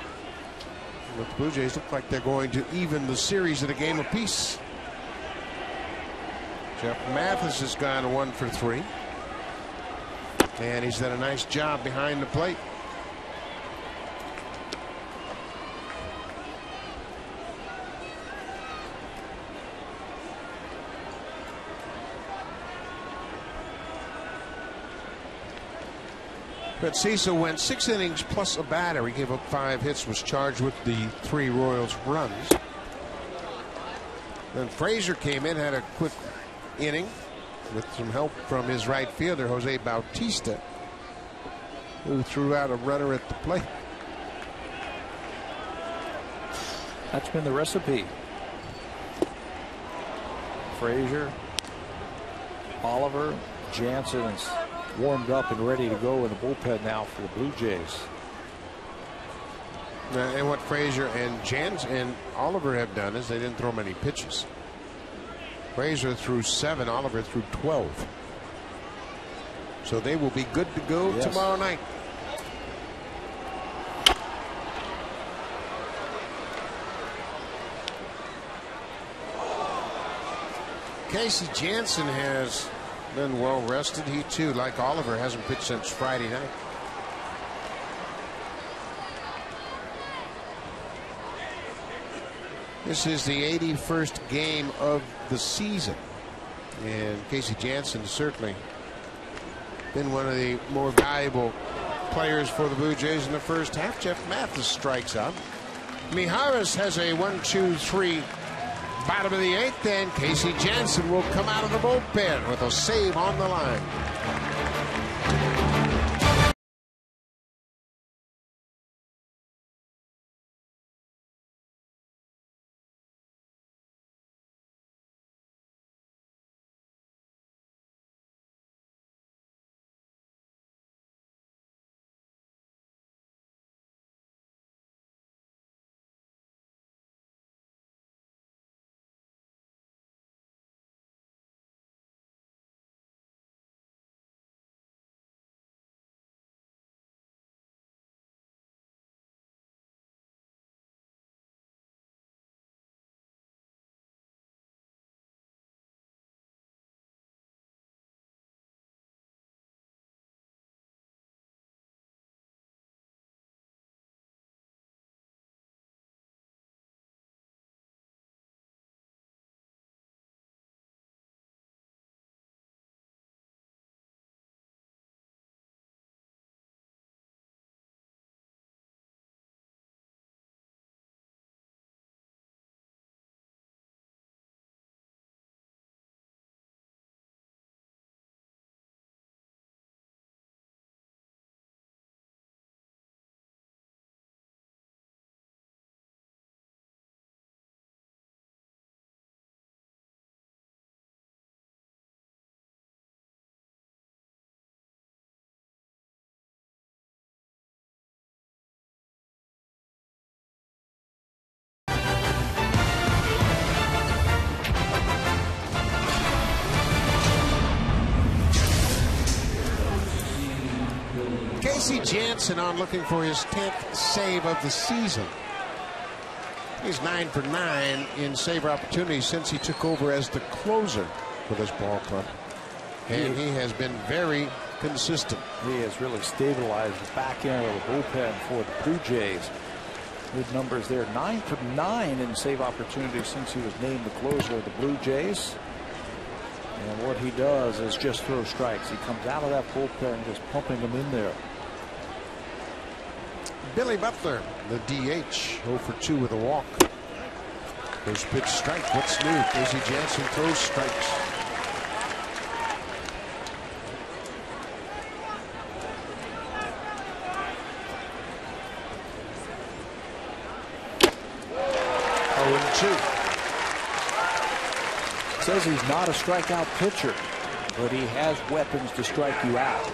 But the Blue Jays look like they're going to even the series at a game apiece. Jeff Mathis has gone 1 for 3. And he's done a nice job behind the plate. But Cecil went 6 innings plus a batter. He gave up 5 hits, was charged with the 3 Royals runs. Then Frazier came in, had a quick inning with some help from his right fielder, Jose Bautista, who threw out a runner at the plate. That's been the recipe. Frazier, Oliver, Jansen is warmed up and ready to go in the bullpen now for the Blue Jays. And what Frazier and Jansen and Oliver have done is they didn't throw many pitches. Frazier threw 7, Oliver threw 12. So they will be good to go tomorrow night. Casey Jansen has been well rested. He too, like Oliver, hasn't pitched since Friday night. This is the 81st game of the season, and Casey Jansen has certainly been one of the more valuable players for the Blue Jays in the first half. Jeff Mathis strikes out. Mijares has a 1-2-3 bottom of the 8th, and Casey Jansen will come out of the bullpen with a save on the line. Casey Jansen on looking for his 10th save of the season. He's 9 for 9 in save opportunities since he took over as the closer for this ball club. And he has been very consistent. He has really stabilized the back end of the bullpen for the Blue Jays. Good numbers there. 9 for 9 in save opportunities since he was named the closer of the Blue Jays. And what he does is just throw strikes. He comes out of that bullpen just pumping them in there. Billy Butler, the DH, 0 for 2 with a walk. First pitch strike. What's new? Casey Jansen throws strikes. 1-2. Says he's not a strikeout pitcher, but he has weapons to strike you out.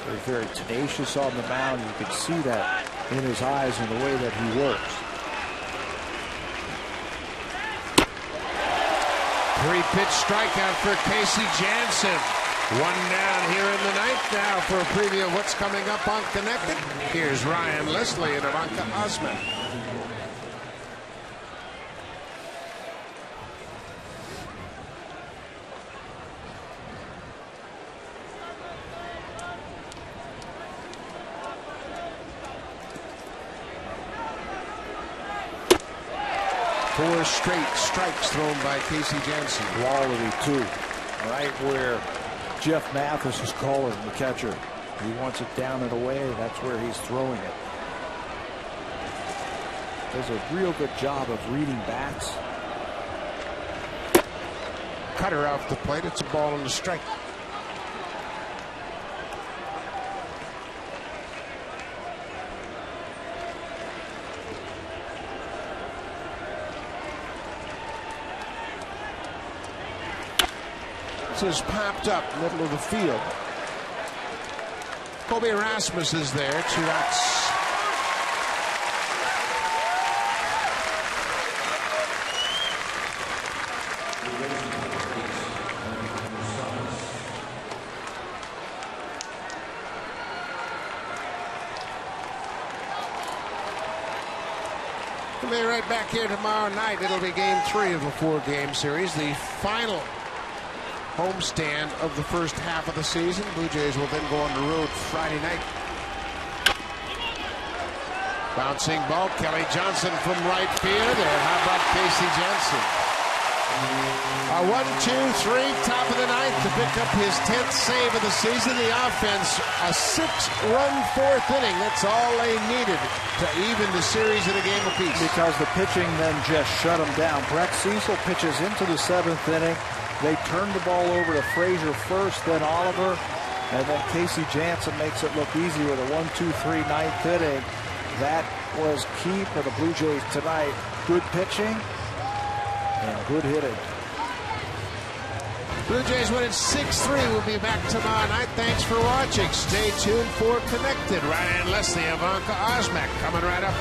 He's very tenacious on the mound. You can see that in his eyes and the way that he works. 3-pitch strikeout for Casey Janssen. 1 down here in the ninth. Now for a preview of what's coming up on Connected, here's Ryan Leslie and Ivanka Osman. Four straight strikes thrown by Casey Janssen. Quality, too. Right where Jeff Mathis is calling the catcher. He wants it down and away. That's where he's throwing it. Does a real good job of reading bats. Cutter off the plate. It's a ball and a strike. Is popped up middle of the field. Kobe Rasmus is there. 2 outs. We'll be right back here tomorrow night. It'll be game 3 of a 4-game series. The final homestand of the first half of the season. Blue Jays will then go on the road Friday night. Bouncing ball, Kelly Johnson from right field. And how about Casey Janssen? A 1-2-3, top of the ninth to pick up his 10th save of the season. The offense, a 6-run 4th inning. That's all they needed to even the series in a game apiece. Because the pitching then just shut them down. Brett Cecil pitches into the 7th inning. They turn the ball over to Frazier first, then Oliver, and then Casey Janssen makes it look easy with a 1-2-3 ninth inning. That was key for the Blue Jays tonight. Good pitching and good hitting. Blue Jays win it 6-3. We'll be back tomorrow night. Thanks for watching. Stay tuned for Connected. Ryan Leslie, Ivanka Osmak coming right up.